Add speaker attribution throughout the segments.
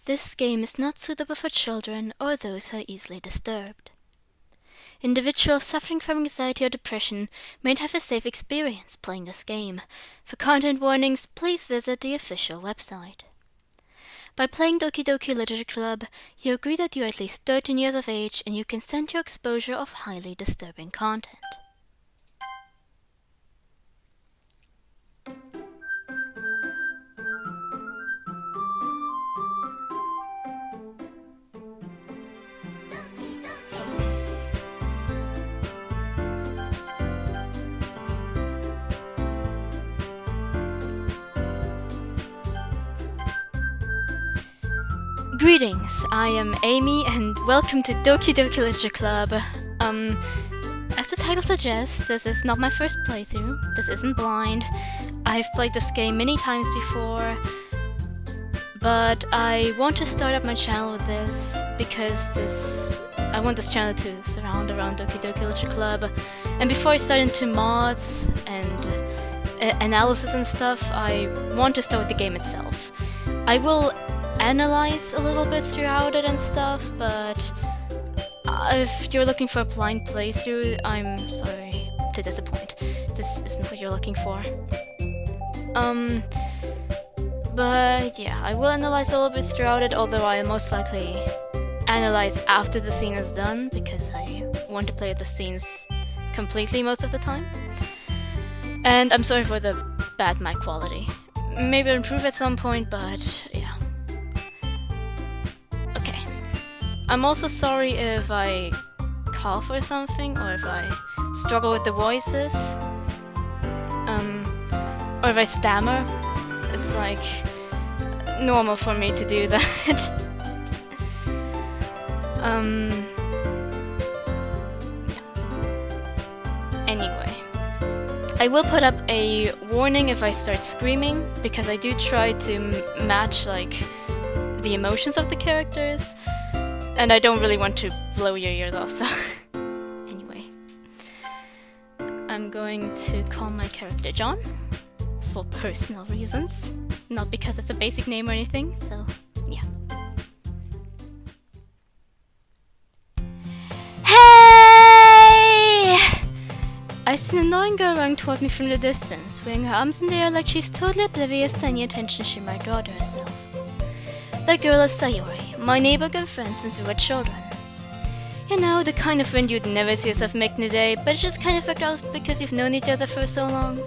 Speaker 1: This game is not suitable for children or those who are easily disturbed. Individuals suffering from anxiety or depression may have a safe experience playing this game. For content warnings, please visit the official website. By playing Doki Doki Literature Club, you agree that you are at least 13 years of age and you consent to your exposure of highly disturbing content. Greetings, I am Amy and welcome to Doki Doki Literature Club. As the title suggests, this is not my first playthrough, this isn't blind. I've played this game many times before, but I want to start up my channel with this because I want this channel to surround around Doki Doki Literature Club. And before I start into mods and analysis and stuff, I want to start with the game itself. I will analyze a little bit throughout it and stuff, but if you're looking for a blind playthrough, I'm sorry to disappoint. This isn't what you're looking for. But yeah, I will analyze a little bit throughout it, although I'll most likely analyze after the scene is done, because I want to play the scenes completely most of the time. And I'm sorry for the bad mic quality. Maybe I'll improve at some point, but yeah. I'm also sorry if I cough or something, or if I struggle with the voices, or if I stammer. It's like normal for me to do that. Anyway, I will put up a warning if I start screaming, because I do try to match like the emotions of the characters. And I don't really want to blow your ears off, so anyway. I'm going to call my character John, for personal reasons. Not because it's a basic name or anything, so yeah. Hey! I see an annoying girl running toward me from the distance, waving her arms in the air like she's totally oblivious to any attention she might draw to herself. That girl is Sayori, my neighborhood and friend since we were children. You know, the kind of friend you'd never see yourself making today, but it's just kind of worked out because you've known each other for so long.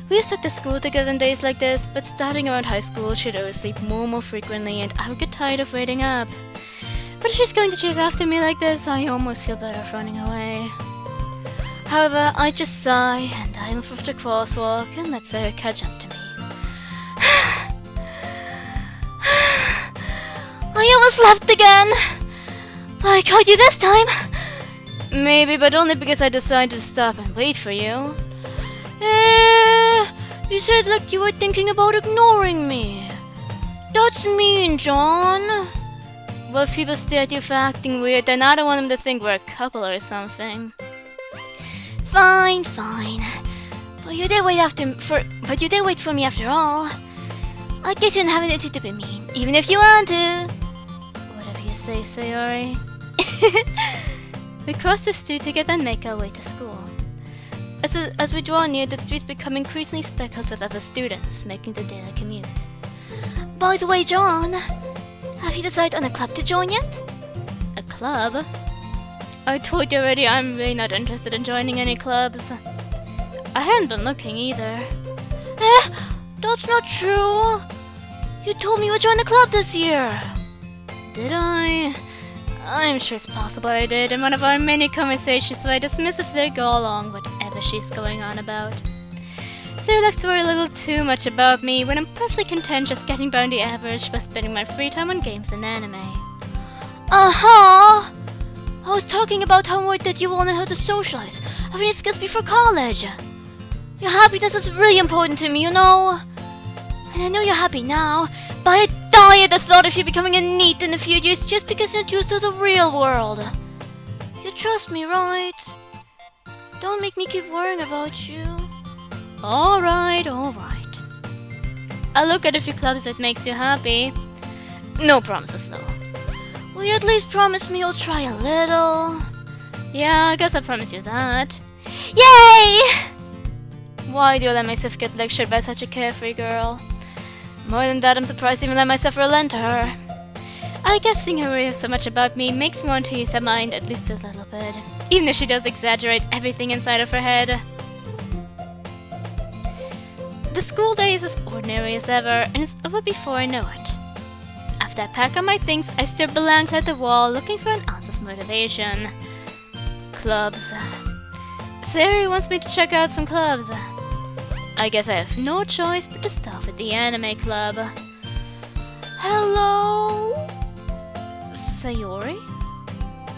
Speaker 1: We used to go to school together on days like this, but starting around high school, she'd always sleep more frequently, and I would get tired of waiting up. But if she's going to chase after me like this, I almost feel better off running away. However, I just sigh, and I look for the crosswalk, and let her catch up to me. I almost left again! I caught you this time! Maybe, but only because I decided to stop and wait for you. You said like you were thinking about ignoring me. That's mean, John. Well, if people stare at you for acting weird, then I don't want them to think we're a couple or something. Fine. But you did wait for me after all. I guess you don't have anything to be mean, even if you want to. Whatever you say, Sayori. We cross the street together and make our way to school. As we draw near, the streets become increasingly speckled with other students, making the daily commute. By the way, John, have you decided on a club to join yet? A club? I told you already, I'm really not interested in joining any clubs. I haven't been looking either. That's not true. You told me you would join the club this year. Did I? I'm sure it's possible I did in one of our many conversations where I dismissively go along whatever she's going on about. So she likes to worry a little too much about me when I'm perfectly content just getting by on the average by spending my free time on games and anime. I was talking about how much that you will learn how to socialize, have any skills before college. Your happiness is really important to me, you know. And I know you're happy now, but I die at the thought of you becoming a NEET in a few years just because you're not used to the real world. You trust me, right? Don't make me keep worrying about you. Alright. I'll look at a few clubs that makes you happy. No promises though. Will you at least promise me you'll try a little? Yeah, I guess I'll promise you that. Yay! Why do you let myself get lectured by such a carefree girl? More than that, I'm surprised I even let myself relent to her. I guess seeing her worry so much about me makes me want to ease her mind at least a little bit, even if she does exaggerate everything inside of her head. The school day is as ordinary as ever, and it's over before I know it. After I pack up my things, I stare blankly at the wall, looking for an ounce of motivation. Clubs. Sayori wants me to check out some clubs. I guess I have no choice but to start with the anime club. Hello? Sayori?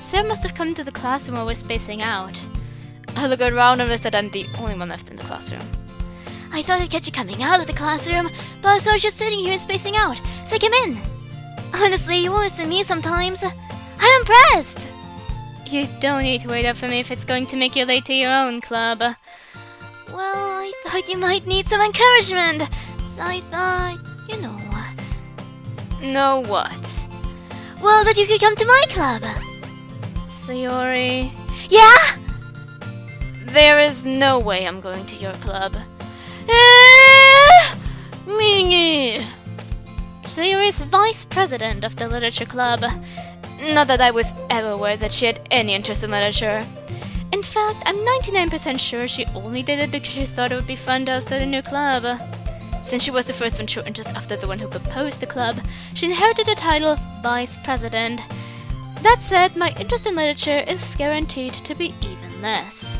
Speaker 1: Sarah must have come to the classroom while we're spacing out. I look around and realize that I'm the only one left in the classroom. I thought I'd catch you coming out of the classroom, but I saw you just sitting here and spacing out, so I came in. Honestly, you always see me sometimes. I'm impressed! You don't need to wait up for me if it's going to make you late to your own club. Well, I thought you might need some encouragement, so I thought, you know. Know what? Well, that you could come to my club. Sayori... Yeah? There is no way I'm going to your club. Mini! Sayori is vice president of the literature club. Not that I was ever aware that she had any interest in literature. In fact, I'm 99% sure she only did it because she thought it would be fun to start a new club. Since she was the first one to show interest after the one who proposed the club, she inherited the title Vice President. That said, my interest in literature is guaranteed to be even less.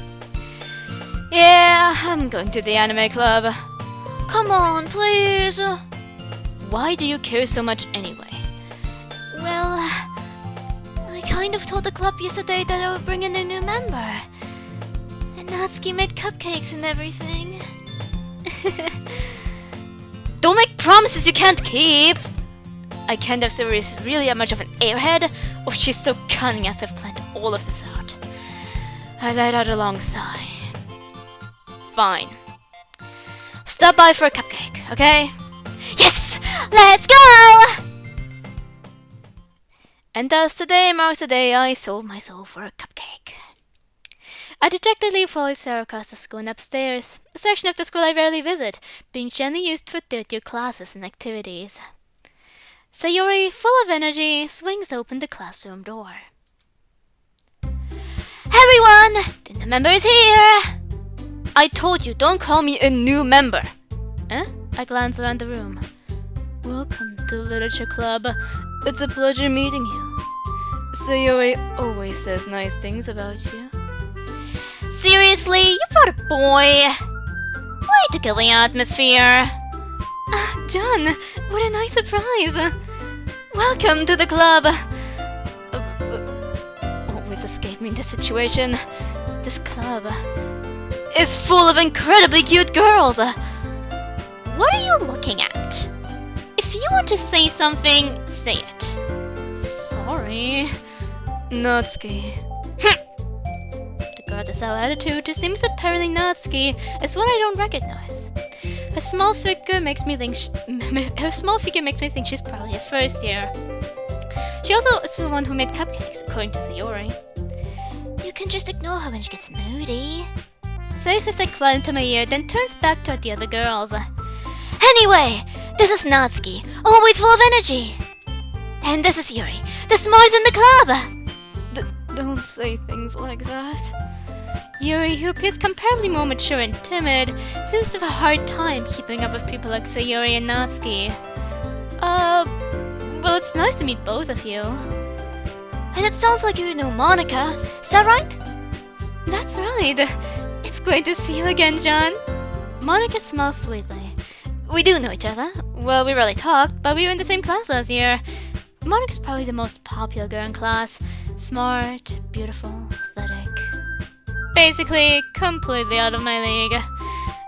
Speaker 1: Yeah, I'm going to the anime club. Come on, please. Why do you care so much anyway? Well, I kind of told the club yesterday that I would bring in a new member. And Natsuki made cupcakes and everything. Don't make promises you can't keep! I can't have Sayori is really that much of an airhead, or she's so cunning as to have planned all of this out. I let out a long sigh. Fine. Stop by for a cupcake, okay? Yes! Let's go! And thus today marks the day I sold my soul for a cupcake. I dejectedly followed Sarah across the school and upstairs, a section of the school I rarely visit, being generally used for third-year classes and activities. Sayori, full of energy, swings open the classroom door. Everyone! The new member is here! I told you, don't call me a new member! Eh? I glance around the room. Welcome to the Literature Club. It's a pleasure meeting you. Sayori always says nice things about you. Seriously? You brought a boy? Way to kill the atmosphere! John, what a nice surprise! Welcome to the club! Always escape me in this situation. This club is full of incredibly cute girls! What are you looking at? If you want to say something, say it. Sorry. Natsuki. Regardless of our attitude, his name is apparently Natsuki, is one I don't recognize. Her small figure makes me think she's probably a first year. She also is the one who made cupcakes, according to Sayori. You can just ignore her when she gets moody. Sayori says like quiet into my ear, then turns back toward the other girls. Anyway, this is Natsuki, always full of energy. And this is Yuri, the smartest in the club. Don't say things like that. Yuri, who appears comparably more mature and timid, seems to have a hard time keeping up with people like Sayori and Natsuki. Well, it's nice to meet both of you. And it sounds like you know Monika, is that right? That's right. It's great to see you again, John. Monika smiles sweetly. We do know each other. Well, we rarely talked, but we were in the same class last year. Monika's probably the most popular girl in class. Smart, beautiful, athletic. Basically, completely out of my league.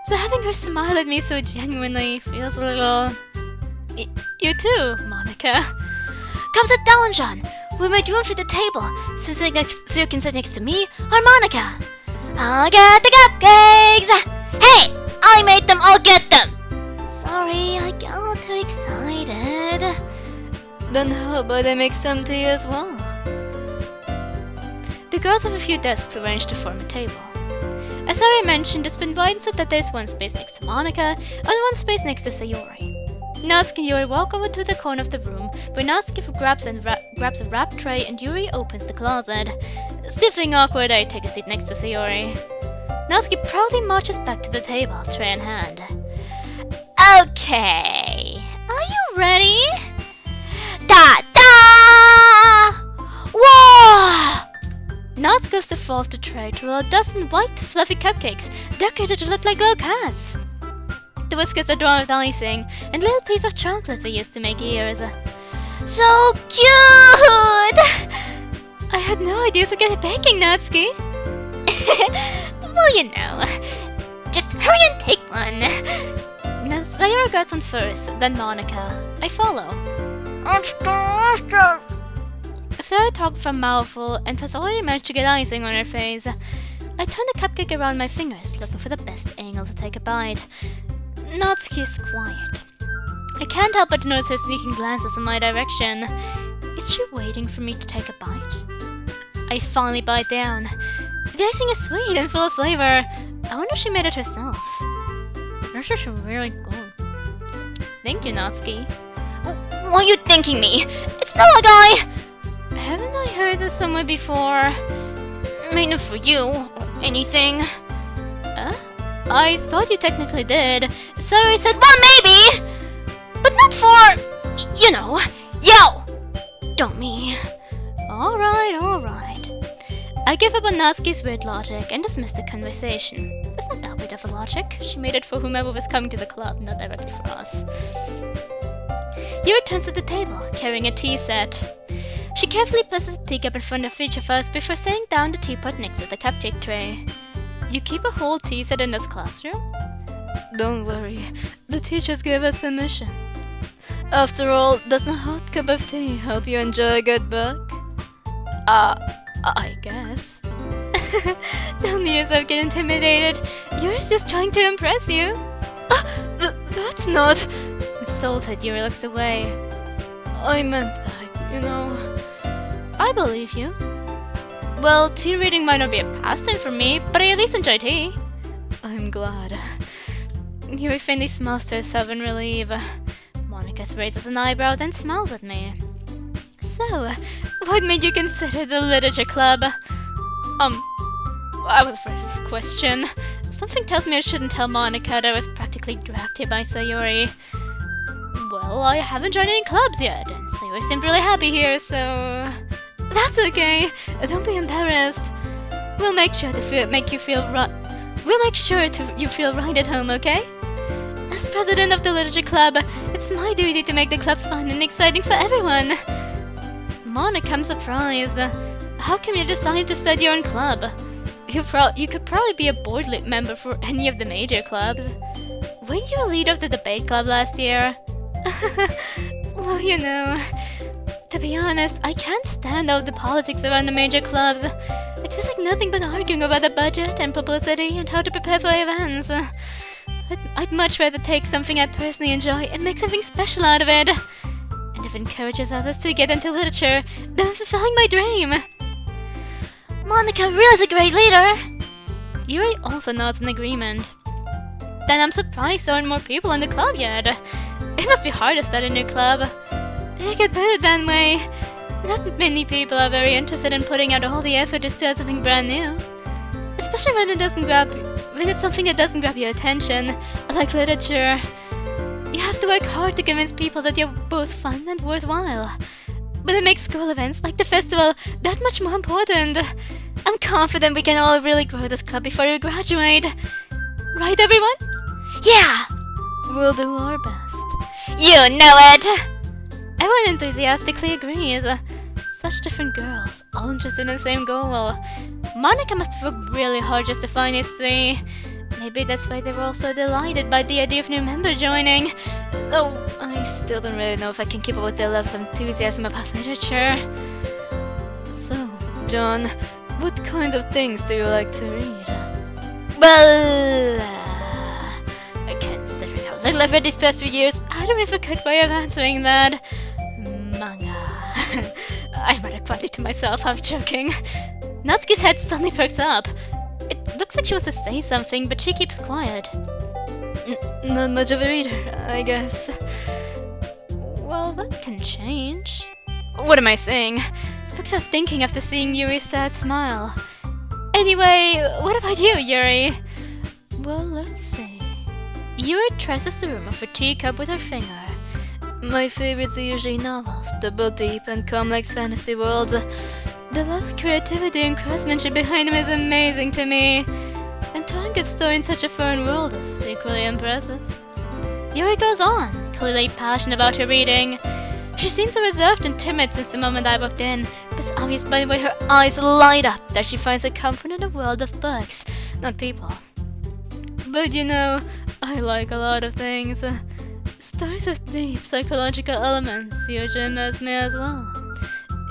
Speaker 1: So having her smile at me so genuinely feels a little... You too, Monika. Come sit down, John. We made room for the table, so you can sit next to me or Monika. I'll get the cupcakes! Hey! I made them, I'll get them! Sorry, I got a little too excited. Then how about I make some tea as well? The girls have a few desks arranged to form a table. As I already mentioned, it's been widened so that there's one space next to Monika and one space next to Sayori. Natsuki and Yuri walk over to the corner of the room, where Natsuki grabs a wrap tray and Yuri opens the closet. Still feeling awkward, I take a seat next to Sayori. Natsuki proudly marches back to the table, tray in hand. Okay, are you ready? Da-da! Whoa! Natsuki goes to fall off the tray to roll a dozen white, fluffy cupcakes, decorated to look like little cats. The whiskers are drawn with icing, and little piece of chocolate we used to make ears. So cute! I had no idea to get baking, Natsuki. Well, you know, just hurry and take one. Sayori goes on first, then Monika. I follow. Sayori talked for a mouthful and has already managed to get icing on her face. I turn the cupcake around my fingers, looking for the best angle to take a bite. Natsuki is quiet. I can't help but notice her sneaking glances in my direction. Is she waiting for me to take a bite? I finally bite down. The icing is sweet and full of flavor. I wonder if she made it herself. This is really good. Thank you, Natsuki. What are you thinking me? It's not like Haven't I heard this somewhere before? Maybe not for you or anything. I thought you technically did. So I said, well, maybe! But not for, you know, yo! Dummy. Alright. I give up on Natsuki's weird logic and dismiss the conversation. It's not that weird of a logic. She made it for whomever was coming to the club, not directly for us. Yuri turns to the table, carrying a tea set. She carefully places a teacup in front of each of us before setting down the teapot next to the cupcake tray. You keep a whole tea set in this classroom? Don't worry, the teachers gave us permission. After all, doesn't a hot cup of tea help you enjoy a good book? I guess. Don't let yourself get intimidated. Yuri's just trying to impress you. That's not... Insulted, Yuri looks away. I meant that, you know. I believe you. Well, tea reading might not be a pastime for me, but I at least enjoy tea. I'm glad. Yuri faintly smiles to herself in relief. Monika raises an eyebrow, then smiles at me. So, what made you consider the literature club? I was afraid of this question. Something tells me I shouldn't tell Monika that I was practically dragged here by Sayori. Well, I haven't joined any clubs yet, and Sayori seemed really happy here, so... That's okay. Don't be embarrassed. We'll make sure to make you feel right. We'll make sure you feel right at home, okay? As president of the literature club, it's my duty to make the club fun and exciting for everyone. Monika, I'm surprised. How come you decided to start your own club? You could probably be a board member for any of the major clubs. Weren't you a leader of the debate club last year? Well, you know... To be honest, I can't stand all the politics around the major clubs. It feels like nothing but arguing about the budget and publicity and how to prepare for events. I'd much rather take something I personally enjoy and make something special out of it. And if it encourages others to get into literature, then I'm fulfilling my dream. Monika really is a great leader! Yuri also nods in agreement. Then I'm surprised there aren't more people in the club yet. It must be hard to start a new club. I could put it that way. Not many people are very interested in putting out all the effort to start something brand new. Especially when it's something that doesn't grab your attention, like literature. You have to work hard to convince people that you're both fun and worthwhile. But it makes school events, like the festival, that much more important. I'm confident we can all really grow this club before we graduate. Right, everyone? Yeah! We'll do our best. You know it! Everyone enthusiastically agrees. Such different girls, all interested in the same goal. Monika must have worked really hard just to find these three. Maybe that's why they were all so delighted by the idea of new member joining. Though I still don't really know if I can keep up with their level of enthusiasm about literature. So, John, what kind of things do you like to read? Well, considering how little I've read these past few years, I don't have a good way of answering that. Manga. partly to myself, half joking. Natsuki's head suddenly perks up. It looks like she wants to say something, but she keeps quiet. Not much of a reader, I guess. Well, that can change. What am I saying? Sparks out thinking after seeing Yuri's sad smile. Anyway, what about you, Yuri? Well, let's see. Yuri traces the room of her teacup with her finger. My favorites are usually novels, double deep and complex fantasy worlds. The level of creativity and craftsmanship behind them is amazing to me. And telling a story in such a foreign world is equally impressive. Yuri goes on, clearly passionate about her reading. She seems so reserved and timid since the moment I walked in, but it's obvious by the way her eyes light up that she finds a comfort in a world of books, not people. But you know, I like a lot of things. Stories with deep psychological elements usually amaze me as well.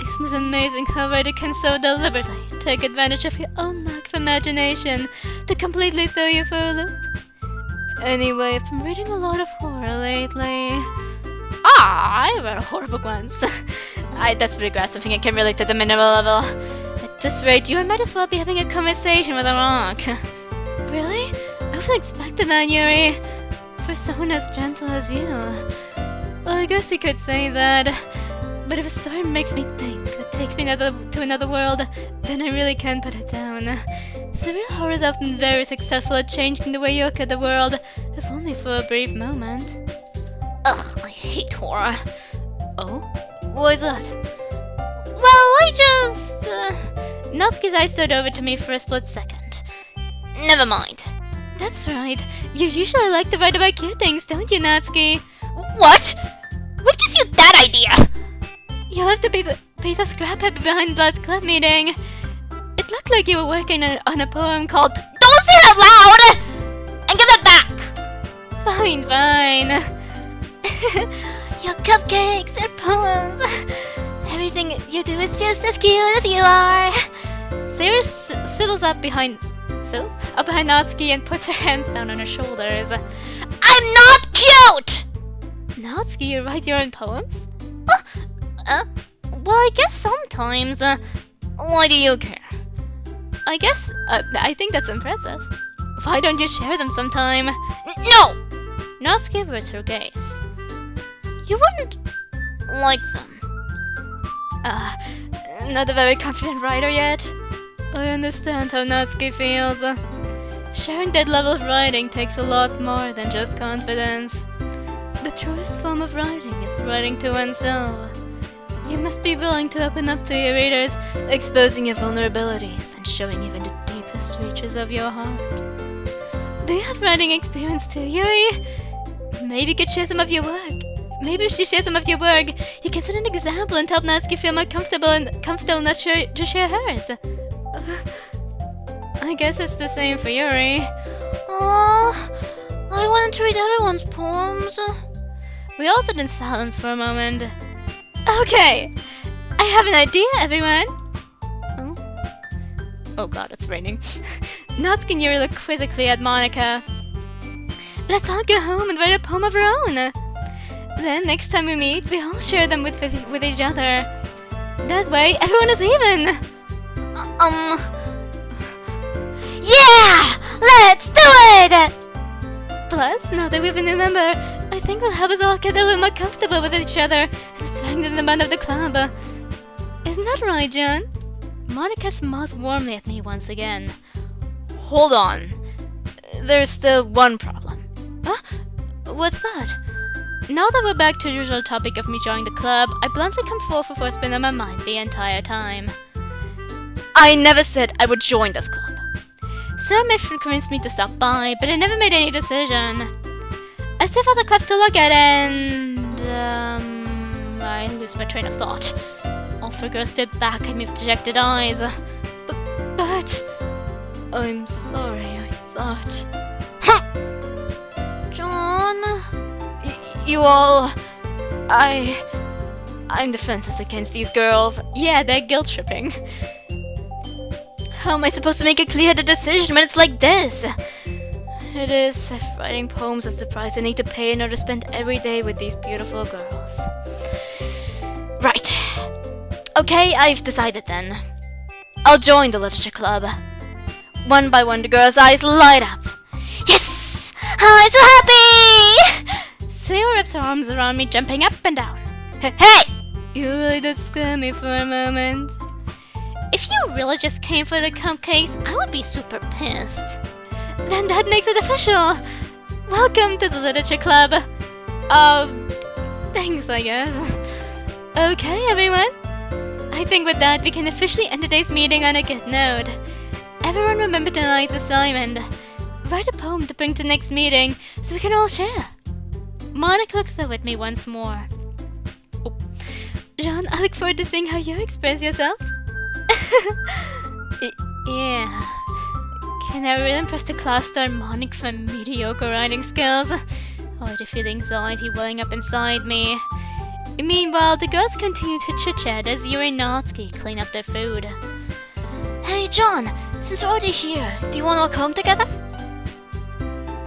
Speaker 1: Isn't it amazing how a writer can so deliberately take advantage of your own lack of imagination to completely throw you for a loop? Anyway, I've been reading a lot of horror lately. I read a horror book once. That's pretty gross, something I can relate to the minimal level. At this rate, you might as well be having a conversation with a rock. Really? I wouldn't expect that, Yuri. For someone as gentle as you. Well, I guess you could say that. But if a story makes me think, or takes me to another world, then I really can't put it down. Surreal horror is often very successful at changing the way you look at the world, if only for a brief moment. Ugh, I hate horror. Oh? Why is that? Well, I just... Natsuki's eyes stood over to me for a split second. Never mind. That's right. You usually like to write about cute things, don't you, Natsuki? What? What gives you that idea? You left a piece of scrap paper behind the last club meeting. It looked like you were working on a poem called Don't Say That Loud! And give it back! Fine, fine. Your cupcakes are poems. Everything you do is just as cute as you are. Sarah sidles up behind Natsuki and puts her hands down on her shoulders. I'm not cute! Natsuki, you write your own poems? Well, I guess sometimes. Why do you care? I think that's impressive. Why don't you share them sometime? No! Natsuki averts her gaze. You wouldn't like them. Not a very confident writer yet. I understand how Natsuki feels. Sharing that level of writing takes a lot more than just confidence. The truest form of writing is writing to oneself. You must be willing to open up to your readers, exposing your vulnerabilities and showing even the deepest reaches of your heart. Do you have writing experience too, Yuri? Maybe you could share some of your work. Maybe if you share some of your work, you can set an example and help Natsuki feel more comfortable enough to share hers. I guess it's the same for Yuri. I wanted to read everyone's poems. We all sat in silence for a moment. Okay, I have an idea, everyone. Oh god, it's raining. Natsuki and Yuri look quizzically at Monika. Let's all go home and write a poem of our own. Then next time we meet, we all share them with each other. That way, everyone is even. Yeah! Let's do it! Plus, now that we have a new member, I think will help us all get a little more comfortable with each other and strengthen the bond of the club. Isn't that right, John? Monika smiles warmly at me once again. Hold on. There's still one problem. Huh? What's that? Now that we're back to the usual topic of me joining the club, I bluntly come forth with what's been on my mind the entire time. I never said I would join this club. Sarah may have convinced me to stop by, but I never made any decision. I still have the clubs to look at and... I lose my train of thought. All three girls stood back at me with dejected eyes. But... I'm sorry, I thought... John... You all... I'm defenseless against these girls. Yeah, they're guilt-tripping. How am I supposed to make a clear-headed decision when it's like this? It is if writing poems is the price I need to pay in order to spend every day with these beautiful girls. Right. Okay, I've decided then. I'll join the literature club. One by one, the girls' eyes light up. Yes! I'm so happy! Sayori wraps her arms around me, jumping up and down. Hey! You really did scare me for a moment. If you really just came for the cupcakes, I would be super pissed. Then that makes it official. Welcome to the literature club. Thanks, I guess. Okay, everyone. I think with that, we can officially end today's meeting on a good note. Everyone remember tonight's assignment. Write a poem to bring to the next meeting so we can all share. Monika looks over at me once more. Oh. John, I look forward to seeing how you express yourself. Yeah. Can I really impress the class star Monika for mediocre writing skills? Oh, I feel anxiety welling up inside me. Meanwhile, the girls continue to chit-chat as Yuri and Natsuki clean up their food. Hey John, since we're already here, do you want to walk home together?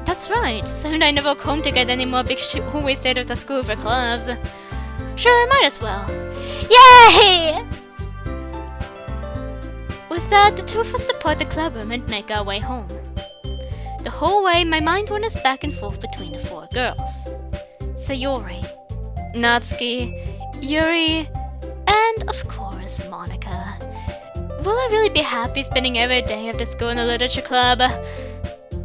Speaker 1: That's right, Sam and I never walk home together anymore because she always stayed after school for clubs. Sure, might as well. Yay! With that, the two of us depart the clubroom and make our way home. The whole way, my mind wanders back and forth between the four girls. Sayori, Natsuki, Yuri, and of course, Monika. Will I really be happy spending every day after school in the literature club?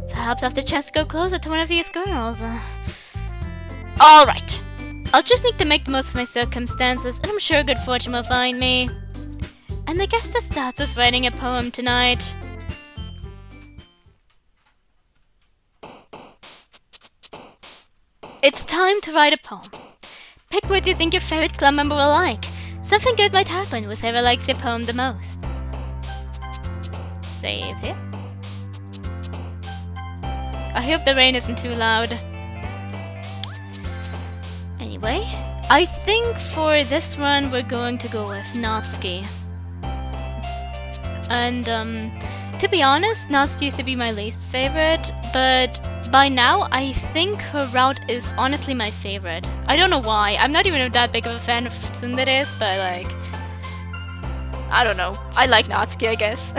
Speaker 1: Perhaps I have the chance to go closer to one of these girls. Alright, I'll just need to make the most of my circumstances, and I'm sure good fortune will find me. And I guess that starts with writing a poem tonight. It's time to write a poem. Pick what you think your favorite club member will like. Something good might happen with whoever likes your poem the most. Save here. I hope the rain isn't too loud. Anyway, I think for this one we're going to go with Natsuki. And to be honest, Natsuki used to be my least favorite, but by now I think her route is honestly my favorite. I don't know why. I'm not even that big of a fan of tsunderes, but like, I don't know. I like Natsuki, I guess.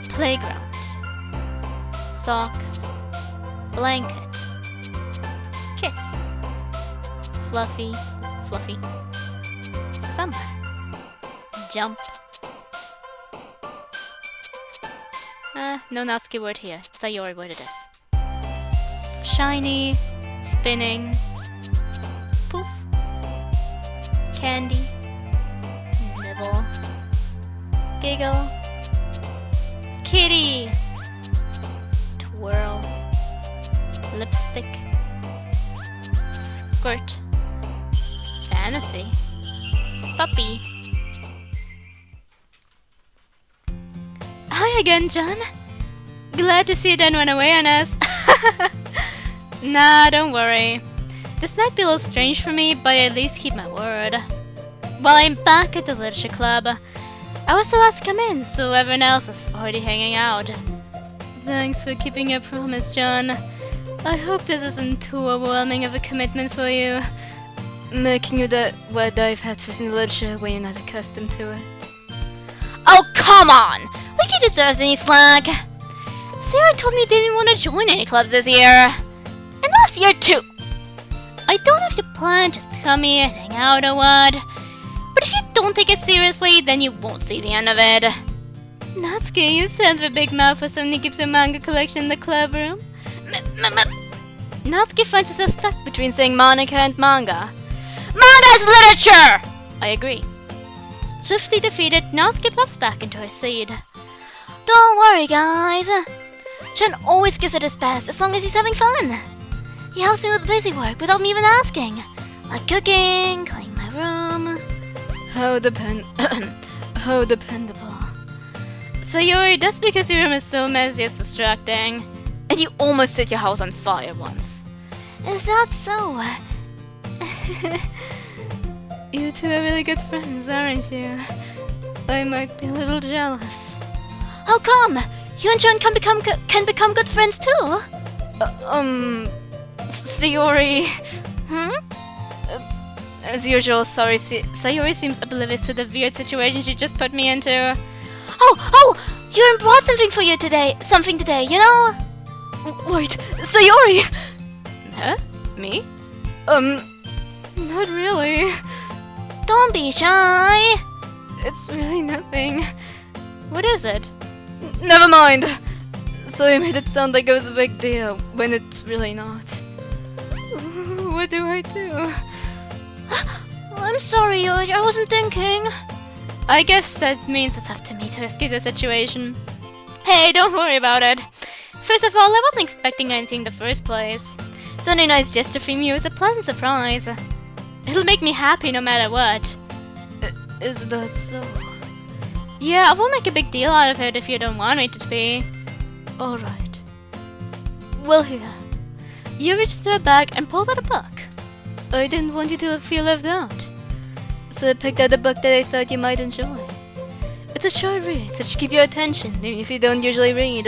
Speaker 1: Playground. Socks. Blanket. Kiss. Fluffy. Fluffy. Summer. Jump. No Natsuki word here. Sayori word it is. Shiny. Spinning. Poof. Candy. Nibble. Giggle. Kitty. Twirl. Lipstick. Squirt. Fantasy. Puppy. Hi again, John. Glad to see you didn't run away on us. Nah, don't worry. This might be a little strange for me, but I at least keep my word. Well, I'm back at the literature club. I was the last to come in, so everyone else is already hanging out. Thanks for keeping your promise, John. I hope this isn't too overwhelming of a commitment for you. Making you that wet dive hat for in the literature when you're not accustomed to it. Oh, come on! Like you deserve any slack. Sarah told me you didn't want to join any clubs this year. And last year too. I don't know if you plan just to come here and hang out or what. But if you don't take it seriously, then you won't see the end of it. Natsuki, you sound a big mouth for someone who keeps a manga collection in the club room. Natsuki finds herself stuck between saying Monika and manga. Manga is literature! I agree. Swiftly defeated, Natsuki plops back into her seat. Don't worry, guys. John always gives it his best as long as he's having fun. He helps me with busy work without me even asking. Like cooking, cleaning my room. How dependable. So Yuri, that's because your room is so messy it's distracting. And you almost set your house on fire once. Is that so? You two are really good friends, aren't you? I might be a little jealous. How come? You and John can become good friends too? Sayori... As usual, Sayori seems oblivious to the weird situation she just put me into. Oh! Yuri brought something today, you know? Wait, Sayori! Huh? Me? Not really. Don't be shy. It's really nothing. What is it? Never mind. So you made it sound like it was a big deal, when it's really not. What do I do? I'm sorry, Yuri, I wasn't thinking. I guess that means it's up to me to escape the situation. Hey, don't worry about it. First of all, I wasn't expecting anything in the first place. Sunday night's gesture from you is a pleasant surprise. It'll make me happy no matter what. Is that so? Yeah, I won't make a big deal out of it if you don't want me to be. Alright. Well, here. You reached into a bag and pulled out a book. I didn't want you to feel left out. So I picked out a book that I thought you might enjoy. It's a short read, so just keep your attention, even if you don't usually read.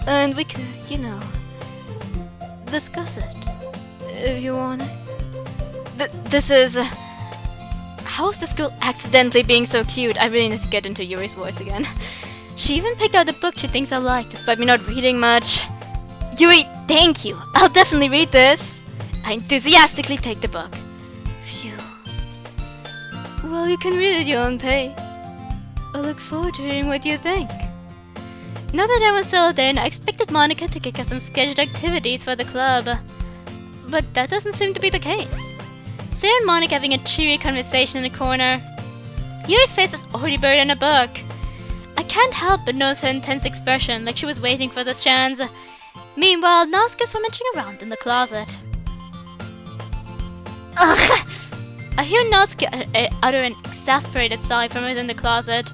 Speaker 1: And we could, you know, discuss it, if you want it. This is... How is this girl accidentally being so cute? I really need to get into Yuri's voice again. She even picked out a book she thinks I like, despite me not reading much. Yuri, thank you! I'll definitely read this! I enthusiastically take the book. Phew. Well, you can read at your own pace. I look forward to hearing what you think. Now that everyone's settled in, I expected Monika to kick us some scheduled activities for the club. But that doesn't seem to be the case. Sarah and Monika having a cheery conversation in the corner. Yuri's face is already buried in a book. I can't help but notice her intense expression, like she was waiting for this chance. Meanwhile, Natsuki's rummaging around in the closet. Ugh! I hear Natsuki utter an exasperated sigh from within the closet.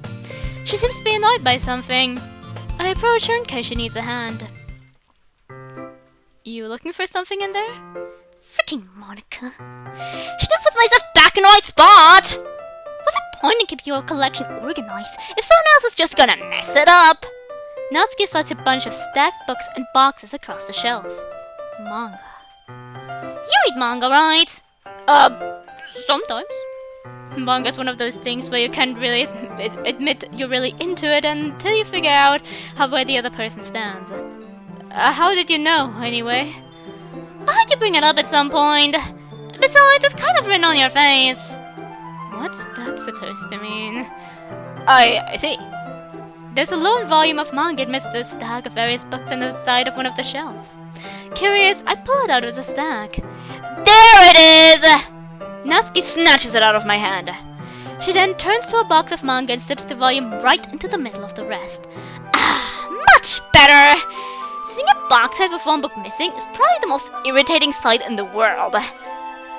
Speaker 1: She seems to be annoyed by something. I approach her in case she needs a hand. You looking for something in there? Freaking Monika. Should have put myself back in the right spot! What's the point in keeping your collection organized if someone else is just gonna mess it up? Natsuki slides a bunch of stacked books and boxes across the shelf. Manga. You read manga, right? Sometimes. Manga's one of those things where you can't really admit you're really into it until you figure out where the other person stands. How did you know, anyway? I heard you bring it up at some point. Besides, it's kind of written on your face. What's that supposed to mean? I see. There's a lone volume of manga amidst a stack of various books on the side of one of the shelves. Curious, I pull it out of the stack. There it is! Natsuki snatches it out of my hand. She then turns to a box of manga and slips the volume right into the middle of the rest. Ah, much better! Seeing a box head with one book missing is probably the most irritating sight in the world.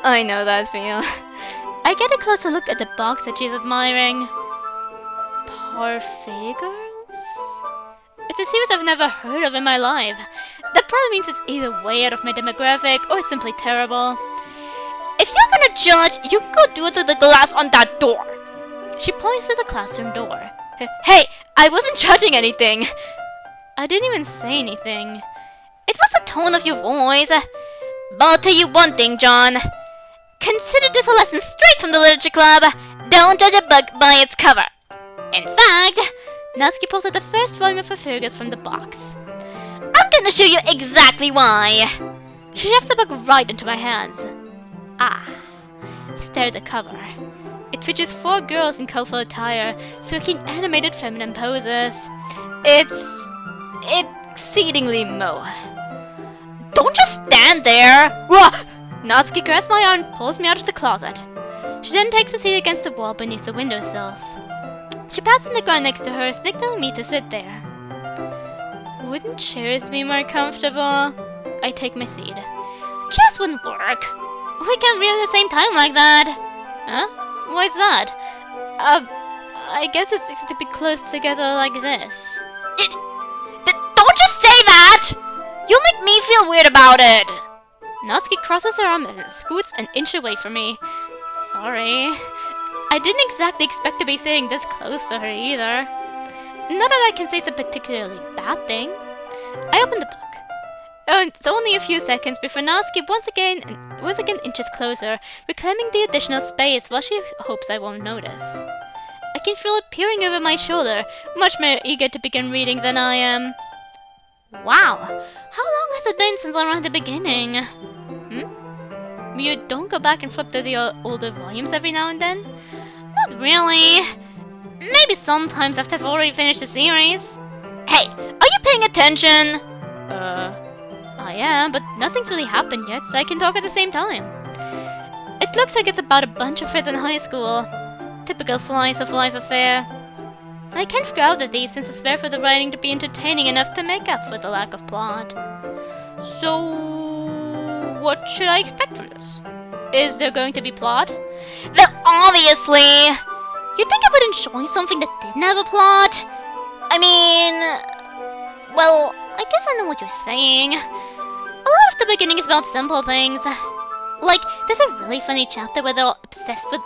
Speaker 1: I know that feel. I get a closer look at the box that she's admiring. Parfait Girls? It's a series I've never heard of in my life. That probably means it's either way out of my demographic or it's simply terrible. If you're gonna judge, you can go do it to the glass on that door. She points to the classroom door. Hey, I wasn't judging anything. I didn't even say anything. It was the tone of your voice. But I'll tell you one thing, John. Consider this a lesson straight from the literature club. Don't judge a book by its cover. In fact, Natsuki pulls out the first volume of Fergus from the box. I'm gonna show you exactly why. She shoves the book right into my hands. Ah. I stare at the cover. It features 4 girls in colorful attire, striking animated feminine poses. It's exceedingly moe. Don't just stand there! Natsuki grabs my arm and pulls me out of the closet. She then takes a seat against the wall beneath the windowsills. She pats on the ground next to her, signaling me to sit there. Wouldn't chairs be more comfortable? I take my seat. Chairs wouldn't work. We can't read at the same time like that. Huh? Why's that? I guess it's easy to be close together like this. Don't just say that! You'll make me feel weird about it! Natsuki crosses her arms and scoots an inch away from me. Sorry. I didn't exactly expect to be sitting this close to her either. Not that I can say it's a particularly bad thing. I open the book. Oh, it's only a few seconds before Natsuki once again inches closer, reclaiming the additional space while she hopes I won't notice. I can feel it peering over my shoulder, much more eager to begin reading than I am. Wow, how long has it been since I read the beginning? You don't go back and flip through the older volumes every now and then? Not really. Maybe sometimes after I've already finished the series. Hey, are you paying attention? I am, but nothing's really happened yet, so I can talk at the same time. It looks like it's about a bunch of friends in high school. Typical slice of life affair. I can't figure out at least since it's rare for the writing to be entertaining enough to make up for the lack of plot. So, what should I expect from this? Is there going to be plot? Well, obviously! You'd think I would enjoy something that didn't have a plot? I mean... Well, I guess I know what you're saying. A lot of the beginning is about simple things. Like, there's a really funny chapter where they're obsessed with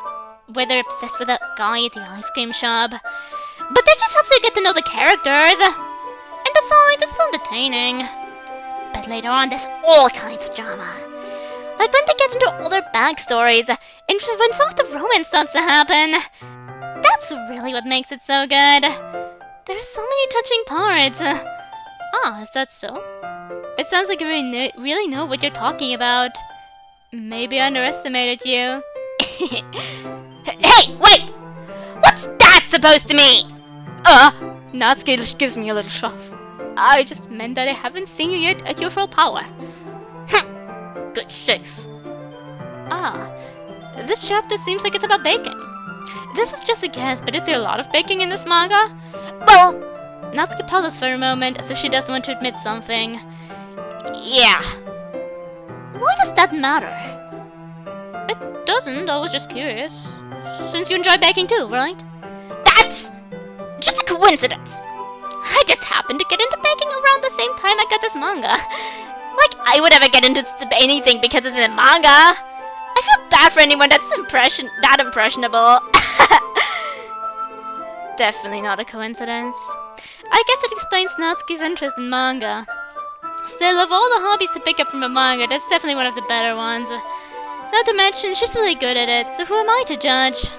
Speaker 1: that guy at the ice cream shop. But that just helps you get to know the characters. And besides, it's entertaining. But later on, there's all kinds of drama. Like when they get into all their backstories, and when some of the romance starts to happen. That's really what makes it so good. There are so many touching parts. Is that so? It sounds like you really know what you're talking about. Maybe I underestimated you. Hey, wait! What's that supposed to mean? Natsuki gives me a little shove. I just meant that I haven't seen you yet at your full power. Good save. This chapter seems like it's about baking. This is just a guess, but is there a lot of baking in this manga? Well, Natsuki pauses for a moment as if she doesn't want to admit something. Yeah. Why does that matter? It doesn't, I was just curious. Since you enjoy baking too, right? That's just a coincidence. I just happened to get into baking around the same time I got this manga. Like I would ever get into anything because it's in a manga. I feel bad for anyone that's that impressionable. Definitely not a coincidence. I guess it explains Natsuki's interest in manga. Still, of all the hobbies to pick up from a manga, that's definitely one of the better ones. Not to mention, she's really good at it, so who am I to judge?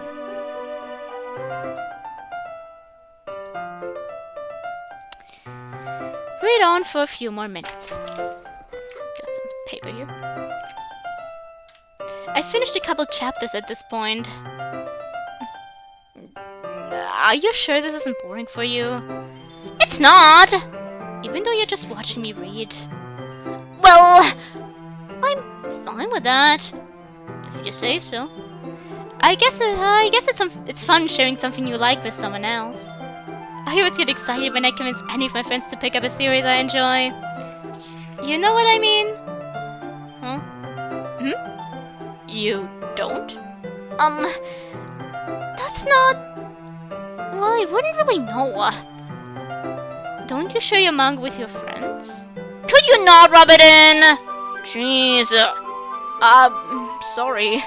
Speaker 1: Read on for a few more minutes. Got some paper here. I finished a couple chapters at this point. Are you sure this isn't boring for you? It's not! Even though you're just watching me read. Well, I'm fine with that. If you say so. I guess it's fun sharing something you like with someone else. I always get excited when I convince any of my friends to pick up a series I enjoy. You know what I mean? Huh? You don't? That's not... Well, I wouldn't really know. Don't you share your manga with your friends? Could you not rub it in? Jeez. Sorry.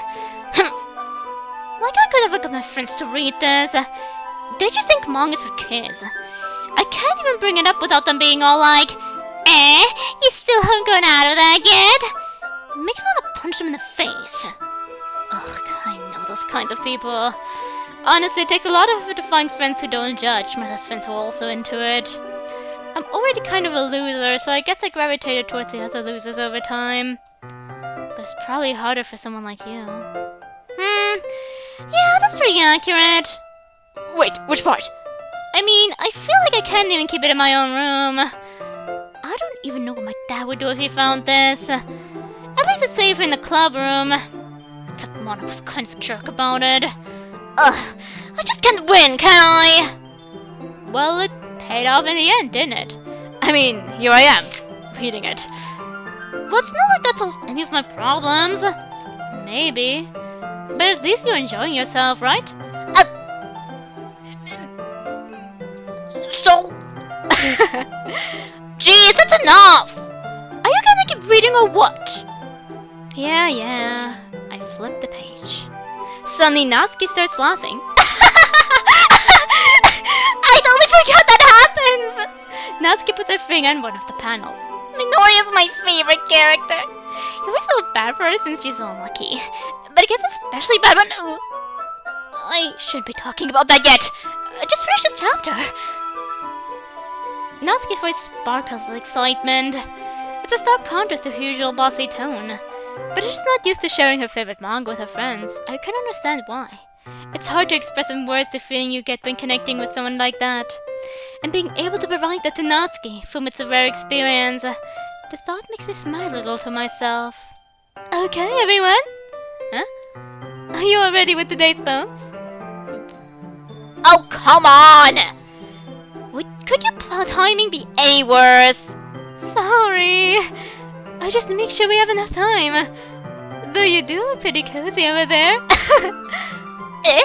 Speaker 1: Like I could ever get my friends to read this. They just think manga's for kids. I can't even bring it up without them being all like, you still haven't grown out of that yet? It makes me want to punch them in the face. Ugh, I know those kind of people. Honestly, it takes a lot of effort to find friends who don't judge, much less friends who are also into it. I'm already kind of a loser, so I guess I gravitated towards the other losers over time. But it's probably harder for someone like you. Yeah, that's pretty accurate. Wait, which part? I mean, I feel like I can't even keep it in my own room. I don't even know what my dad would do if he found this. At least it's safer in the club room. Except Monika was kind of a jerk about it. Ugh, I just can't win, can I? Well, it paid off in the end, didn't it? I mean, here I am, reading it. Well, it's not like that solves any of my problems. Maybe. But at least you're enjoying yourself, right? So... Jeez, that's enough! Are you gonna keep reading or what? Yeah. I flipped the page. Suddenly, Natsuki starts laughing. I totally forgot that happens! Natsuki puts her finger on one of the panels. Minori is my favorite character. You always feel bad for her since she's so unlucky. But it gets especially bad when... I shouldn't be talking about that yet. Just finish this chapter. Natsuki's voice sparkles with excitement. It's a stark contrast to her usual bossy tone. But she's not used to sharing her favorite manga with her friends. I can understand why. It's hard to express in words the feeling you get when connecting with someone like that. And being able to provide that to Natsuki, for whom it's a rare experience, the thought makes me smile a little to myself. Okay, everyone? Huh? Are you all ready with today's poems? Oh, come on! Could your timing be any worse? Sorry. I just make sure we have enough time. Though you do look pretty cozy over there. Eh?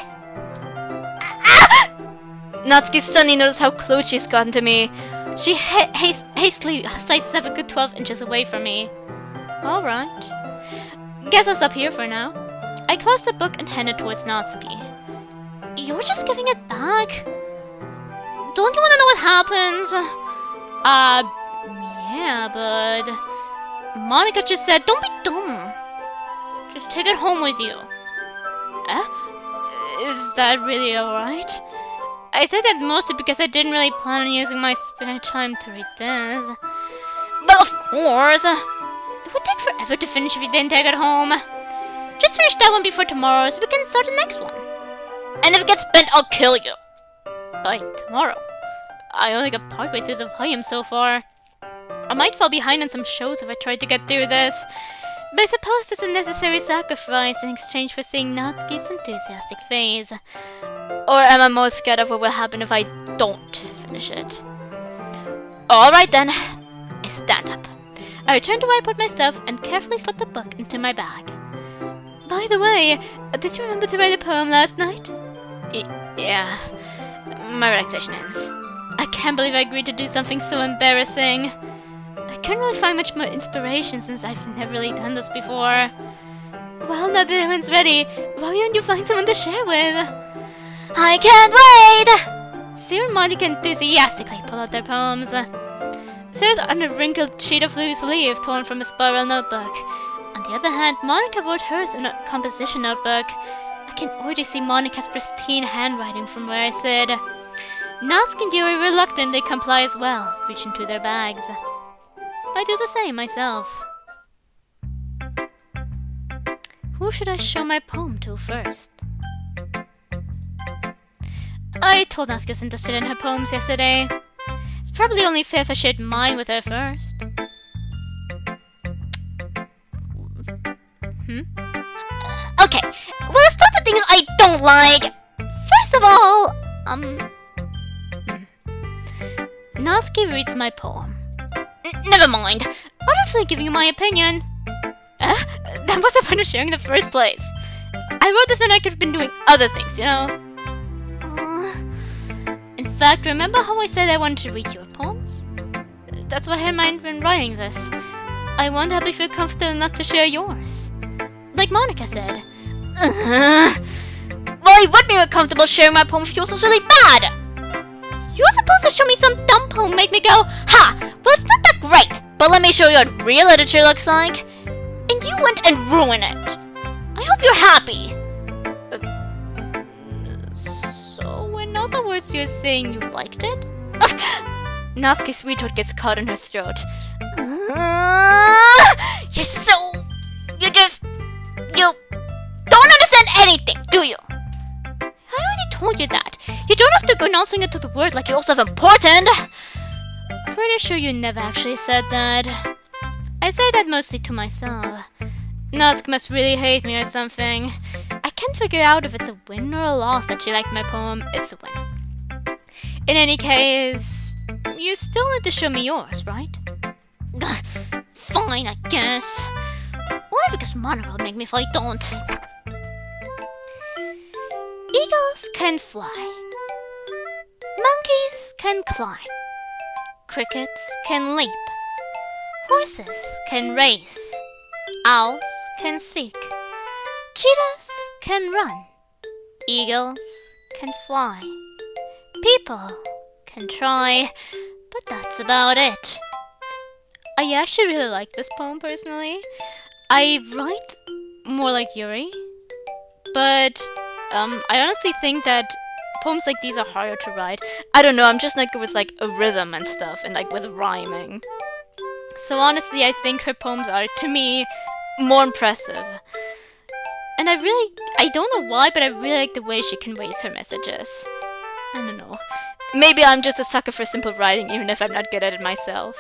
Speaker 1: Natsuki suddenly noticed how close she's gotten to me. She hastily sidestepped a good 12 inches away from me. Alright. Guess I'll stop here for now. I closed the book and handed it towards Natsuki. You're just giving it back? Don't you want to know what happens? Yeah, but... Monika just said, don't be dumb. Just take it home with you. Is that really alright? I said that mostly because I didn't really plan on using my spare time to read this. But of course! It would take forever to finish if you didn't take it home. Just finish that one before tomorrow so we can start the next one. And if it gets spent, I'll kill you. By tomorrow. I only got partway through the volume so far. I might fall behind on some shows if I tried to get through this. But I suppose it's a necessary sacrifice in exchange for seeing Natsuki's enthusiastic phase. Or am I most scared of what will happen if I don't finish it? Alright then. I stand up. I return to where I put my stuff and carefully slip the book into my bag. By the way, did you remember to write a poem last night? Yeah. My relaxation ends. I can't believe I agreed to do something so embarrassing. I couldn't really find much more inspiration since I've never really done this before. Well, now that everyone's ready, why don't you find someone to share with? I can't wait! Sarah and Monika enthusiastically pull out their poems. Sarah's on a wrinkled sheet of loose leaf torn from a spiral notebook. On the other hand, Monika wrote hers in a composition notebook. I can already see Monika's pristine handwriting from where I sit. Natsuki and Yuri reluctantly comply as well, reaching to their bags. I do the same myself. Who should I show my poem to first? I told Natsuki I was interested in her poems yesterday. It's probably only fair if I shared mine with her first. Okay, well, let's start the things I don't like. First of all, Natsuki reads my poem. Never mind. I don't feel like giving you my opinion. That was the point of sharing in the first place. I wrote this when I could have been doing other things, you know? In fact, remember how I said I wanted to read your poems? That's why I had mind when writing this. I want to help you feel comfortable enough to share yours. Like Monika said. Well, it would be more comfortable sharing my poem if yours was really bad. You were supposed to show me some dumb poem make me go, ha, well it's not that great, but let me show you what real literature looks like. And you went and ruined it. I hope you're happy. So, in other words, you're saying you liked it? Natsuki's retort gets caught in her throat. You don't understand anything, do you? I already told you that. You don't have to go announcing it to the world like you're also important. Pretty sure you never actually said that. I say that mostly to myself. Natsuki must really hate me or something. I can't figure out if it's a win or a loss that she liked my poem. It's a win. In any case, you still need to show me yours, right? Fine, I guess. Only because Monika will make me if I don't. Eagles can fly. Monkeys can climb. Crickets can leap. Horses can race. Owls can seek. Cheetahs can run. Eagles can fly. People can try, but that's about it. I actually really like this poem personally. I write more like Yuri, but I honestly think that poems like these are harder to write. I don't know, I'm just not good with like a rhythm and stuff and like with rhyming. So honestly, I think her poems are, to me, more impressive. And I don't know why, but I really like the way she conveys her messages. I don't know. Maybe I'm just a sucker for simple writing, even if I'm not good at it myself.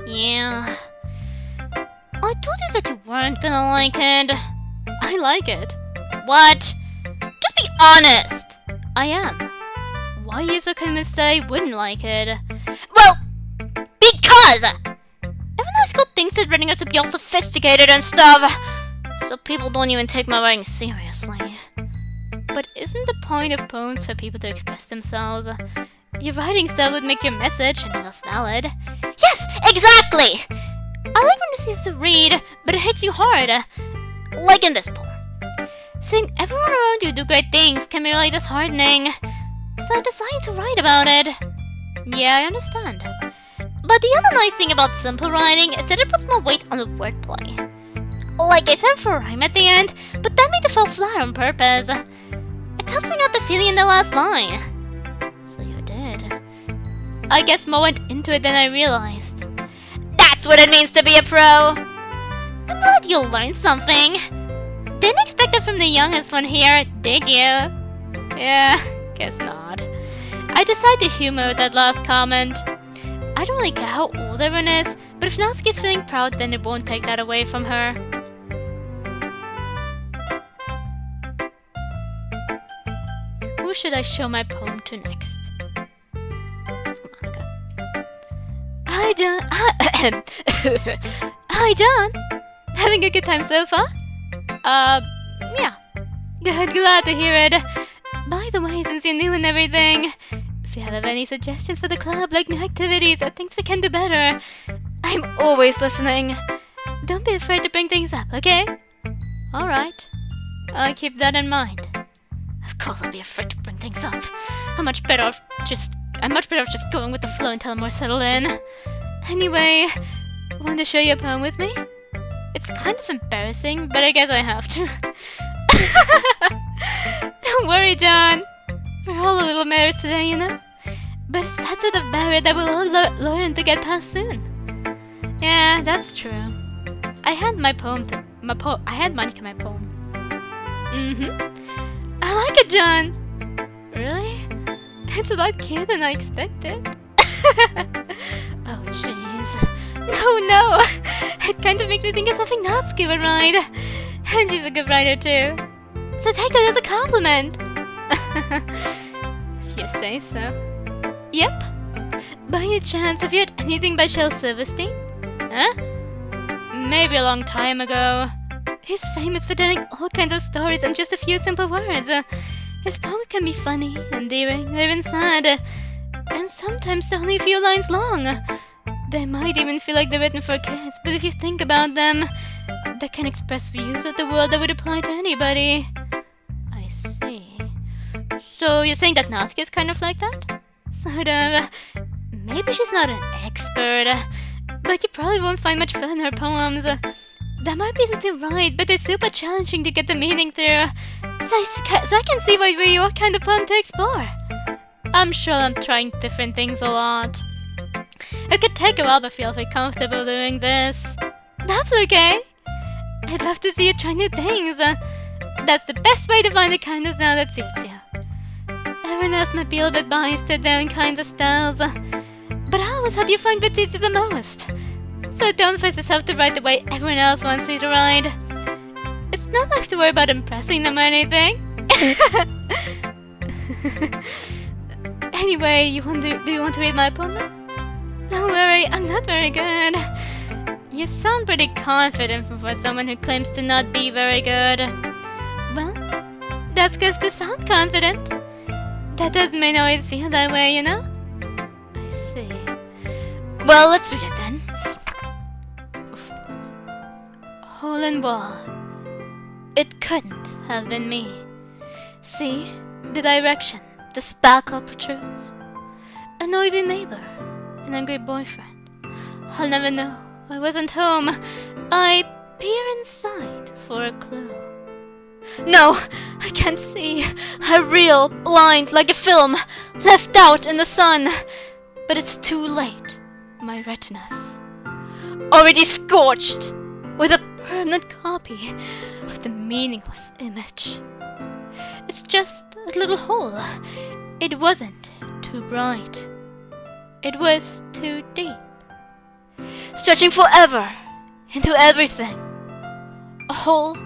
Speaker 1: Yeah. I told you that you weren't gonna like it. I like it. What? Just be honest! I am. Why are you so convinced that I wouldn't like it? Well, because! Everyone in school thinks that writing has to be all sophisticated and stuff, so people don't even take my writing seriously. But isn't the point of poems for people to express themselves? Your writing style would make your message and less valid. Yes, exactly! I like when it's easy to read, but it hits you hard. Like in this poem. Seeing everyone around you do great things can be really disheartening, so I decided to write about it. Yeah, I understand. But the other nice thing about simple writing is that it puts more weight on the wordplay. Like I said for a rhyme at the end, but that made it fall flat on purpose. It helped bring out the feeling in the last line. So you did. I guess more went into it than I realized. That's what it means to be a pro! I'm glad you learned something. Didn't expect it from the youngest one here, did you? Yeah, guess not. I decided to humor that last comment. I don't really care how old everyone is, but if Natsuki's feeling proud, then it won't take that away from her. Who should I show my poem to next? It's Monika. Hi, John. Hi, John. Having a good time so far? Yeah. Good, glad to hear it. By the way, since you're new and everything, if you have any suggestions for the club, like new activities or things we can do better, I'm always listening. Don't be afraid to bring things up, okay? Alright. I'll keep that in mind. Of course I'll be afraid to bring things up. I'm much better off just going with the flow until I'm more settled in. Anyway, want to show you a poem with me? It's kind of embarrassing, but I guess I have to. Don't worry, John. We're all a little embarrassed today, you know? But it's that sort of barrier that we'll all learn to get past soon. Yeah, that's true. I hand Monika my poem. I like it, John. Really? It's a lot cuter than I expected. Oh, jeez. No! It kind of makes me think of something Natsuki would write. And she's a good writer, too. So take that as a compliment. If you say so. Yep. By any chance, have you heard anything by Shel Silverstein? Huh? Maybe a long time ago. He's famous for telling all kinds of stories in just a few simple words. His poems can be funny, endearing, or even sad. And sometimes they're only a few lines long. They might even feel like they're written for kids, but if you think about them, they can express views of the world that would apply to anybody. I see. So you're saying that Natsuki is kind of like that? Sort of. Maybe she's not an expert, but you probably won't find much fun in her poems. There might be something right, but they're super challenging to get the meaning through. So I can see why we're your kind of poem to explore. I'm sure I'm trying different things a lot. It could take a while to feel comfortable doing this. That's okay. I'd love to see you try new things. That's the best way to find the kind of style that suits you. Everyone else might be a little bit biased to their own kinds of styles, but I always help you find what suits you the most. So don't force yourself to write the way everyone else wants you to write. It's not like to worry about impressing them or anything. Anyway, do you want to read my poem now? Don't worry, I'm not very good. You sound pretty confident for someone who claims to not be very good. Well, that's because to sound confident. That doesn't mean I always feel that way, you know? I see. Well, let's read it then. Hole in wall. It couldn't have been me. See, the direction the spackle protrudes. A noisy neighbor. an angry boyfriend. I'll never know. I wasn't home. I peer inside for a clue. No, I can't see. I reel, blind like a film, left out in the sun. But it's too late. My retinas already scorched with a permanent copy of the meaningless image. It's just a little hole. It wasn't too bright. It was too deep, stretching forever into everything. A hole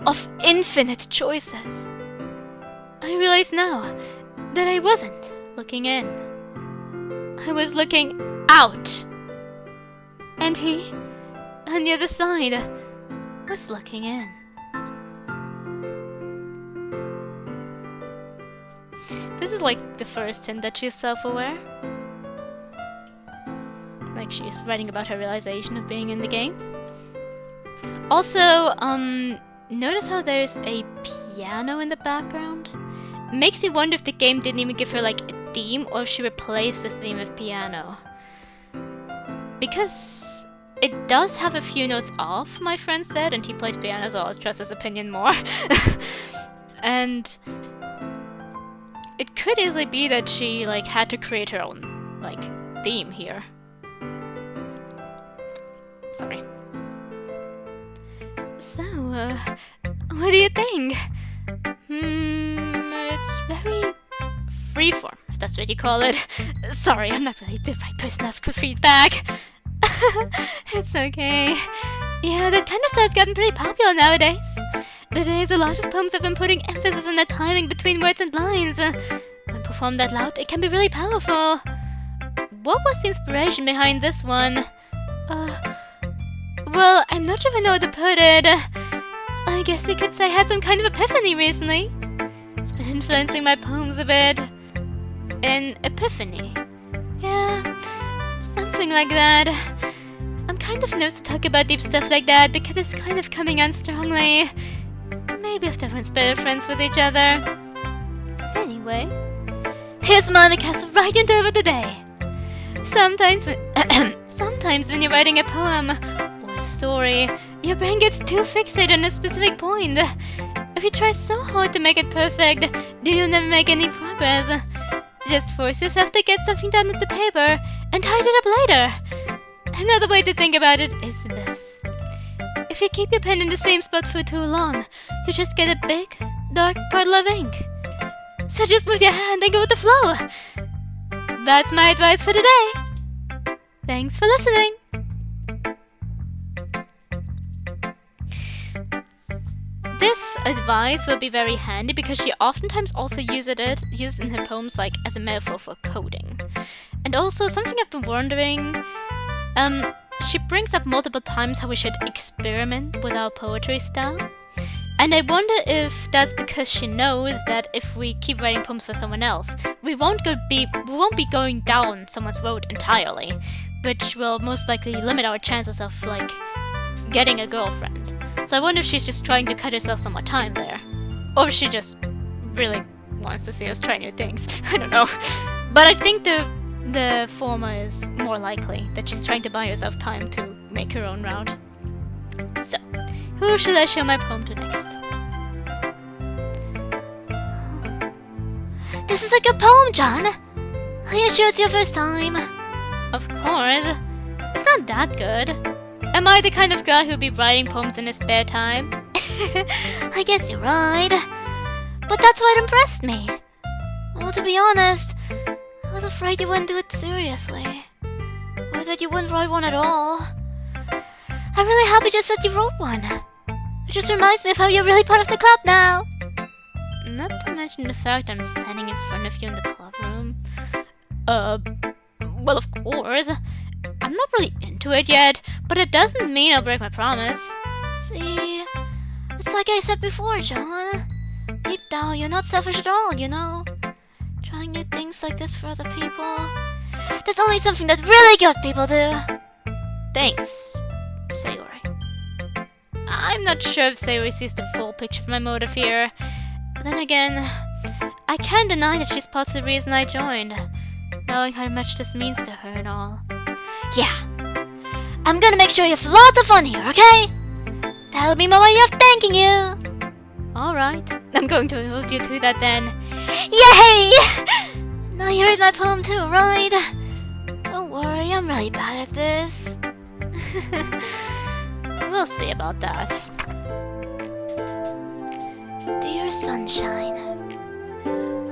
Speaker 1: of infinite choices. I realize now that I wasn't looking in. I was looking out. And he, on the other side, was looking in. This is like the first hint that she's self-aware. Like she's writing about her realization of being in the game. Also, notice how there's a piano in the background? It makes me wonder if the game didn't even give her like a theme or if she replaced the theme with piano. Because it does have a few notes off, my friend said, and he plays piano, so I'll trust his opinion more. And it could easily be that she like had to create her own like theme here. Sorry. So, what do you think? It's very freeform, if that's what you call it. Sorry, I'm not really the right person to ask for feedback. It's okay. Yeah, that kind of stuff's gotten pretty popular nowadays. Nowadays, a lot of poems have been putting emphasis on the timing between words and lines. When performed out loud, it can be really powerful. What was the inspiration behind this one? Well, I'm not sure if I know how to put it. I guess you could say I had some kind of epiphany recently. It's been influencing my poems a bit. An epiphany. Yeah, something like that. I'm kind of nervous to talk about deep stuff like that because it's kind of coming on strongly. Maybe after everyone's better friends with each other. Anyway, here's Monika's writing over today. Sometimes when you're writing a poem or a story, your brain gets too fixated on a specific point. If you try so hard to make it perfect, then you'll never make any progress. Just force yourself to get something down at the paper and tidy it up later. Another way to think about it is this. If you keep your pen in the same spot for too long, you just get a big, dark puddle of ink. So just move your hand and go with the flow. That's my advice for today. Thanks for listening. This advice will be very handy because she oftentimes also uses in her poems like as a metaphor for coding. And also something I've been wondering, she brings up multiple times how we should experiment with our poetry style. And I wonder if that's because she knows that if we keep writing poems for someone else, we won't be going down someone's road entirely, which will most likely limit our chances of like getting a girlfriend. So I wonder if she's just trying to cut herself some more time there, or if she just really wants to see us try new things. I don't know, but I think the former is more likely, that she's trying to buy herself time to make her own route. So, who should I show my poem to next?
Speaker 2: This is a good poem, John. Are you sure it's your first time?
Speaker 1: Of course. It's not that good. Am I the kind of guy who'd be writing poems in his spare time?
Speaker 2: I guess you're right. But that's what impressed me. Well, to be honest, I was afraid you wouldn't do it seriously. Or that you wouldn't write one at all. I'm really happy just that you wrote one. It just reminds me of how you're really part of the club now.
Speaker 1: Not to mention the fact I'm standing in front of you in the club room. Well, of course. I'm not really into it yet, but it doesn't mean I'll break my promise.
Speaker 2: See, it's like I said before, John. Deep down, you're not selfish at all, you know. Trying new things like this for other people. That's only something that really good people do.
Speaker 1: Thanks, Sayori. I'm not sure if Sayori sees the full picture of my motive here. Then again, I can't deny that she's part of the reason I joined. knowing how much this means to her and all.
Speaker 2: Yeah. I'm gonna make sure you have lots of fun here, okay? That'll be my way of thanking you.
Speaker 1: Alright, I'm going to hold you to that then.
Speaker 2: Yay! Now you heard my poem too, right? Don't worry, I'm really bad at this.
Speaker 1: We'll see about that.
Speaker 2: Dear sunshine,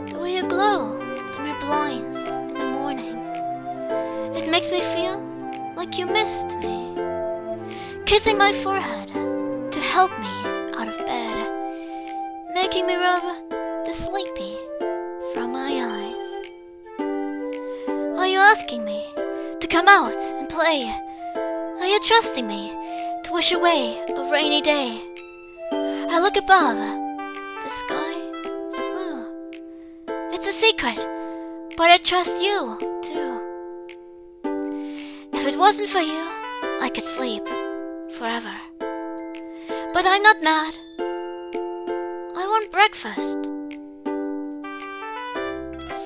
Speaker 2: the way you glow from your blinds in the morning, it makes me feel like you missed me. Kissing my forehead to help me out of bed, making me rub the sleepy from my eyes. Are you asking me to come out and play? Are you trusting me to wish away a rainy day? I look above, the sky is blue. It's a secret, but I trust you too. If it wasn't for you, I could sleep forever. But I'm not mad. I want breakfast.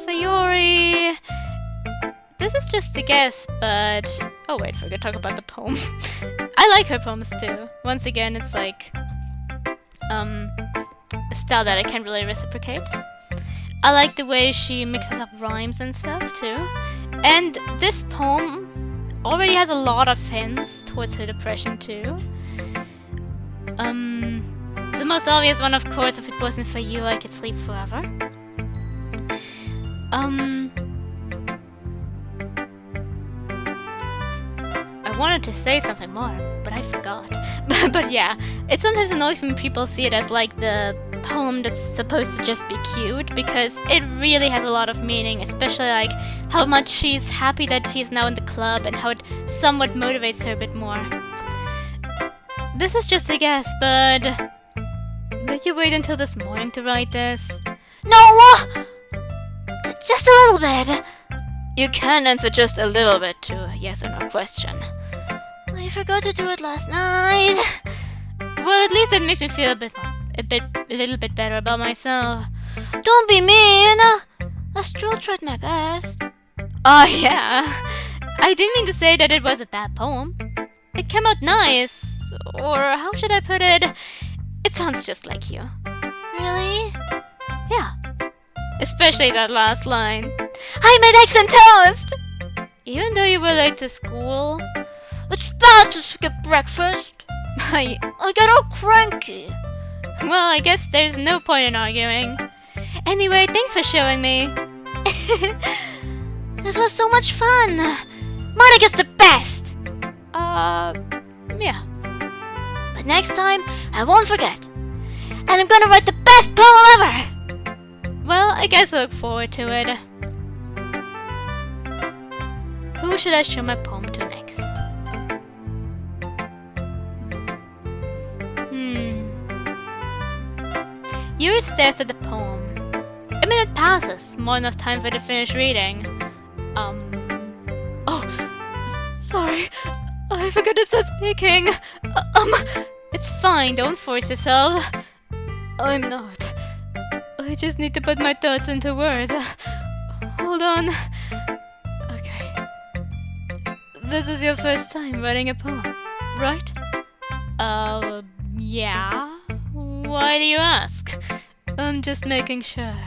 Speaker 1: Sayori... This is just a guess, but... Oh wait, forgot to talk about the poem. I like her poems too. Once again, it's like... a style that I can't really reciprocate. I like the way she mixes up rhymes and stuff too. And this poem already has a lot of hints towards her depression too. The most obvious one, of course, if it wasn't for you, I could sleep forever. I wanted to say something more, but I forgot. But yeah, it sometimes annoys when people see it as like the poem that's supposed to just be cute, because it really has a lot of meaning, especially like how much she's happy that he's now in the club and how it somewhat motivates her a bit more. This is just a guess, but did you wait until this morning to write this?
Speaker 2: No! Just a little bit.
Speaker 1: You can answer just a little bit to a yes or no question.
Speaker 2: I forgot to do it last night.
Speaker 1: Well, at least it makes me feel a little bit better about myself.
Speaker 2: Don't be mean. I still tried my best.
Speaker 1: Oh yeah, I didn't mean to say that it was a bad poem. It came out nice, or how should I put it? It sounds just like you.
Speaker 2: Really?
Speaker 1: Yeah, especially that last line.
Speaker 2: I made eggs and toast!
Speaker 1: Even though you were late to school?
Speaker 2: It's bad to skip breakfast.
Speaker 1: I
Speaker 2: get all cranky.
Speaker 1: Well, I guess there's no point in arguing. Anyway, thanks for showing me.
Speaker 2: This was so much fun. Monika's the best.
Speaker 1: Yeah.
Speaker 2: But next time, I won't forget. And I'm gonna write the best poem ever.
Speaker 1: Well, I guess I look forward to it. Who should I show my poem to next? Yuri stares at the poem. A minute passes, more enough time for to finish reading. Sorry. I forgot to start speaking. It's fine, don't force yourself. I'm not. I just need to put my thoughts into words. Hold on. Okay. This is your first time writing a poem, right? Yeah. Why do you ask? I'm just making sure.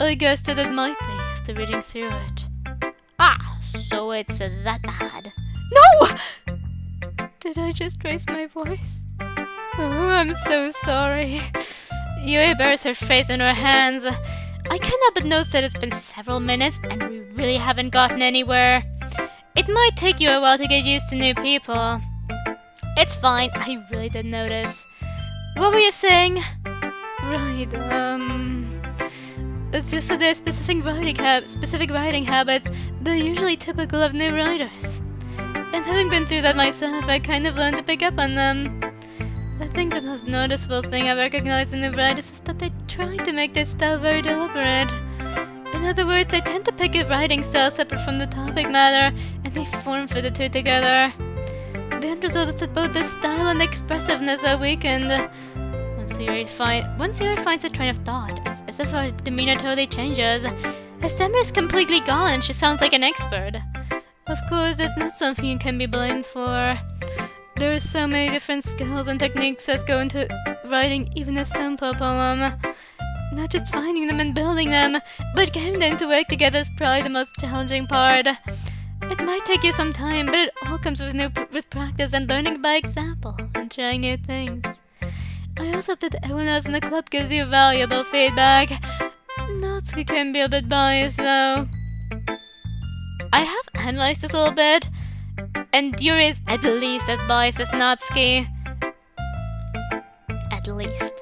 Speaker 1: I guessed that it might be after reading through it. Ah, so it's that bad. No! Did I just raise my voice? Oh, I'm so sorry. Yuri buries her face in her hands. I can't help but notice that it's been several minutes and we really haven't gotten anywhere. It might take you a while to get used to new people. It's fine, I really didn't notice. What were you saying? Right, it's just that there's specific writing habits that are usually typical of new writers. And having been through that myself, I kind of learned to pick up on them. I think the most noticeable thing I recognize in new writers is that they try to make their style very deliberate. In other words, they tend to pick a writing style separate from the topic matter, and they form fit the two together. The end result is that both the style and expressiveness are weakened. Once Yuri finds a train of thought, it's as if her demeanor totally changes. Her stammer is completely gone and she sounds like an expert. Of course, that's not something you can be blamed for. There are so many different skills and techniques that go into writing even a simple poem. Not just finding them and building them, but getting them to work together is probably the most challenging part. It might take you some time, but it all comes with practice and learning by example and trying new things. I also hope that everyone else in the club gives you valuable feedback. Natsuki can be a bit biased though. I have analyzed this a little bit, and Yuri is at least as biased as Natsuki. At least.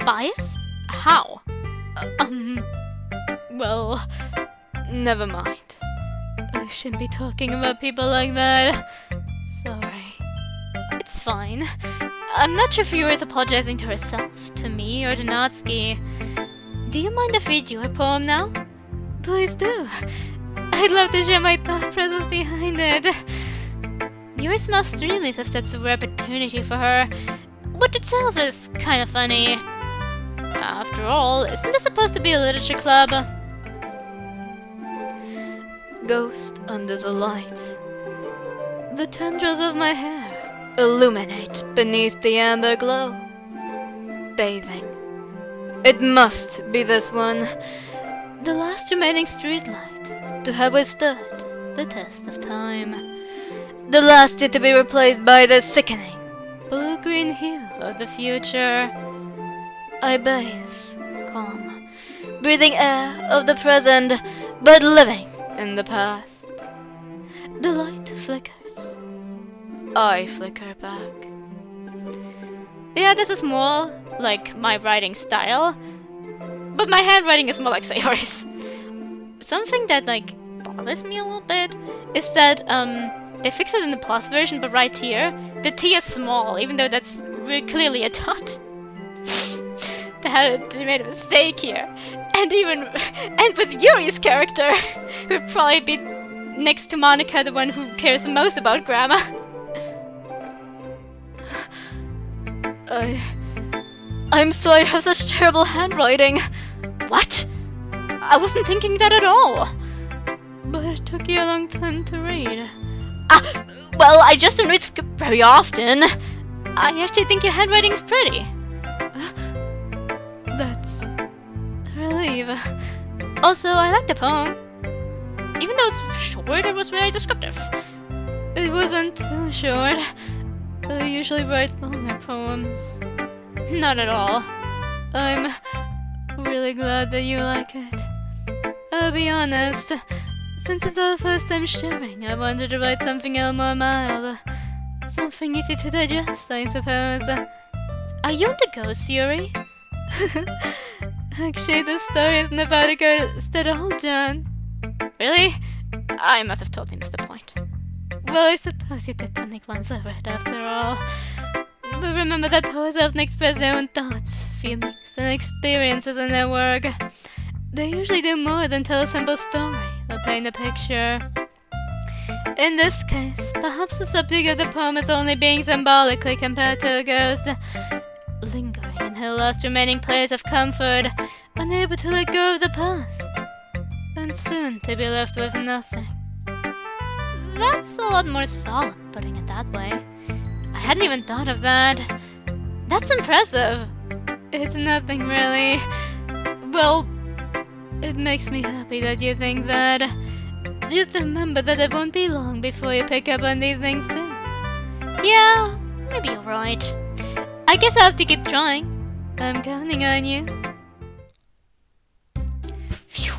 Speaker 1: Biased? How? Well, never mind. I shouldn't be talking about people like that. Sorry. It's fine. I'm not sure if Yuri is apologizing to herself, to me, or to Natsuki. Do you mind if I read your poem now? Please do. I'd love to share my thought process behind it. Yuri smiles extremely as if that's a rare opportunity for her, which itself is kind of funny. After all, isn't this supposed to be a literature club? Ghost under the light. The tendrils of my hair illuminate beneath the amber glow. Bathing. It must be this one. The last remaining streetlight to have withstood the test of time. The last yet to be replaced by the sickening blue-green hue of the future. I bathe, calm, breathing air of the present, but living in the past. The light flickers. I flicker back. Yeah, this is more like my writing style, but my handwriting is more like Sayori's. Something that like bothers me a little bit is that they fixed it in the plus version, but right here the T is small, even though that's really clearly a dot. They made a mistake here, and with Yuri's character, who would probably be next to Monika the one who cares most about grammar. I'm sorry I have such terrible handwriting. What? I wasn't thinking that at all. But it took you a long time to read. Well, I just don't read script very often. I actually think your handwriting's pretty. That's a relief. Also, I like the poem. Even though it's short, it was really descriptive. It wasn't too short. I usually write longer poems. Not at all. I'm really glad that you like it. I'll be honest, since it's our first time sharing, I wanted to write something a little more mild. Something easy to digest, I suppose. Are you into ghosts, Yuri? Actually, the story isn't about a ghost at all, John. Really? I must have totally missed the point. Well, I suppose you did only glance over it after all. But remember that poets often express their own thoughts, feelings, and experiences in their work. They usually do more than tell a simple story or paint a picture. In this case, perhaps the subject of the poem is only being symbolically compared to a ghost, lingering in her last remaining place of comfort, unable to let go of the past, and soon to be left with nothing. That's a lot more solemn, putting it that way. I hadn't even thought of that. That's impressive. It's nothing really. Well, it makes me happy that you think that. Just remember that it won't be long before you pick up on these things too. Yeah, maybe you're right. I guess I'll have to keep trying. I'm counting on you. Phew.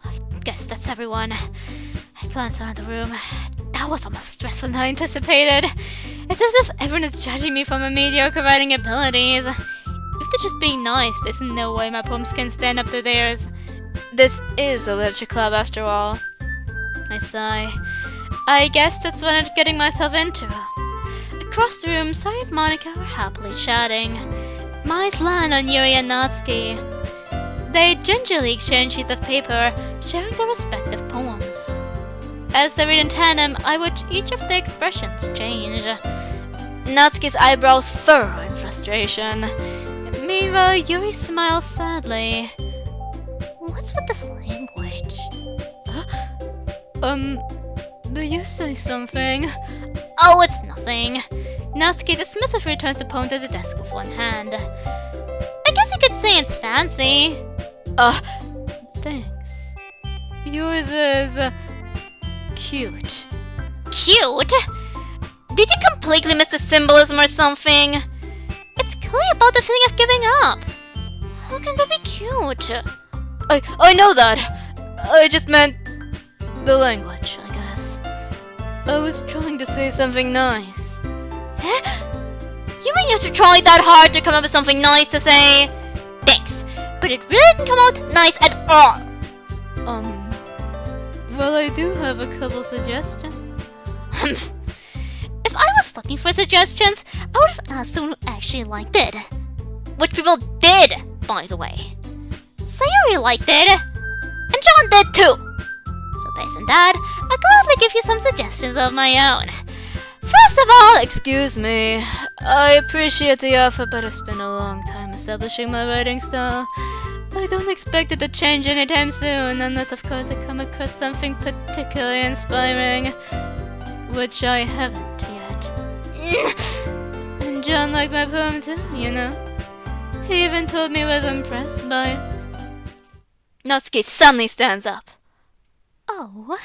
Speaker 1: I guess that's everyone. I glanced around the room. That was almost stressful than I anticipated. It's as if everyone is judging me for my mediocre writing abilities. If they're just being nice, there's no way my poems can stand up to theirs. This is a literature club after all. I sigh. I guess that's what I'm getting myself into. Across the room, Sai and Monika were happily chatting. My eyes land on Yuri and Natsuki. They gingerly exchange sheets of paper, sharing their respective poems. As they read in tandem, I watch each of their expressions change. Natsuki's eyebrows furrow in frustration. Meanwhile, Yuri smiles sadly. What's with this language? Do you say something?
Speaker 2: Oh, it's nothing.
Speaker 1: Natsuki dismissively returns the poem to the desk with one hand.
Speaker 2: I guess you could say it's fancy.
Speaker 1: Thanks. Yours is, cute.
Speaker 2: Cute? Did you completely miss the symbolism or something? It's clearly about the feeling of giving up. How can that be cute?
Speaker 1: I know that. I just meant the language, I guess. I was trying to say something nice.
Speaker 2: Huh? You mean you have to try that hard to come up with something nice to say? Thanks, but it really didn't come out nice at all.
Speaker 1: Well, I do have a couple suggestions.
Speaker 2: If I was looking for suggestions, I would have asked someone who actually liked it. Which people did, by the way. Sayori liked it, and John did too. So based on that, I'll gladly give you some suggestions of my own. First of all,
Speaker 1: Excuse me. I appreciate the offer, but I've spent a long time establishing my writing style. I don't expect it to change anytime soon, unless of course I come across something particularly inspiring. Which I haven't yet. And John liked my poem too, you know. He even told me he was impressed by it. Natsuki suddenly stands up.
Speaker 2: oh,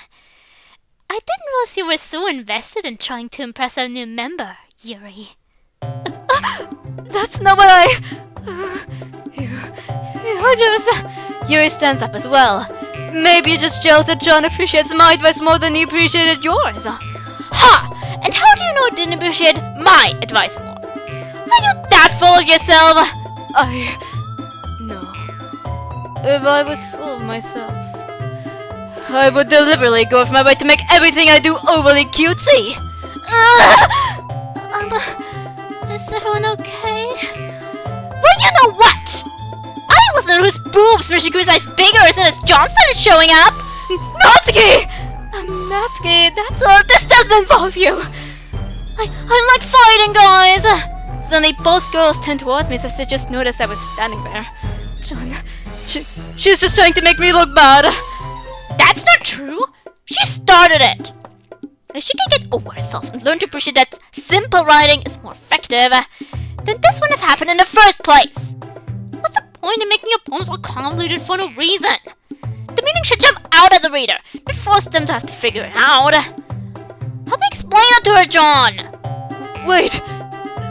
Speaker 2: I didn't realize you were so invested in trying to impress our new member, Yuri.
Speaker 1: That's not what you just... Yuri stands up as well. Maybe you're just jealous that John appreciates my advice more than he appreciated yours.
Speaker 2: Ha! And how do you know I didn't appreciate my advice more? Are you that full of yourself?
Speaker 1: No. If I was full of myself, I would deliberately go for my way to make everything I do overly cutesy.
Speaker 2: Is everyone okay? Well, you know what? I was the one whose boobs when she grew size bigger as soon as John started showing up.
Speaker 1: Natsuki! Natsuki, that's all. This doesn't involve you.
Speaker 2: I like fighting, guys.
Speaker 1: Suddenly, both girls turned towards me as if they just noticed I was standing there. John, she's just trying to make me look bad.
Speaker 2: That's not true. She started it. If she can get over herself and learn to appreciate that simple writing is more effective, then this wouldn't have happened in the first place. What's the point in making your poems all convoluted for no reason? The meaning should jump out at the reader, not force them to have to figure it out. Help me explain it to her, John.
Speaker 1: Wait,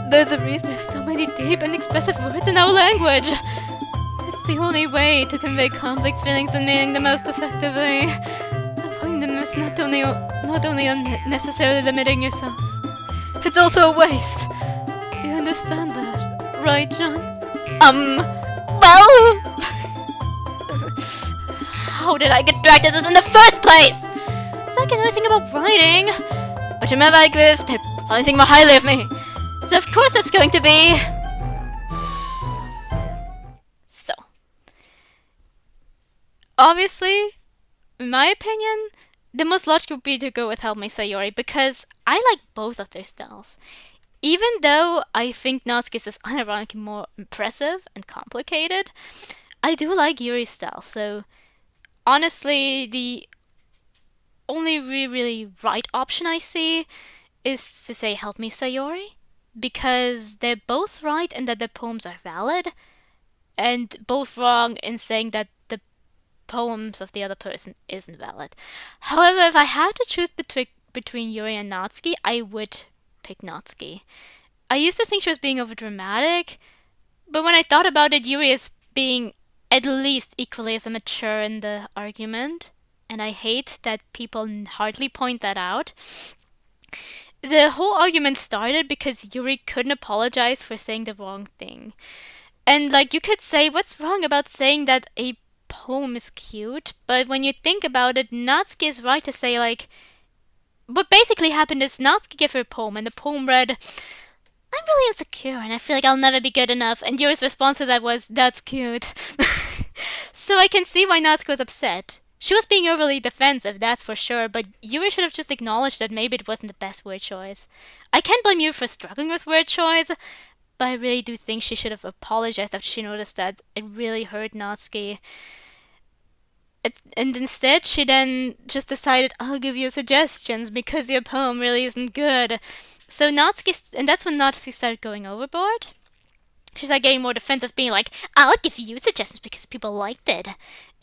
Speaker 1: there's a reason there's so many deep and expressive words in our language. It's the only way to convey complex feelings and meaning the most effectively. Avoiding them is not only unnecessarily limiting yourself, it's also a waste. You understand that, right, John?
Speaker 2: Well... How did I get dragged into this in the first place?
Speaker 1: So I can only think about writing. But remember, I agree with they'd probably think more highly of me. So of course it's going to be... So. Obviously, in my opinion, the most logical would be to go with Help Me Sayori because I like both of their styles. Even though I think Natsuki's is unironically more impressive and complicated, I do like Yuri's style, so honestly, the only really right option I see is to say Help Me Sayori, because they're both right in that their poems are valid, and both wrong in saying that the poems of the other person isn't valid. However, if I had to choose between Yuri and Natsuki, I would pick Natsuki. I used to think she was being overdramatic, but when I thought about it, Yuri is being at least equally as mature in the argument, and I hate that people hardly point that out. The whole argument started because Yuri couldn't apologize for saying the wrong thing. And like, you could say, what's wrong about saying that a poem is cute? But when you think about it, Natsuki is right to say, like, what basically happened is Natsuki gave her a poem, and the poem read, "I'm really insecure and I feel like I'll never be good enough," and Yuri's response to that was, "That's cute." So I can see why Natsuki was upset. She was being overly defensive, that's for sure, but Yuri should have just acknowledged that maybe it wasn't the best word choice. I can't blame Yuri for struggling with word choice, but I really do think she should have apologized after she noticed that it really hurt Natsuki. And instead, she then just decided, I'll give you suggestions because your poem really isn't good. So Natsuki, and that's when Natsuki started going overboard. She started getting more defensive, being like, I'll give you suggestions because people liked it.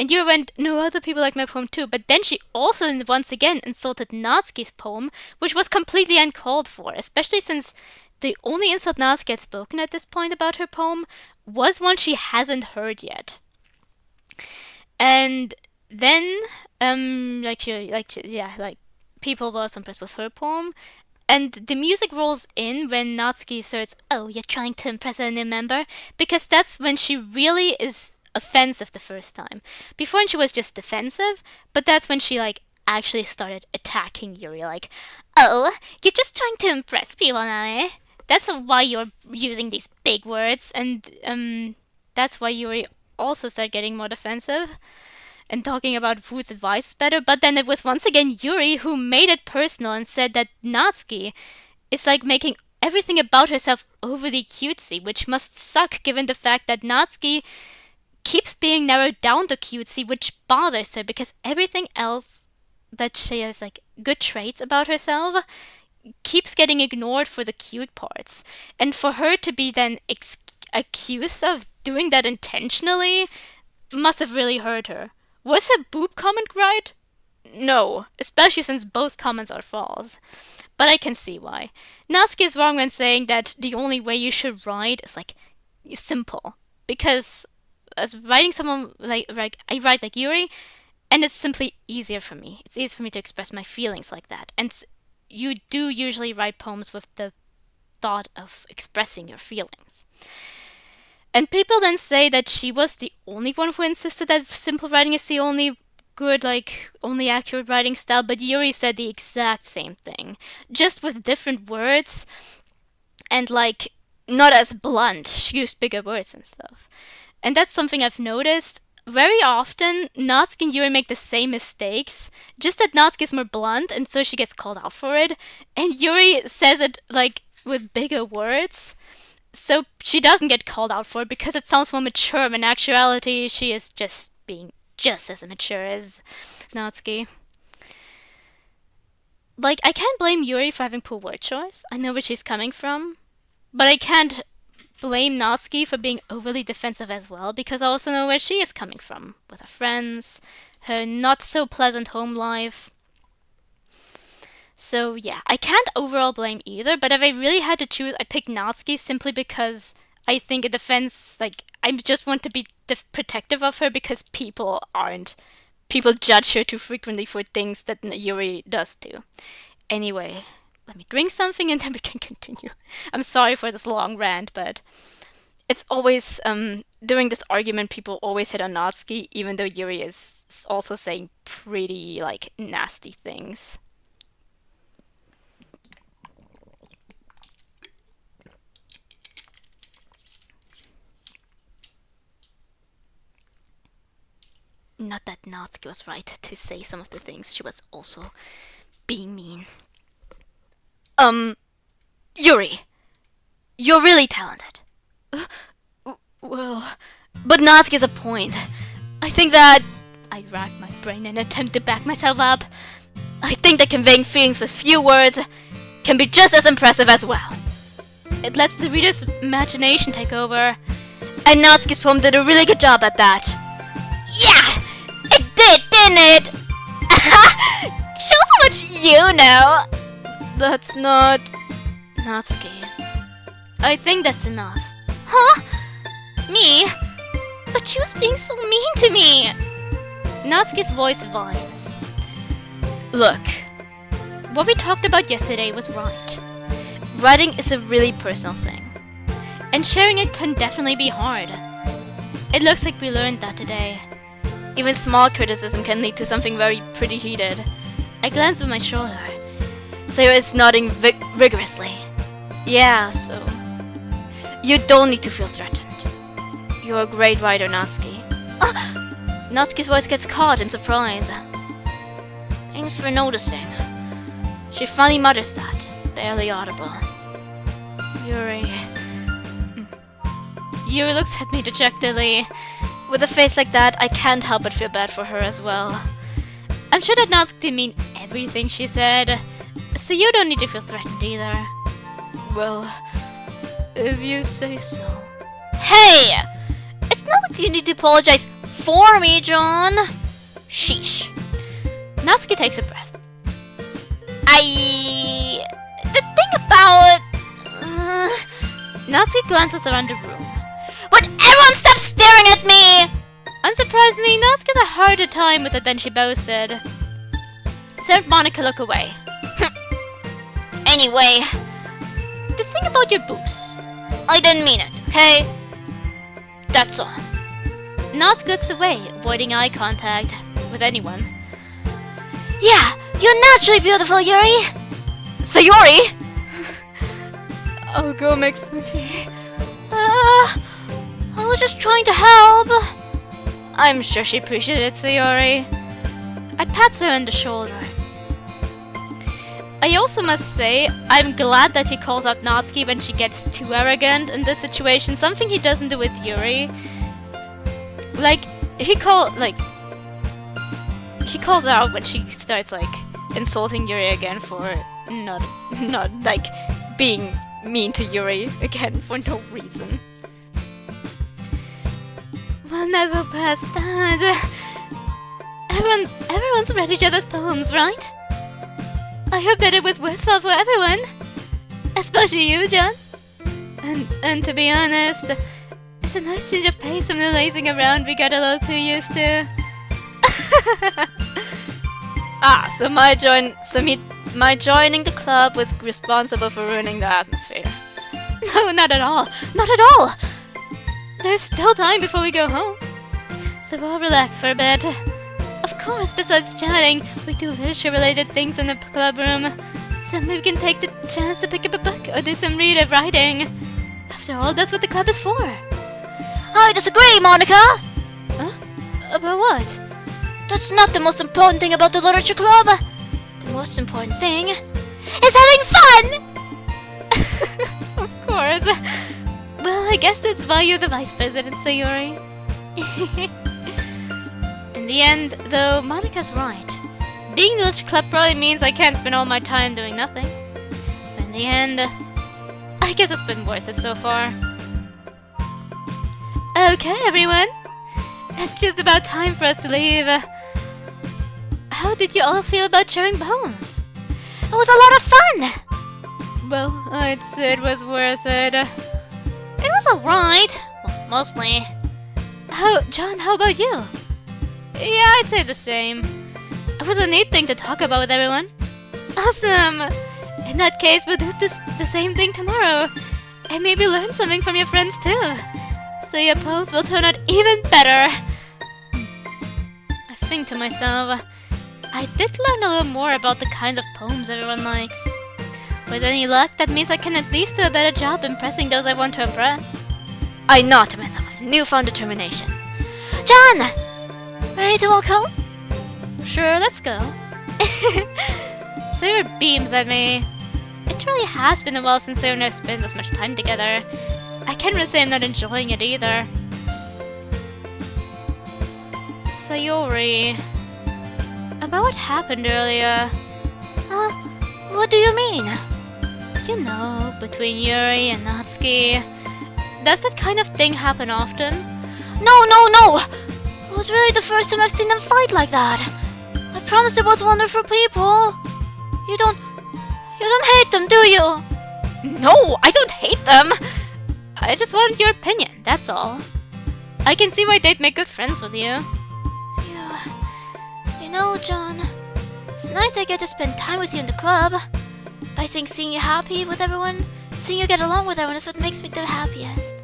Speaker 1: And Yuri went, no, other people like my poem too. But then she also once again insulted Natsuki's poem, which was completely uncalled for, especially since the only insult Natsuki had spoken at this point about her poem was one she hasn't heard yet. And then, people were also impressed with her poem. And the music rolls in when Natsuki asserts, oh, you're trying to impress a new member? Because that's when she really is offensive the first time. Before she was just defensive, but that's when she, actually started attacking Yuri. Like, oh, you're just trying to impress people now, eh? That's why you're using these big words. And, that's why Yuri also started getting more defensive and talking about whose advice is better, but then it was once again Yuri who made it personal and said that Natsuki is making everything about herself overly cutesy, which must suck given the fact that Natsuki keeps being narrowed down to cutesy, which bothers her because everything else that she has good traits about herself keeps getting ignored for the cute parts. And for her to be then accused of doing that intentionally must have really hurt her. Was her boob comment right? No, especially since both comments are false. But I can see why. Natsuki is wrong when saying that the only way you should write is simple. Because as writing someone I write like Yuri, and it's simply easier for me. It's easier for me to express my feelings like that. And you do usually write poems with the thought of expressing your feelings. And people then say that she was the only one who insisted that simple writing is the only good, only accurate writing style, but Yuri said the exact same thing. Just with different words, and, not as blunt. She used bigger words and stuff. And that's something I've noticed. Very often, Natsuki and Yuri make the same mistakes, just that Natsuki is more blunt, and so she gets called out for it. And Yuri says it, with bigger words. So she doesn't get called out for it because it sounds more mature. In actuality, she is just being just as immature as Natsuki. I can't blame Yuri for having poor word choice. I know where she's coming from. But I can't blame Natsuki for being overly defensive as well, because I also know where she is coming from. With her friends, her not so pleasant home life. So yeah, I can't overall blame either, but if I really had to choose, I picked Natsuki simply because I think in defense, I just want to be protective of her because people aren't. People judge her too frequently for things that Yuri does too. Anyway, let me drink something and then we can continue. I'm sorry for this long rant, but it's always, during this argument, people always hit on Natsuki, even though Yuri is also saying pretty, nasty things. Not that Natsuki was right to say some of the things. She was also being mean. Yuri, you're really talented. Well, but Natsuki's a point. I think that... I racked my brain in an attempt to back myself up. I think that conveying feelings with few words can be just as impressive as well. It lets the reader's imagination take over. And Natsuki's poem did a really good job at that. Yeah! It did, didn't it? Show how much you know. That's not... Natsuki. I think that's enough.
Speaker 2: Huh? Me? But she was being so mean to me.
Speaker 1: Natsuki's voice whines. Look, what we talked about yesterday was right. Writing is a really personal thing. And sharing it can definitely be hard. It looks like we learned that today. Even small criticism can lead to something pretty heated. I glanced over my shoulder. Sayra is nodding rigorously. Yeah, so... You don't need to feel threatened. You're a great writer, Natsuki. Natsuki's voice gets caught in surprise. Thanks for noticing. She finally mutters that, barely audible. Yuri... Yuri looks at me dejectedly. With a face like that, I can't help but feel bad for her as well. I'm sure that Natsuki didn't mean everything she said, so you don't need to feel threatened either. Well, if you say so. Hey! It's not like you need to apologize for me, John. Sheesh. Natsuki takes a breath. The thing about... Natsuki glances around the room. Would everyone stop staring at me? Unsurprisingly, Natsuki has a harder time with it than she boasted. So Monika look away. Anyway, the thing about your boobs. I didn't mean it, okay? That's all. Natsuki looks away, avoiding eye contact with anyone.
Speaker 2: Yeah, you're naturally beautiful, Yuri.
Speaker 1: Sayori! I'll go make some tea.
Speaker 2: I was just trying to help.
Speaker 1: I'm sure she appreciated it, Sayori. I pat her on the shoulder. I also must say, I'm glad that he calls out Natsuki when she gets too arrogant in this situation, something he doesn't do with Yuri. He calls out when she starts insulting Yuri again for not being mean to Yuri again for no reason. We'll never pass that. Everyone's read each other's poems, right? I hope that it was worthwhile for everyone, especially you, John. And to be honest, it's a nice change of pace from the lazing around we got a little too used to. So my joining the club was responsible for ruining the atmosphere. No, not at all. Not at all! There's still time before we go home. So we'll relax for a bit. Of course, besides chatting, we do literature-related things in the club room. So maybe we can take the chance to pick up a book or do some writing. After all, that's what the club is for.
Speaker 2: I disagree, Monika.
Speaker 1: Huh? About what?
Speaker 2: That's not the most important thing about the literature club. The most important thing is having fun!
Speaker 1: Of course. Well, I guess that's why you're the vice president, Sayori. In the end, though, Monika's right. Being in the literature club probably means I can't spend all my time doing nothing. But in the end, I guess it's been worth it so far. Okay, everyone. It's just about time for us to leave. How did you all feel about sharing poems?
Speaker 2: It was a lot of fun!
Speaker 1: Well, I'd say it was worth it.
Speaker 2: It was alright. Well, mostly.
Speaker 1: John, how about you? Yeah, I'd say the same. It was a neat thing to talk about with everyone. Awesome! In that case, we'll do the same thing tomorrow. And maybe learn something from your friends too. So your poems will turn out even better. I think to myself, I did learn a little more about the kinds of poems everyone likes. With any luck, that means I can at least do a better job impressing those I want to impress. I nod to myself with newfound determination.
Speaker 2: John! Ready to walk home?
Speaker 1: Sure, let's go. Sayori beams at me. It really has been a while since Sayori and I spent this much time together. I can't really say I'm not enjoying it either. Sayori, about what happened earlier.
Speaker 2: What do you mean?
Speaker 1: You know, between Yuri and Natsuki. Does that kind of thing happen often?
Speaker 2: No! It was really the first time I've seen them fight like that. I promise they're both wonderful people. You don't hate them, do you?
Speaker 1: No, I don't hate them. I just want your opinion, that's all. I can see why they'd make good friends with you.
Speaker 2: You know, John, it's nice I get to spend time with you in the club. But I think seeing you happy with everyone, seeing you get along with everyone is what makes me the happiest.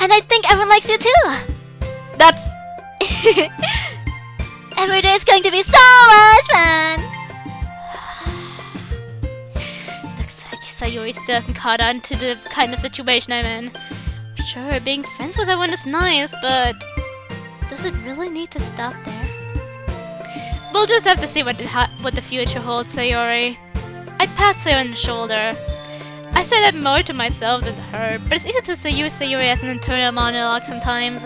Speaker 2: And I think everyone likes you too.
Speaker 1: That's...
Speaker 2: Every day is going to be so much fun.
Speaker 1: Looks like Sayori still hasn't caught on to the kind of situation I'm in. Sure, being friends with everyone is nice, but does it really need to stop there? We'll just have to see what the future holds, Sayori. I pat Sayori on the shoulder. I say that more to myself than to her, but it's easy to use Sayori as an internal monologue sometimes.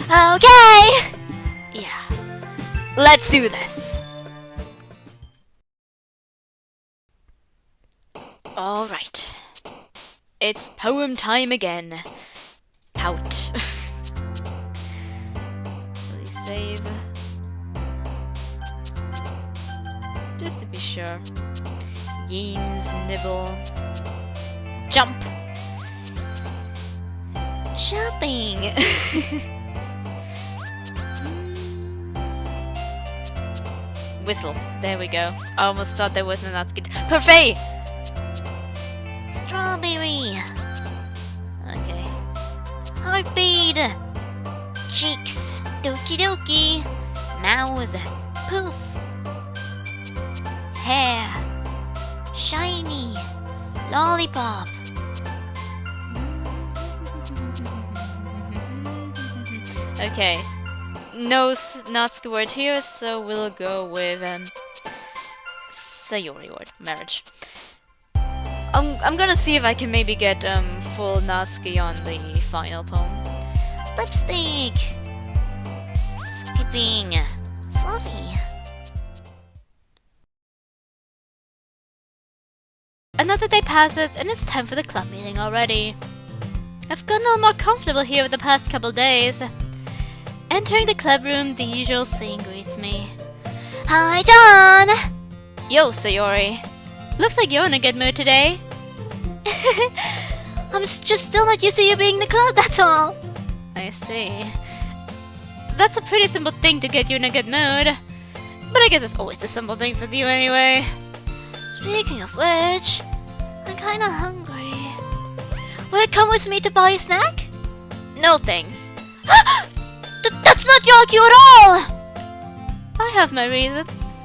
Speaker 2: Okay!
Speaker 1: Yeah. Let's do this. Alright. It's poem time again. Pout. Please save. Just to be sure. Games, nibble. Jump! Jumping! Whistle. There we go. I almost thought there wasn't a Natsuki. Parfait!
Speaker 2: Strawberry. Okay. Heartbeat. Cheeks. Doki doki. Mouse. Poof. Hair. Shiny. Lollipop.
Speaker 1: Okay. No Natsuki word here, so we'll go with Sayori word. Marriage. I'm gonna see if I can maybe get full Natsuki on the final poem.
Speaker 2: Lipstick. Skipping. Fluffy.
Speaker 1: Another day passes and it's time for the club meeting already. I've gotten a little more comfortable here with the past couple days. Entering the club room, the usual scene greets me.
Speaker 2: Hi, John.
Speaker 1: Yo, Sayori. Looks like you're in a good mood today.
Speaker 2: I'm just still not used to you being in the club, that's all.
Speaker 1: I see. That's a pretty simple thing to get you in a good mood. But I guess it's always the simple things with you anyway.
Speaker 2: Speaking of which, I'm kinda hungry. Will you come with me to buy a snack?
Speaker 1: No thanks.
Speaker 2: That's not like you at all!
Speaker 1: I have my reasons.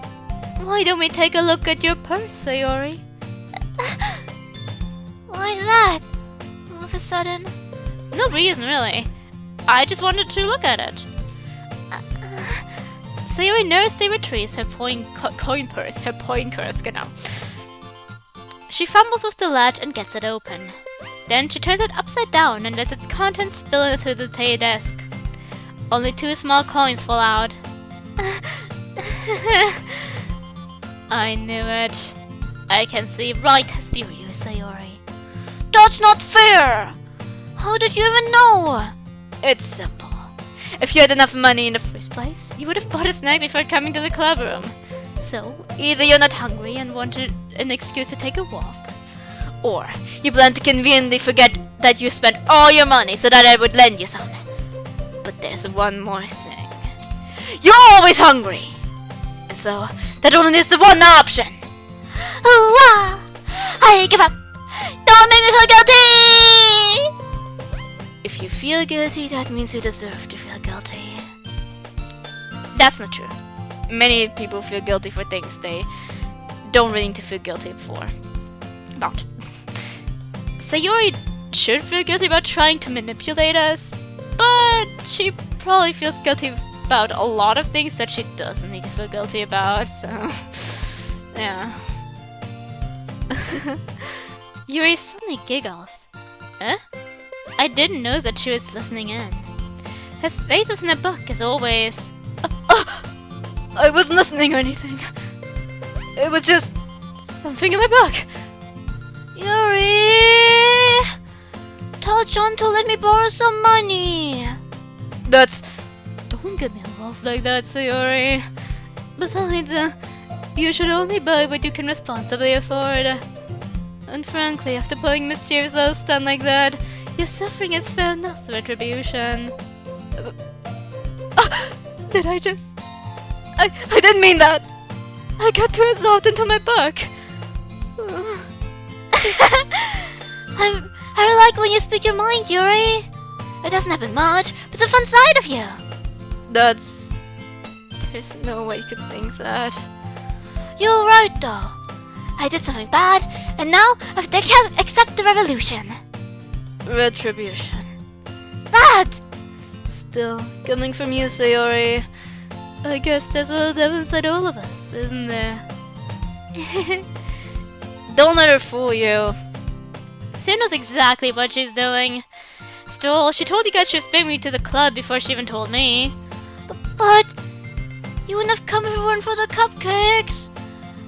Speaker 1: Why don't we take a look at your purse, Sayori?
Speaker 2: Why that? All of a sudden?
Speaker 1: No reason, really. I just wanted to look at it. Sayori nervously retrieves her coin purse, genau. She fumbles with the latch and gets it open. Then she turns it upside down and lets its contents spill into the desk. Only 2 small coins fall out. I knew it. I can see right through you, Sayori.
Speaker 2: That's not fair! How did you even know?
Speaker 1: It's simple. If you had enough money in the first place, you would have bought a snack before coming to the club room. So, either you're not hungry and wanted an excuse to take a walk, or you plan to conveniently forget that you spent all your money so that I would lend you some. But there's one more thing. You're always hungry! And so, that only is the one option!
Speaker 2: Ooh, ah! I give up! Don't make me feel guilty!
Speaker 1: If you feel guilty, that means you deserve to feel guilty. That's not true. Many people feel guilty for things they don't really need to feel guilty about. Sayori should feel guilty about trying to manipulate us, but she probably feels guilty about a lot of things that she doesn't need to feel guilty about, so yeah. Yuri suddenly giggles. Huh? I didn't know that she was listening in. Her face is in a book, as always. I wasn't listening or anything. It was just something in my book.
Speaker 2: Yuri! Tell John to let me borrow some money.
Speaker 1: Don't get me involved like that, Sayori. Besides, you should only buy what you can responsibly afford. And frankly, after pulling mischievous little stunt like that, your suffering is fair enough retribution. Did I just... I didn't mean that! I got too absorbed into my book.
Speaker 2: I like when you speak your mind, Yuri. It doesn't happen much, but it's a fun side of you.
Speaker 1: There's no way you could think that.
Speaker 2: You're right, though. I did something bad, and now I have to accept the revolution.
Speaker 1: Retribution.
Speaker 2: That!
Speaker 1: Still, coming from you, Sayori. I guess there's a little devil inside all of us, isn't there? Don't let her fool you. Sue knows exactly what she's doing. If After all, she told you guys she was bringing me to the club before she even told me.
Speaker 2: But you wouldn't have come if it weren't for the cupcakes.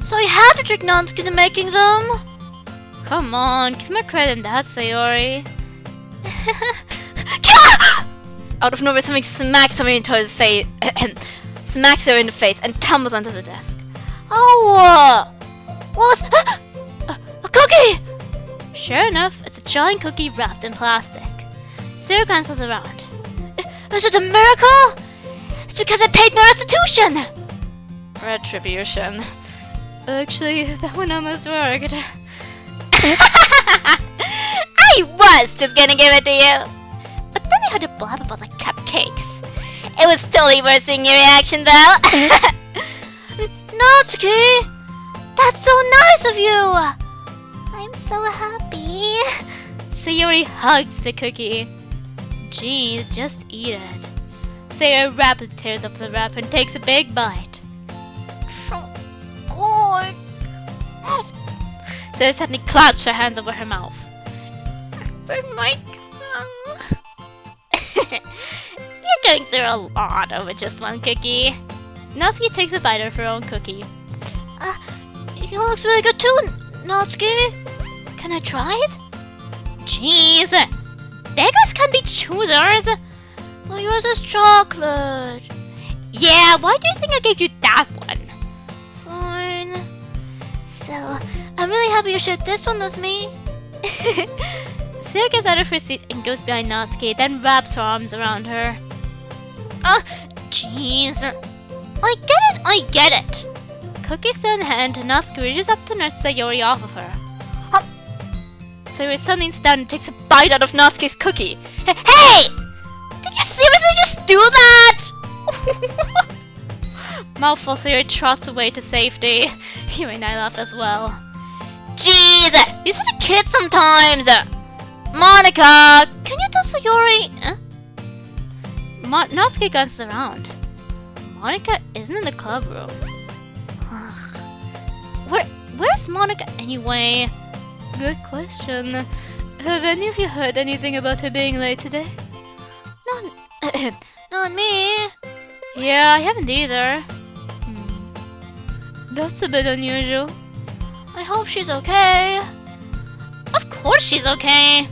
Speaker 2: So I had to trick Natsuki into making them.
Speaker 1: Come on, give me credit in that, Sayori. Out of nowhere, something smacks her into the face, smacks her in the face, and tumbles onto the desk.
Speaker 2: Oh, what was a cookie?
Speaker 1: Sure enough, it's a giant cookie wrapped in plastic. Sarah glances around.
Speaker 2: Is it a miracle? It's because I paid my restitution.
Speaker 1: Retribution. Actually, that one almost worked.
Speaker 2: I was just gonna give it to you. But then you had to blab about the cupcakes. It was totally worth seeing your reaction, though. Natsuki! That's so nice of you! I'm so happy.
Speaker 1: Sayori hugs the cookie. Jeez, just eat it. Sayori rapidly tears up the wrapper and takes a big bite.
Speaker 2: So good.
Speaker 1: Sayori suddenly clasps her hands over her mouth.
Speaker 2: But my tongue. You're going through a lot over just one cookie.
Speaker 1: Natsuki takes a bite of her own cookie.
Speaker 2: It looks really good too, Natsuki. Can I try it?
Speaker 1: Jeez, beggars can be choosers.
Speaker 2: Well, yours is chocolate.
Speaker 1: Yeah, why do you think I gave you that one?
Speaker 2: Fine. So, I'm really happy you shared this one with me.
Speaker 1: Sarah gets out of her seat and goes behind Natsuki, then wraps her arms around her. Jeez. I get it. Cookie still in hand, Natsuki reaches up to nurse Sayori off of her. Sayori suddenly stands down and takes a bite out of Natsuki's cookie.
Speaker 2: Hey! Did you seriously just do that?
Speaker 1: Mouthful, Sayori trots away to safety. Yuri and I laugh as well.
Speaker 2: Jeez! You're such a kid sometimes! Monika! Can you tell Sayori?
Speaker 1: Natsuki glances around. Monika isn't in the club room. Where's Monika anyway? Good question. Have any of you heard anything about her being late today?
Speaker 2: Not me.
Speaker 1: Yeah, I haven't either. That's a bit unusual.
Speaker 2: I hope she's okay.
Speaker 1: Of course she's okay.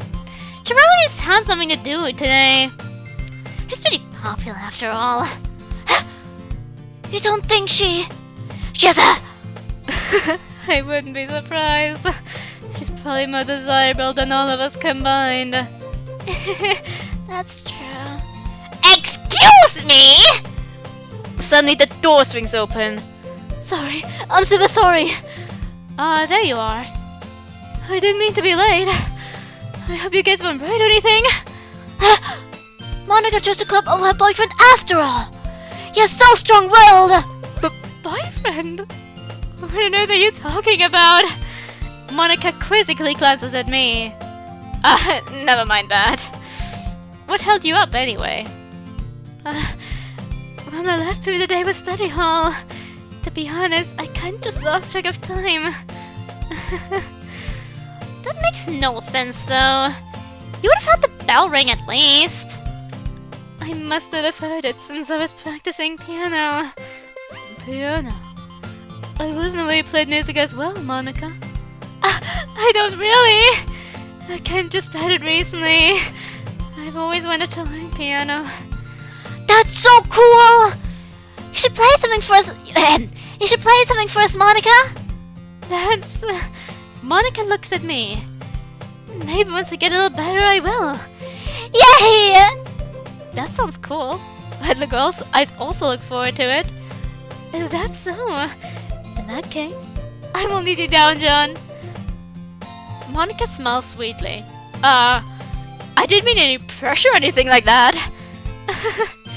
Speaker 1: She probably just had something to do today. She's pretty popular after all.
Speaker 2: You don't think she has a...
Speaker 1: I wouldn't be surprised. She's probably more desirable than all of us combined.
Speaker 2: That's true.
Speaker 1: Excuse me! Suddenly the door swings open.
Speaker 2: Sorry, I'm super sorry.
Speaker 1: There you are. I didn't mean to be late. I hope you guys weren't worried or anything.
Speaker 2: Monika chose to club over her boyfriend after all. You're so strong-willed.
Speaker 1: Boyfriend? What on earth are you talking about? Monika quizzically glances at me. Never mind that. What held you up anyway? Well, my last period of the day was study hall. To be honest, I kinda just lost track of time. That makes no sense though. You would have had the bell ring at least. I must not have heard it since I was practicing piano. Piano? I wasn't aware you played music as well, Monika. I don't really. I kinda just started recently. I've always wanted to learn piano.
Speaker 2: That's so cool! You should play something for us. You should play something for us, Monika.
Speaker 1: That's... Monika looks at me. Maybe once I get a little better, I will.
Speaker 2: Yay!
Speaker 1: That sounds cool. I'd also look forward to it. Is that so? In that case, I will need you down, John. Monika smiles sweetly. I didn't mean any pressure or anything like that.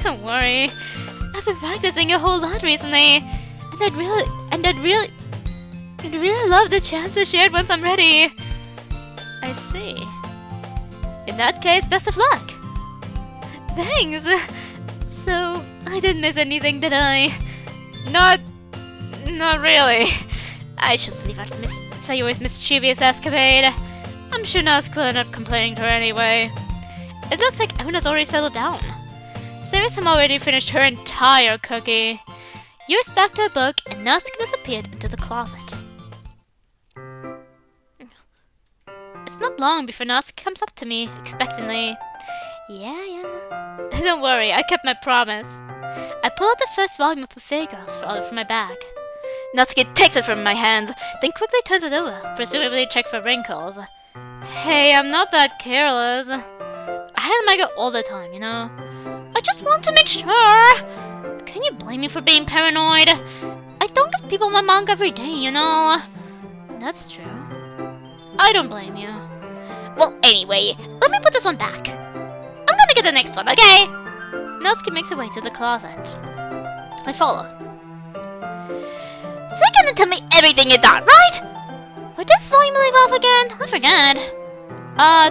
Speaker 1: Don't worry. I've been practicing a whole lot recently, and I'd really love the chance to share it once I'm ready. I see. In that case, best of luck. Thanks. So, I didn't miss anything, did I? Not really. I chose to leave out Miss Sayori's mischievous escapade. I'm sure Natsuki will end up complaining to her anyway. It looks like everyone has already settled down. Sirius has already finished her entire cookie. Yuri's back to her book, and Natsuki disappeared into the closet. It's not long before Natsuki comes up to me, expectantly. Yeah. Don't worry, I kept my promise. I pull out the first volume of Buffet Girls from my bag. Natsuki takes it from my hands, then quickly turns it over, presumably to check for wrinkles. Hey, I'm not that careless. I had manga all the time, you know. I just want to make sure. Can you blame me for being paranoid? I don't give people my manga every day, you know. That's true. I don't blame you. Well, anyway, let me put this one back. I'm gonna get the next one, okay? Natsuki makes her way to the closet. I follow. So you're gonna tell me everything you thought, right? Where does volume leave off again? I forgot.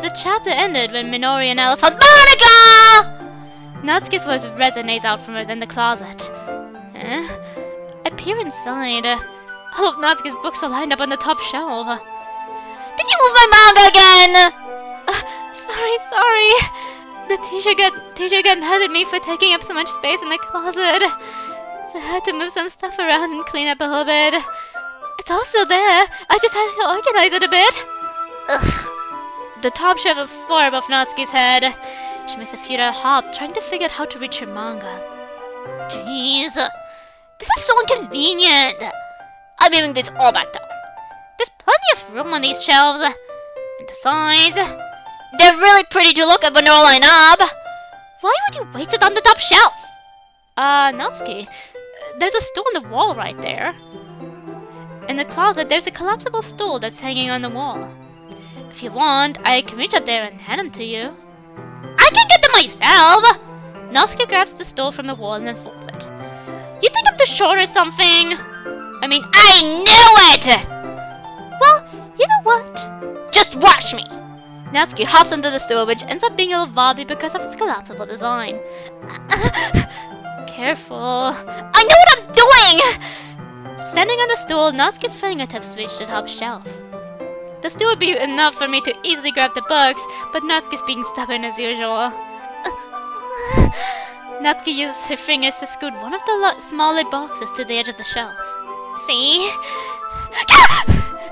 Speaker 1: The chapter ended when Minori and Alice found Monika! Natsuki's voice resonates out from within the closet. I peer inside. All of Natsuki's books are lined up on the top shelf. Did you move my manga again? Sorry. The teacher got mad at me for taking up so much space in the closet. So I had to move some stuff around and clean up a little bit. It's all still there. I just had to organize it a bit. Ugh. The top shelf is far above Natsuki's head. She makes a futile hop, trying to figure out how to reach her manga. Jeez. This is so inconvenient. I'm moving this all back down. There's plenty of room on these shelves. And besides, they're really pretty to look at when they're all lined up. Why would you waste it on the top shelf? Natsuki, there's a stool on the wall right there. In the closet, there's a collapsible stool that's hanging on the wall. If you want, I can reach up there and hand them to you. I can get them myself! Natsuki grabs the stool from the wall and then folds it. You think I'm too short or something? I mean, I knew it! Well, you know what? Just watch me! Natsuki hops onto the stool, which ends up being a little wobbly because of its collapsible design. Careful. I know what I'm doing! Standing on the stool, Natsuki's fingertips reach the top shelf. The stool would be enough for me to easily grab the books, but Natsuki's being stubborn as usual. Natsuki uses her fingers to scoot one of the smaller boxes to the edge of the shelf. See?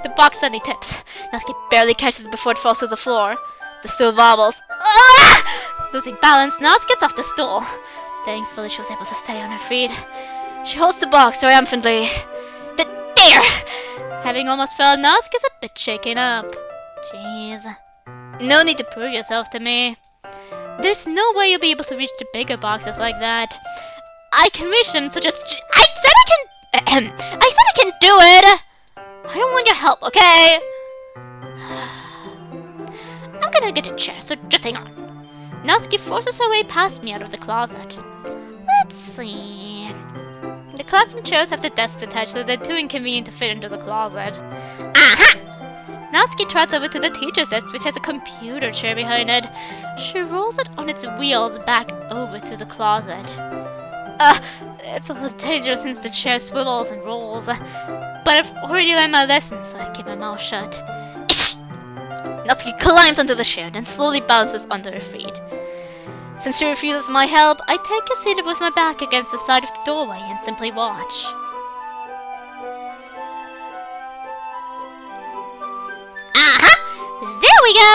Speaker 1: The box suddenly tips. Natsuki barely catches it before it falls to the floor. The stool wobbles. Losing balance, Natsuki gets off the stool. Thankfully, she was able to stay on her feet. She holds the box triumphantly. There! Having almost fell, Natsuki's a bit shaken up. Jeez. No need to prove yourself to me. There's no way you'll be able to reach the bigger boxes like that. I can reach them, so just... I said I can do it! I don't want your help, okay? I'm gonna get a chair, so just hang on. Natsuki forces her way past me out of the closet. Let's see... The classroom chairs have the desks attached, so they're too inconvenient to fit into the closet. Aha! Natsuki trots over to the teacher's desk, which has a computer chair behind it. She rolls it on its wheels back over to the closet. It's a little dangerous since the chair swivels and rolls. But I've already learned my lesson, so I keep my mouth shut. Ish! Natsuki climbs onto the chair, then slowly bounces onto her feet. Since she refuses my help, I take a seat with my back against the side of the doorway and simply watch. Aha! There we go!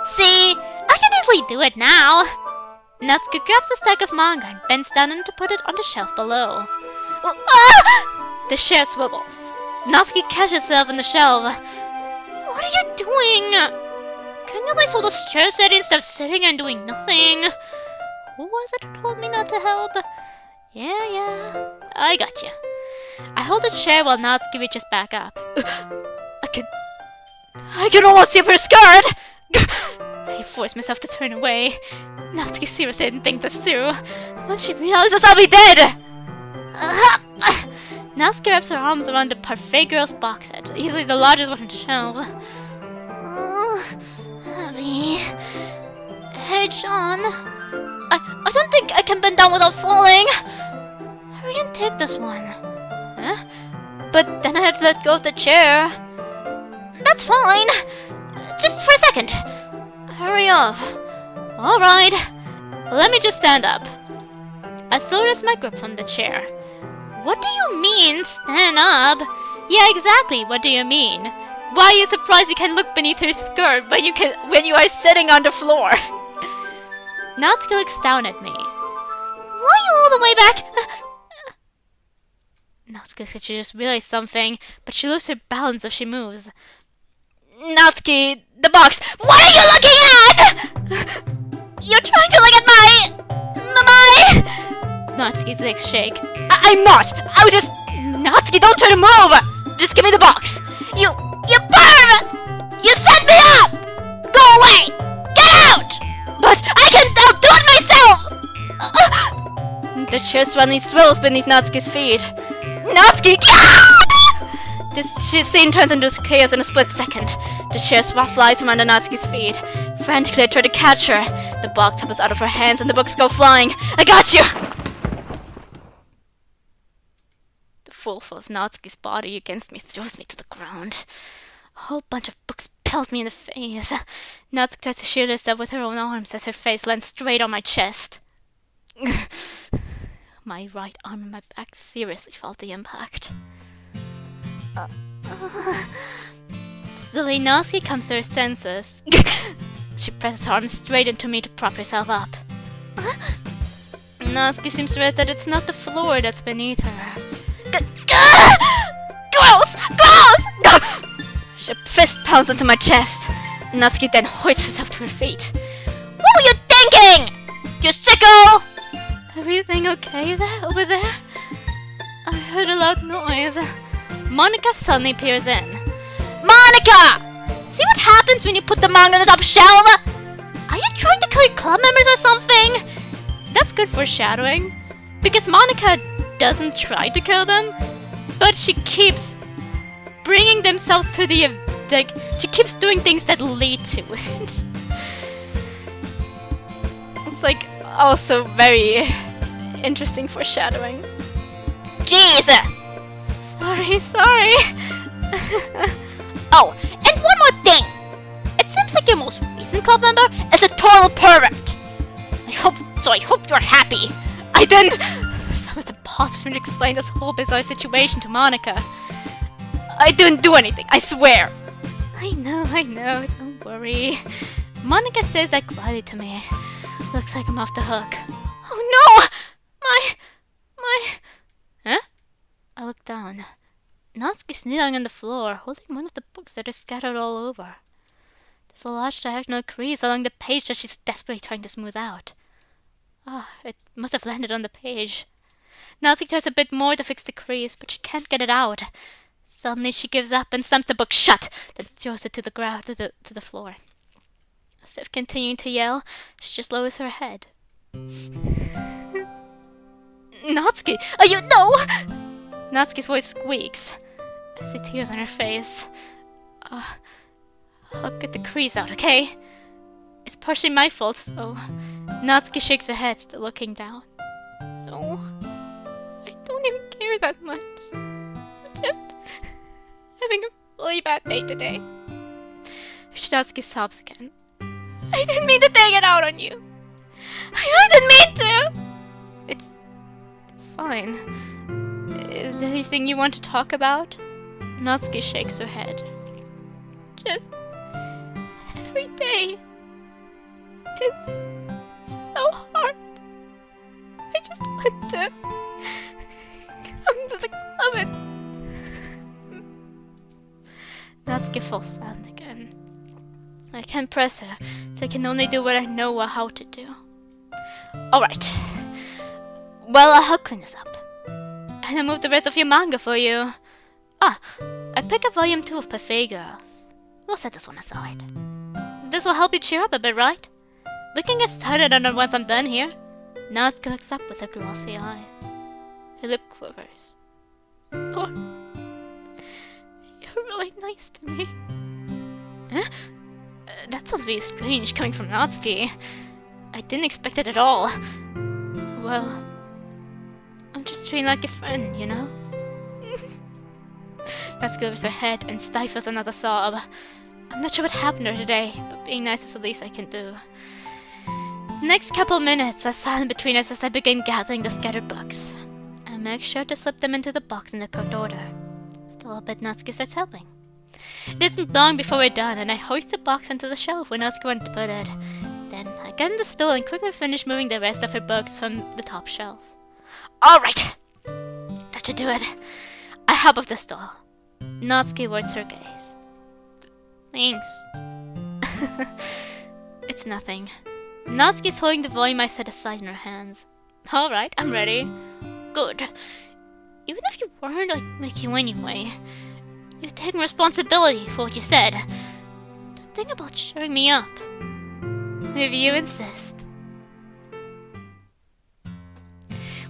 Speaker 1: See, I can easily do it now. Natsuki grabs a stack of manga and bends down to put it on the shelf below. The chair swivels. Natsuki catches herself on the shelf. What are you doing? Can you at least hold the chair steady instead of sitting and doing nothing? Who was it who told me not to help? Yeah, I got you. I hold the chair while Natsuki reaches back up. I can almost see up her skirt! I force myself to turn away. Natsuki seriously didn't think this through. Once she realizes I'll be dead! Natsuki wraps her arms around the Parfait Girl's box set, easily the largest one on the shelf. Heavy. Hey, John. I don't think I can bend down without falling. Hurry and take this one. Huh? But then I have to let go of the chair. That's fine. Just for a second. Hurry up. Alright, let me just stand up. I solicit my grip from the chair. What do you mean, stand up? Yeah, exactly, what do you mean? Why are you surprised you can look beneath her skirt when you are sitting on the floor? Natsuki looks down at me.
Speaker 2: Why are you all the way back?
Speaker 1: Natsuki said she just realized something, but she loses her balance if she moves. Natsuki, the box. What are you looking at?
Speaker 2: You're trying to look at my...
Speaker 1: Natsuki's legs shake. I'm not! I was just... Natsuki, don't try to move! Just give me the box!
Speaker 2: You perv! You set me up! Go away! Get out!
Speaker 1: But
Speaker 2: I can outdo it myself!
Speaker 1: The chair suddenly swirls beneath Natsuki's feet. Natsuki! This scene turns into chaos in a split second. The chair flies from under Natsuki's feet. Frantically, I try to catch her. The box tumbles out of her hands and the books go flying. I got you! The force of Natsuki's body against me throws me to the ground. A whole bunch of books pelt me in the face. Natsuki tries to shield herself with her own arms as her face lands straight on my chest. My right arm and my back seriously felt the impact. Slowly, Natsuki comes to her senses. She presses her arm straight into me to prop herself up. Natsuki seems to realize that it's not the floor that's beneath her.
Speaker 2: Gross! Gross!
Speaker 1: She fist pounds into my chest. Natsuki then hoists herself to her feet.
Speaker 2: What were you thinking? You sicko!
Speaker 1: Everything okay there, over there? I heard a loud noise. Monika suddenly peers in.
Speaker 2: Monika! See what happens when you put the manga on the top shelf? Are you trying to kill your club members or something?
Speaker 1: That's good foreshadowing. Because Monika doesn't try to kill them, but she keeps bringing themselves to the... she keeps doing things that lead to it. It's like also very interesting foreshadowing.
Speaker 2: Jeez!
Speaker 1: Sorry.
Speaker 2: Oh, and one more thing! It seems like your most recent club member is a total pervert! I hope you're happy!
Speaker 1: I didn't... So it's impossible to explain this whole bizarre situation to Monika. I didn't do anything, I swear! I know, don't worry. Monika says that quietly to me. Looks like I'm off the hook.
Speaker 2: Oh no! My...
Speaker 1: Huh? I look down. Natsuki's kneeling on the floor, holding one of the books that are scattered all over. There's a large diagonal crease along the page that she's desperately trying to smooth out. It must have landed on the page. Natsuki tries a bit more to fix the crease, but she can't get it out. Suddenly she gives up and slams the book shut, then throws it to the ground, to the floor. As if continuing to yell, she just lowers her head. Natsuki, are you... No! Natsuki's voice squeaks. I see tears on her face. I'll get the crease out, okay? It's partially my fault, so... Natsuki shakes her head, still looking down. No, I don't even care that much. I'm just having a really bad day today. Natsuki sobs again. I didn't mean to take it out on you. I didn't mean to! It's fine. Is there anything you want to talk about? Natsuki shakes her head. Just... every day... is... so hard. I just want to... come to the club and... Natsuki falls silent again. I can't press her, so I can only do what I know how to do. Alright. Well, I'll clean this up. And I'll move the rest of your manga for you. I pick up volume 2 of Buffet Girls. We'll set this one aside. This'll help you cheer up a bit, right? We can get started on it once I'm done here. Natsuki looks up with a glossy eye. Her lip quivers. Oh, you're really nice to me. Huh? That sounds really strange coming from Natsuki. I didn't expect it at all. Well, I'm just treating like a friend, you know? Natsuki lifts her head and stifles another sob. I'm not sure what happened to her today, but being nice is the least I can do. The next couple minutes are silent between us as I begin gathering the scattered books. I make sure to slip them into the box in the correct order. A little bit Natsuki starts helping. It isn't long before we're done, and I hoist the box onto the shelf where Natsuki wanted to put it. Then I get in the stool and quickly finish moving the rest of her books from the top shelf. Alright! That should do it. I hop off the stool. Natsuki awards her gaze. Thanks. It's nothing. Natsuki's holding the volume I set aside in her hands. Alright, I'm ready. Good. Even if you weren't, I'd make you anyway. You're taking responsibility for what you said. The thing about showing me up. If you insist.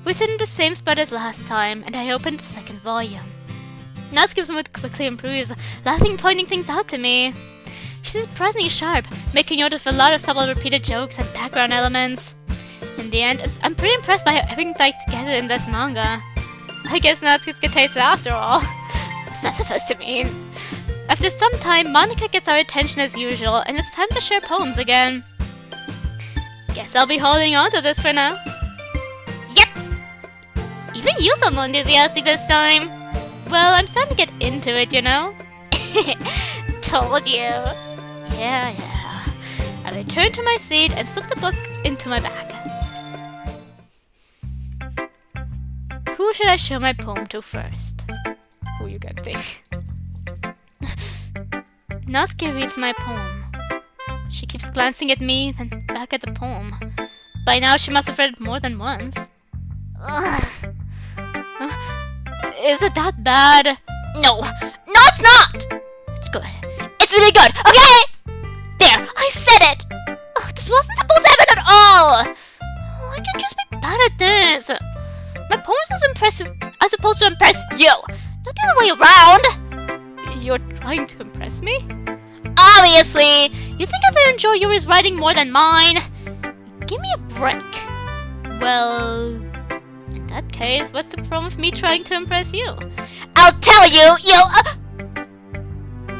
Speaker 1: We sit in the same spot as last time, and I open the second volume. Natsuki's mood quickly improves, laughing and pointing things out to me. She's surprisingly sharp, making note of a lot of subtle repeated jokes and background elements. In the end, I'm pretty impressed by how everything that's together in this manga. I guess Natsuki's good taste after all. What's that supposed to mean? After some time, Monika gets our attention as usual, and it's time to share poems again. Guess I'll be holding on to this for now. Yep! Even you sound more enthusiastic this time. Well, I'm starting to get into it, you know? Told you. Yeah. I return to my seat and slip the book into my bag. Who should I show my poem to first? Who you can think? Natsuki reads my poem. She keeps glancing at me, then back at the poem. By now she must have read it more than once. Is it that bad? No, it's not! It's good. It's really good, okay? There, I said it! Oh, this wasn't supposed to happen at all! Oh, I can just be bad at this. My poems are supposed to impress you, not the other way around. You're trying to impress me? Obviously! You think I enjoy Yuri's writing more than mine? Give me a break. Well, in that case, what's the problem with me trying to impress you? I'll tell you,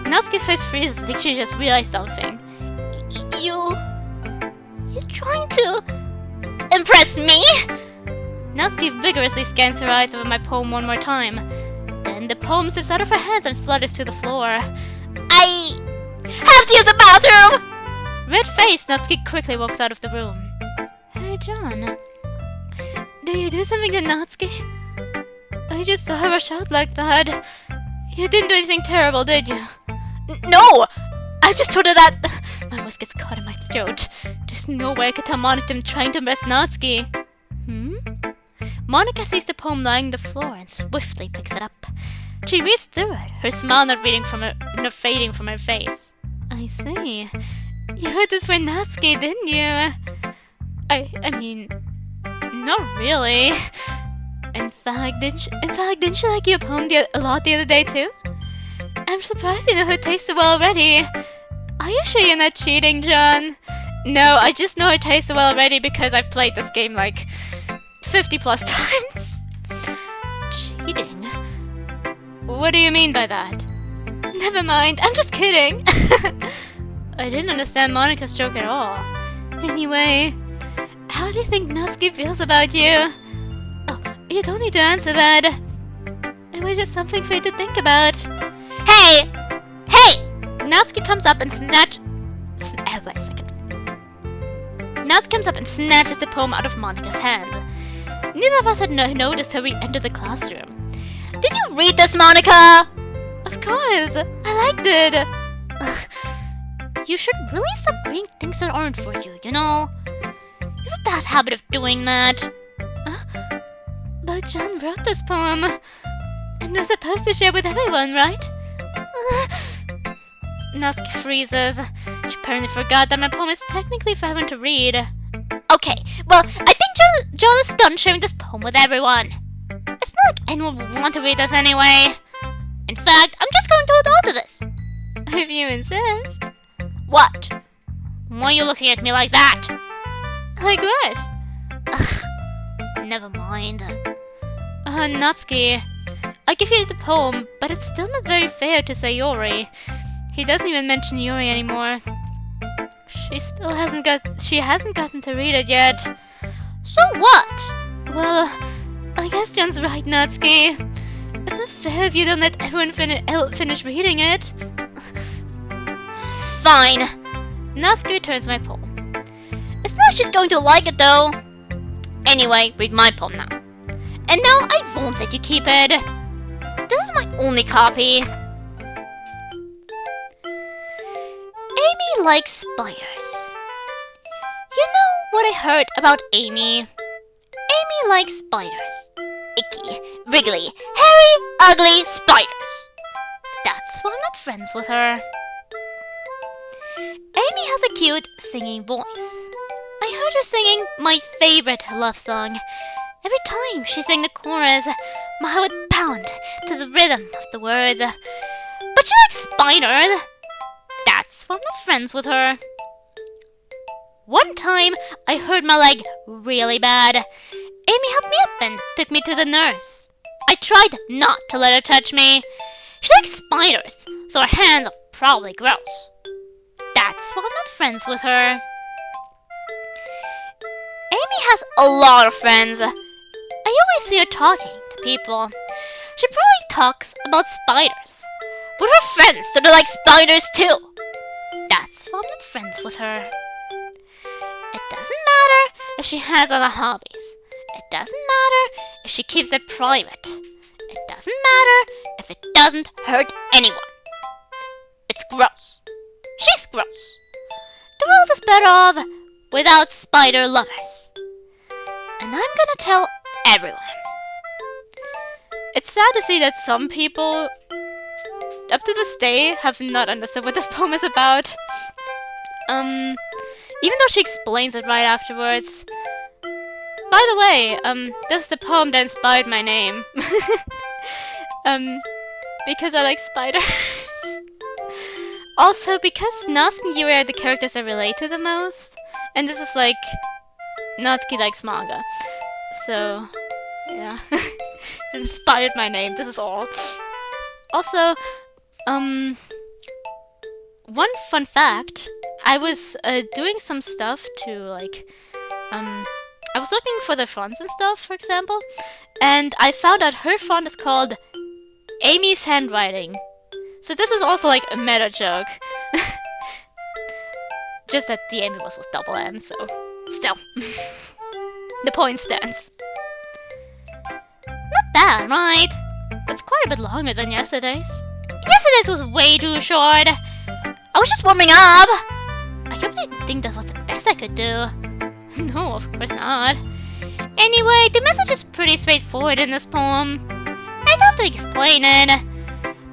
Speaker 1: Natsuki's face freezes like she just realized something. You're trying to impress me? Natsuki vigorously scans her eyes over my poem one more time. Then the poem slips out of her hands and flutters to the floor. I have to use the bathroom! Red-faced, Natsuki quickly walks out of the room. Hey, John. Did you do something to Natsuki? I just saw her rush out like that. You didn't do anything terrible, did you? No! I just told her that... My voice gets caught in my throat. There's no way I could tell Monika I'm trying to impress Natsuki. Monika sees the poem lying on the floor and swiftly picks it up. She reads through it, her smile not fading from her face. I see. You wrote this for Natsuki, didn't you? I mean... Not really. In fact, didn't she like your poem a lot the other day too? I'm surprised you know her taste so well already. Are you sure you're not cheating, John? No, I just know her taste so well already because I've played this game like 50 plus times. Cheating? What do you mean by that? Never mind, I'm just kidding. I didn't understand Monika's joke at all. Anyway, how do you think Natsuki feels about you? Oh, you don't need to answer that. It was just something for you to think about. Hey! Natsuki comes up and wait a second. Natsuki comes up and snatches the poem out of Monika's hand. Neither of us had noticed her re-enter the classroom. Did you read this, Monika? Of course. I liked it. Ugh. You should really stop reading things that aren't for you, you know? You have a bad habit of doing that. But John wrote this poem. And was supposed to share with everyone, right? Natsuki freezes. She apparently forgot that my poem is technically for everyone to read. Okay, well, I think John is done sharing this poem with everyone. It's not like anyone would want to read this anyway. In fact, I'm just going to hold on to this. If you insist. What? Why are you looking at me like that? Like what? Ugh, never mind. Natsuki, I give you the poem, but it's still not very fair to say Yuri. He doesn't even mention Yuri anymore. She hasn't gotten to read it yet. So what? Well, I guess John's right, Natsuki. It's not fair if you don't let everyone finish reading it.
Speaker 2: Fine.
Speaker 1: Natsuki returns my poem.
Speaker 2: It's not she's going to like it though. Anyway, read my poem now. And no, I won't let you keep it. This is my only copy. Amy likes spiders. You know what I heard about Amy? Amy likes spiders. Icky, wriggly, hairy, ugly spiders. That's why I'm not friends with her. Amy has a cute singing voice. I heard her singing my favorite love song. Every time she sang the chorus, my heart would pound to the rhythm of the words. But she likes spiders. That's why I'm not friends with her. One time, I hurt my leg really bad. Amy helped me up and took me to the nurse. I tried not to let her touch me. She likes spiders, so her hands are probably gross. That's why I'm not friends with her. Amy has a lot of friends. I always see her talking to people. She probably talks about spiders. But her friends sort of like spiders too. That's why I'm not friends with her. It doesn't matter if she has other hobbies. It doesn't matter if she keeps it private. It doesn't matter if it doesn't hurt anyone. It's gross. She's gross. The world is better off without spider lovers. And I'm gonna tell everyone.
Speaker 1: It's sad to see that some people, up to this day, have not understood what this poem is about. Even though she explains it right afterwards. By the way, this is the poem that inspired my name. Because I like spiders. Also, because Natsuki and Yuri are the characters I relate to the most. And this is like, Natsuki likes manga. So, yeah. It inspired my name, this is all. Also, one fun fact. I was doing some stuff to like, I was looking for the fonts and stuff, for example, and I found out her font is called Amy's Handwriting. So this is also like a meta joke. Just that the Amy was with double M, so still. The point stands. Not bad, right? It's quite a bit longer than yesterday's. Yesterday's was way too short. I was just warming up. I hope they didn't think that was the best I could do. No, of course not. Anyway, the message is pretty straightforward in this poem. I don't have to explain it.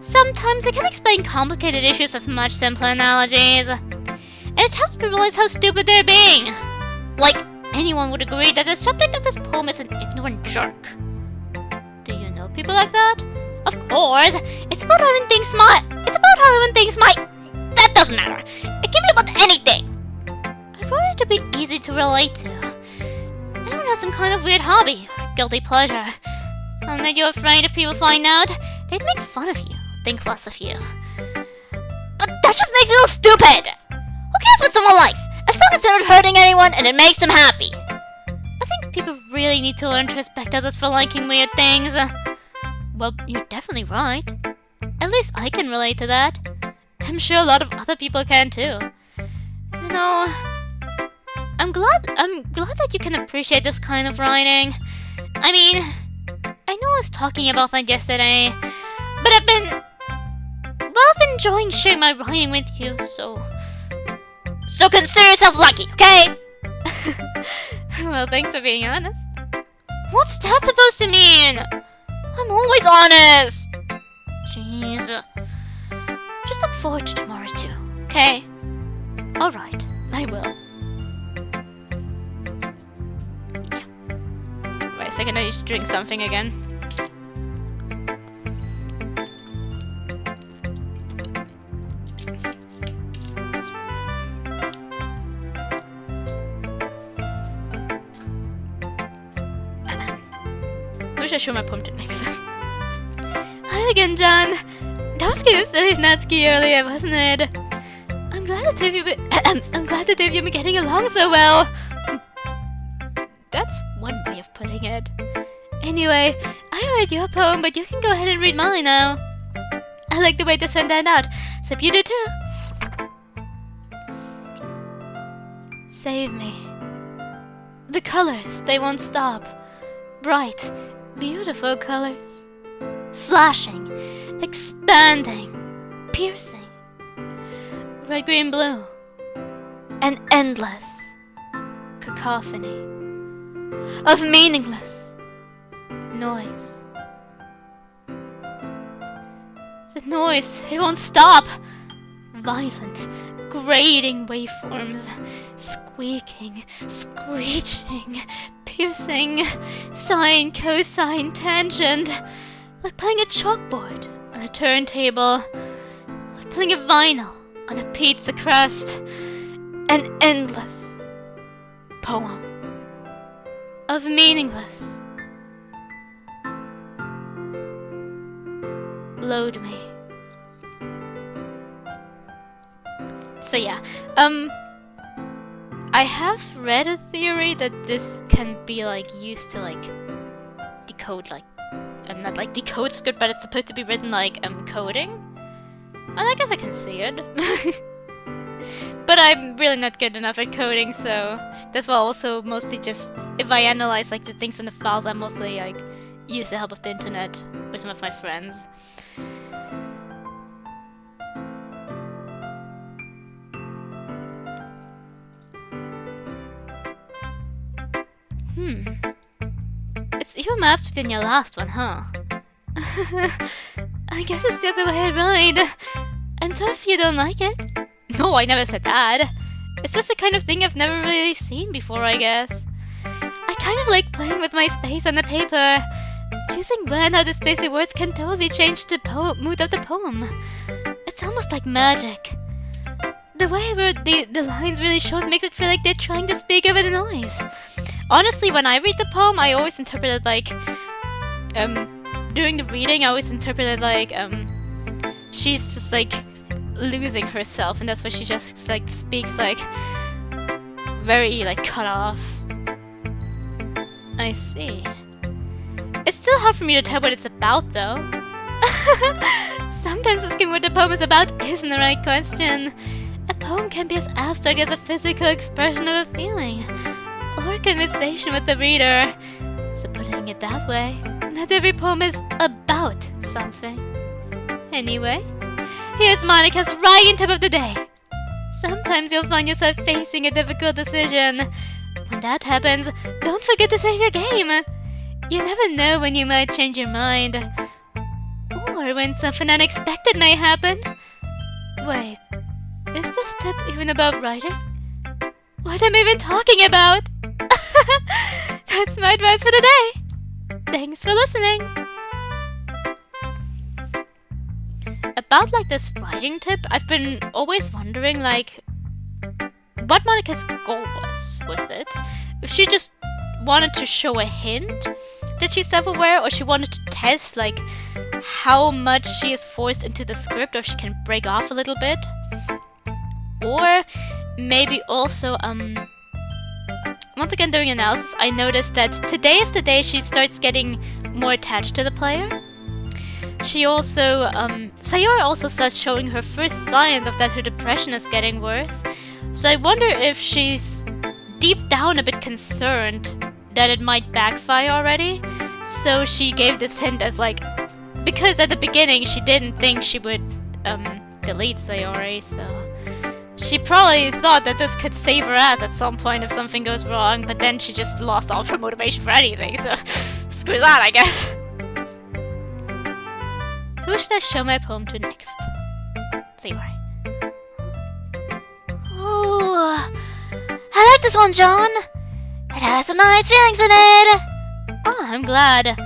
Speaker 1: Sometimes I can explain complicated issues with much simpler analogies. And it helps people realize how stupid they're being. Like, anyone would agree that the subject of this poem is an ignorant jerk. Do you know people like that? Of course! It's about how everyone thinks That doesn't matter. It can be about anything. I want it to be easy to relate to. Everyone has some kind of weird hobby or guilty pleasure. Something that you're afraid if people find out, they'd make fun of you, think less of you. But that just makes me feel stupid! Who cares what someone likes, as long as they're not hurting anyone and it makes them happy? I think people really need to learn to respect others for liking weird things. Well, you're definitely right. At least I can relate to that. I'm sure a lot of other people can too. You know, I'm glad that you can appreciate this kind of writing. I mean, I know I was talking about that yesterday, but I've been enjoying sharing my writing with you, so consider yourself lucky, okay? Well, thanks for being honest.
Speaker 2: What's that supposed to mean? I'm always honest. Jeez. Just look forward to tomorrow too, okay?
Speaker 1: Alright, I will. Yeah. Wait a second, I need to drink something again. I wish I showed my poem to next. Hi again, John. That was kind of silly with Natsuki earlier, wasn't it? I'm glad the two of you I'm glad that you've been getting along so well. That's one way of putting it. Anyway, I read your poem, but you can go ahead and read mine now. I like the way this one turned out, so you do too. Save me. The colors, they won't stop. Bright, beautiful colors. Flashing, expanding, piercing. Red, green, blue. An endless cacophony of meaningless noise. The noise, it won't stop. Violent, grating waveforms, squeaking, screeching, piercing, sine, cosine, tangent, like playing a chalkboard on a turntable, like playing a vinyl on a pizza crust. An endless poem of meaningless. Load me. So yeah, I have read a theory that this can be like used to like decode like, not like decode script, but it's supposed to be written like coding. And I guess I can see it. But I'm really not good enough at coding, so that's why also mostly just, if I analyze like the things in the files, I mostly like use the help of the internet with some of my friends. It's even maps within your last one, huh? I guess it's just the way I write. I'm sorry if you don't like it. No, I never said that. It's just the kind of thing I've never really seen before, I guess. I kind of like playing with my space on the paper. Choosing when how the spacey words can totally change the mood of the poem. It's almost like magic. The way I wrote the lines really short makes it feel like they're trying to speak over the noise. Honestly, when I read the poem, I always interpret it like, during the reading, I always interpret it like, she's just like losing herself, and that's why she just like speaks like very like cut off. I see. It's still hard for me to tell what it's about, though. Sometimes asking what the poem is about isn't the right question. A poem can be as abstract as a physical expression of a feeling, or a conversation with the reader. So putting it that way, not every poem is about something. Anyway, here's Monika's writing tip of the day. Sometimes you'll find yourself facing a difficult decision. When that happens, don't forget to save your game. You never know when you might change your mind, or when something unexpected may happen. Wait, is this tip even about writing? What am I even talking about? That's my advice for today. Thanks for listening. About like this writing tip, I've been always wondering like what Monika's goal was with it. If she just wanted to show a hint that she's self-aware, or she wanted to test like how much she is forced into the script, or she can break off a little bit. Or maybe also once again during analysis I noticed that today is the day she starts getting more attached to the player. She also Sayori also starts showing her first signs of that her depression is getting worse. So I wonder if she's deep down a bit concerned that it might backfire already. So she gave this hint as like, because at the beginning she didn't think she would delete Sayori, so she probably thought that this could save her ass at some point if something goes wrong, but then she just lost all of her motivation for anything, so screw that, I guess. Who should I show my poem to next? Sayori.
Speaker 2: Ooh, I like this one, John. It has some nice feelings in it.
Speaker 1: Oh, I'm glad.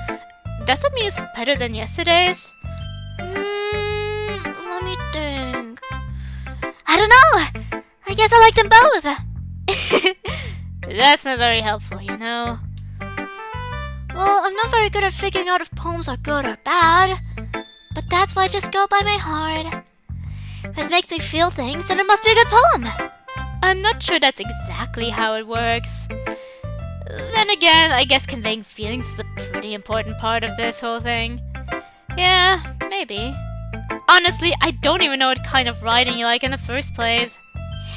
Speaker 1: Does that mean it's better than yesterday's?
Speaker 2: Let me think. I don't know. I guess I like them both.
Speaker 1: That's not very helpful, you know.
Speaker 2: Well, I'm not very good at figuring out if poems are good or bad. But that's why I just go by my heart. If it makes me feel things, then it must be a good poem.
Speaker 1: I'm not sure that's exactly how it works. Then again, I guess conveying feelings is a pretty important part of this whole thing. Yeah, maybe. Honestly, I don't even know what kind of writing you like in the first place.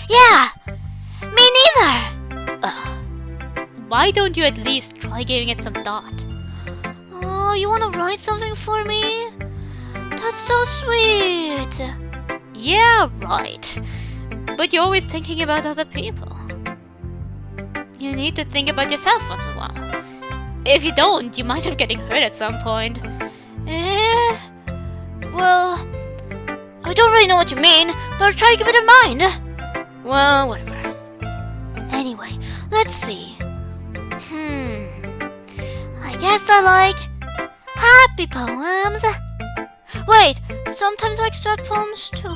Speaker 2: Yeah, me neither.
Speaker 1: Why don't you at least try giving it some thought?
Speaker 2: Oh, you wanna write something for me? That's so sweet.
Speaker 1: Yeah, right. But you're always thinking about other people. You need to think about yourself once in a while. If you don't, you might end up getting hurt at some point.
Speaker 2: Well, I don't really know what you mean, but I'll try to keep it in mind.
Speaker 1: Well, whatever.
Speaker 2: Anyway, let's see. I guess I like happy poems. Wait, sometimes I like sad poems too.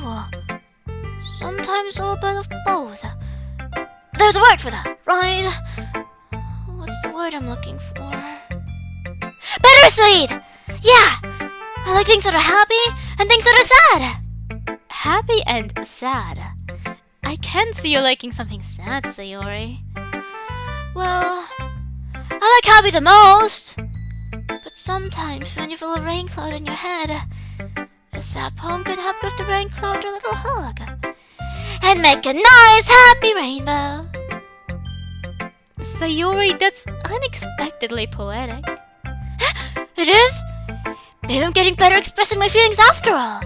Speaker 2: Sometimes a little bit of both. There's a word for that, right? What's the word I'm looking for? Bittersweet! Yeah! I like things that are happy and things that are sad.
Speaker 1: Happy and sad. I can see you liking something sad, Sayori.
Speaker 2: Well, I like happy the most. But sometimes when you feel a rain cloud in your head, a sad poem can help give the rain cloud a little hug. And make a nice happy rainbow.
Speaker 1: Sayori, that's unexpectedly poetic.
Speaker 2: It is? Maybe I'm getting better expressing my feelings after all.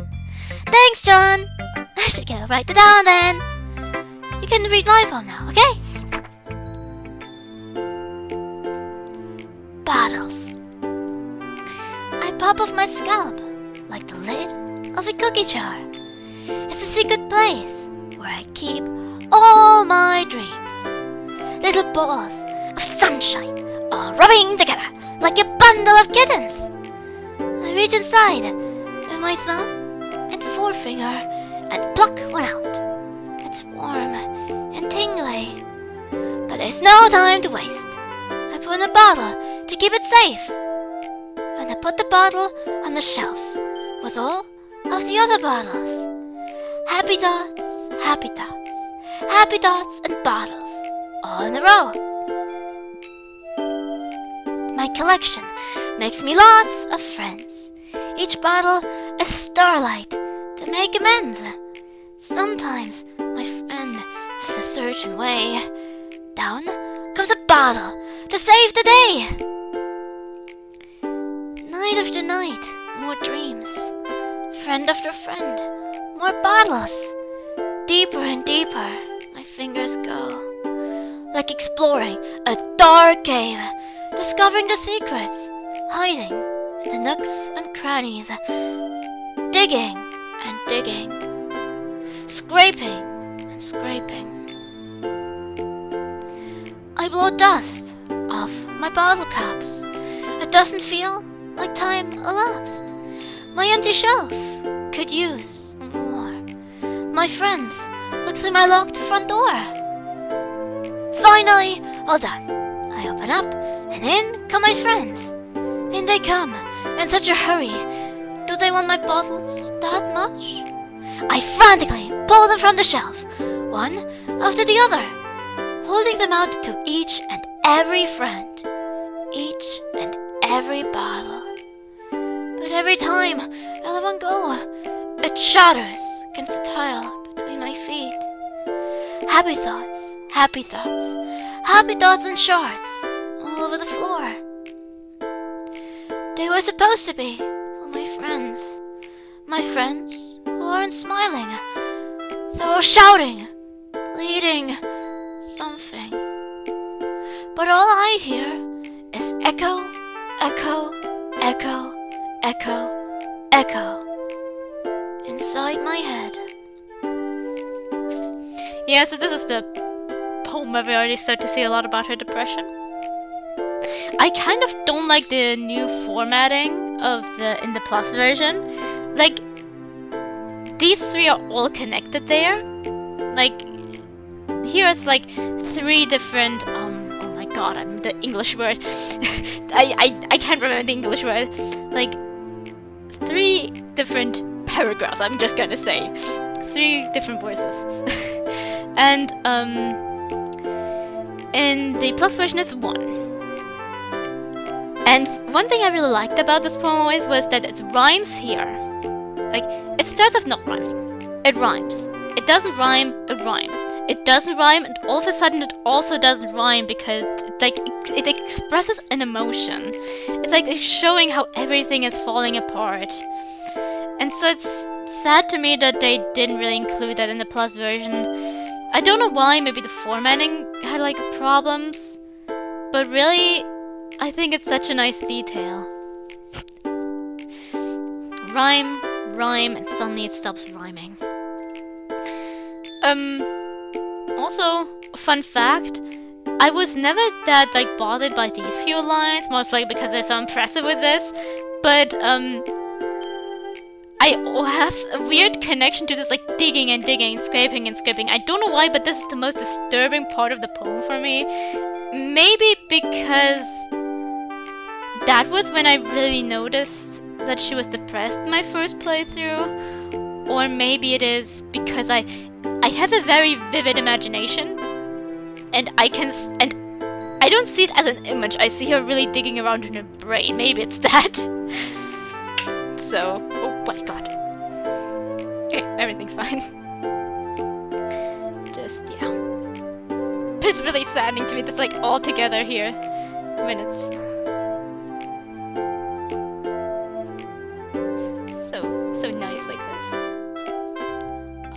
Speaker 2: Thanks, John. I should go write it down then. You can read my poem now, okay? Bottles. I pop off my scalp like the lid of a cookie jar. It's a secret place where I keep all my dreams. Little balls of sunshine all rubbing together like a bundle of kittens. I reach inside with my thumb and forefinger and pluck one out. It's warm and tingly, but there's no time to waste. I put in a bottle to keep it safe, and I put the bottle on the shelf with all of the other bottles. Happy thoughts, happy thoughts, happy thoughts and bottles, all in a row. My collection makes me lots of friends. Each bottle a starlight to make amends. Sometimes my friend feels a certain way. Down comes a bottle to save the day. Night after night, more dreams. Friend after friend, more bottles. Deeper and deeper, my fingers go. Like exploring a dark cave, discovering the secrets, hiding in the nooks and crannies, digging and digging, scraping and scraping. I blow dust off my bottle caps. It doesn't feel like time elapsed. My empty shelf could use more. My friends look through my locked front door. Finally, all done. I open up, and in come my friends. In they come, in such a hurry. Do they want my bottles that much? I frantically pull them from the shelf, one after the other, holding them out to each and every friend, each and every bottle. But every time I let one go, it shatters against the tile between my feet. Happy thoughts, happy thoughts, happy thoughts in shards all over the floor. They were supposed to be for my friends who aren't smiling. They're all shouting, pleading, something. But all I hear is echo, echo, echo, echo, echo inside my head. Yeah, so this is the poem where we already start to see a lot about her depression. I kind of don't like the new formatting of in the Plus version. Like, these three are all connected there. Like, here it's like three different, oh my god, I'm the English word. I can't remember the English word. Like, three different paragraphs, I'm just gonna say. Three different voices.
Speaker 1: And in the plus version it's 1. And one thing I really liked about this poem always was that it rhymes here. Like, it starts off not rhyming. It rhymes. It doesn't rhyme, it rhymes. It doesn't rhyme, and all of a sudden it also doesn't rhyme because it expresses an emotion. It's like it's showing how everything is falling apart. And so it's sad to me that they didn't really include that in the plus version. I don't know why, maybe the formatting had like problems. But really, I think it's such a nice detail. Rhyme, rhyme, and suddenly it stops rhyming. Also, fun fact, I was never that like bothered by these few lines, mostly because they're so impressive with this, but I have a weird connection to this like digging and digging, scraping and scraping. I don't know why, but this is the most disturbing part of the poem for me. Maybe because that was when I really noticed that she was depressed in my first playthrough, or maybe it is because I have a very vivid imagination, and I don't see it as an image. I see her really digging around in her brain. Maybe it's that. So, oh my god. Okay, everything's fine. Just, yeah. But it's really saddening to me that's like all together here when it's so nice like this.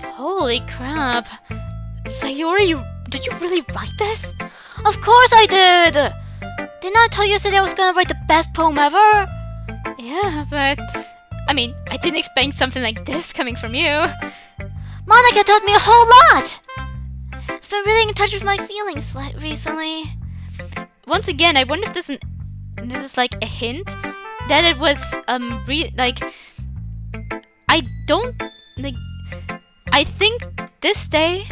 Speaker 1: Holy crap. Sayori, did you really write this?
Speaker 2: Of course I did! Didn't I tell you yesterday I was gonna write the best poem ever?
Speaker 1: Yeah, but I mean, I didn't expect something like this coming from you.
Speaker 2: Monika taught me a whole lot! I've been really in touch with my feelings recently.
Speaker 1: Once again, I wonder if this is like a hint that it was I think this day,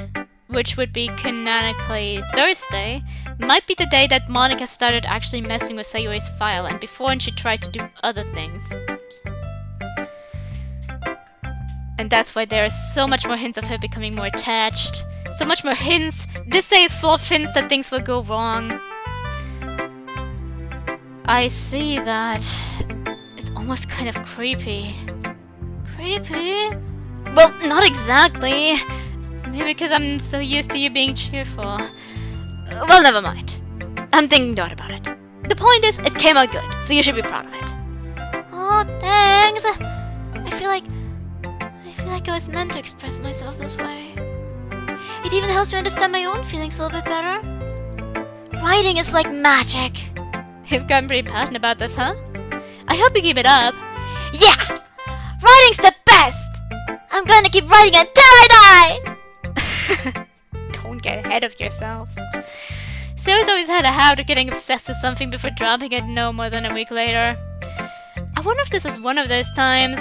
Speaker 1: which would be canonically Thursday, might be the day that Monika started actually messing with Sayori's file, and before when she tried to do other things. And that's why there are so much more hints of her becoming more attached. So much more hints. This day is full of hints that things will go wrong. I see that. It's almost kind of creepy.
Speaker 2: Creepy?
Speaker 1: Well, not exactly. Maybe because I'm so used to you being cheerful. Well, never mind. I'm thinking not about it. The point is, it came out good, so you should be proud of it.
Speaker 2: Oh, thanks. I feel like I was meant to express myself this way. It even helps me understand my own feelings a little bit better. Writing is like magic.
Speaker 1: You've gotten pretty passionate about this, huh? I hope you keep it up.
Speaker 2: Yeah! Writing's the best! I'm gonna keep writing until I die!
Speaker 1: Don't get ahead of yourself. Sarah's always had a habit of getting obsessed with something before dropping it no more than a week later. I wonder if this is one of those times.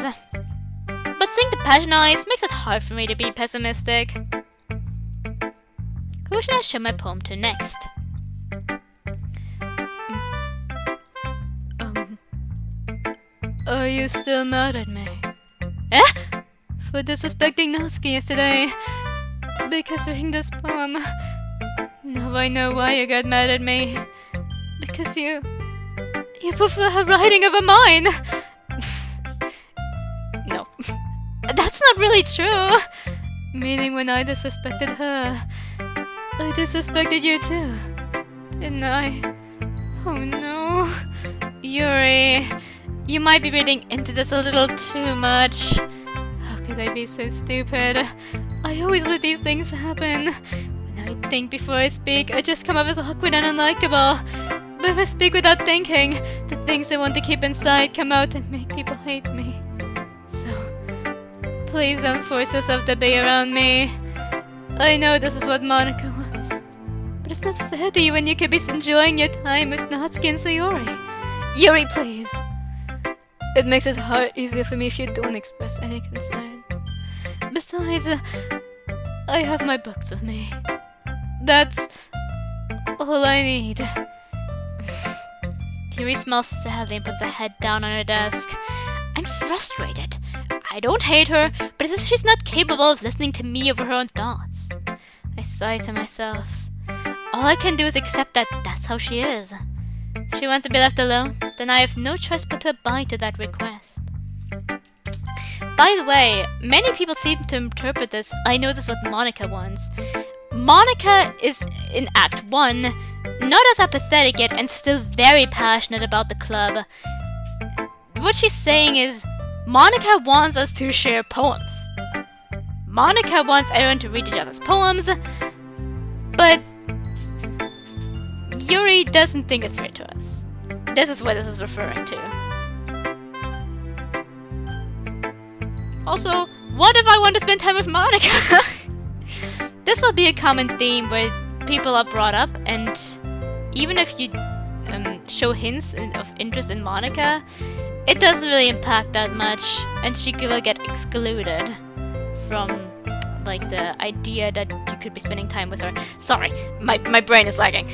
Speaker 1: But seeing the passion eyes makes it hard for me to be pessimistic. Who should I show my poem to next? Are you still mad at me? Eh? For disrespecting Natsuki yesterday. Because reading this poem. Now I know why you got mad at me. Because you prefer her writing over mine. No. That's not really true. Meaning when I disrespected her, I disrespected you too. Didn't I? Oh no. Yuri, you might be reading into this a little too much. How could I be so stupid? I always let these things happen. When I think before I speak, I just come off as awkward and unlikable. But if I speak without thinking, the things I want to keep inside come out and make people hate me. So, please don't force yourself to be around me. I know this is what Monika wants. But it's not fair to you when you could be enjoying your time with Natsuki and Sayori. Yuri, please. It makes it easier for me if you don't express any concern. Besides, I have my books with me. That's all I need. Yuri smiles sadly and puts her head down on her desk. I'm frustrated. I don't hate her, but it's as if she's not capable of listening to me over her own thoughts. I sigh to myself. All I can do is accept that that's how she is. If she wants to be left alone, then I have no choice but to abide to that request. By the way, many people seem to interpret this, I know this is what Monika wants. Monika is, in Act 1, not as apathetic yet and still very passionate about the club. What she's saying is, Monika wants us to share poems. Monika wants everyone to read each other's poems, but Yuri doesn't think it's fair to us. This is what this is referring to. Also, what if I want to spend time with Monika? This will be a common theme where people are brought up, and even if you show hints of interest in Monika, it doesn't really impact that much, and she will get excluded from like the idea that you could be spending time with her. Sorry, my brain is lagging.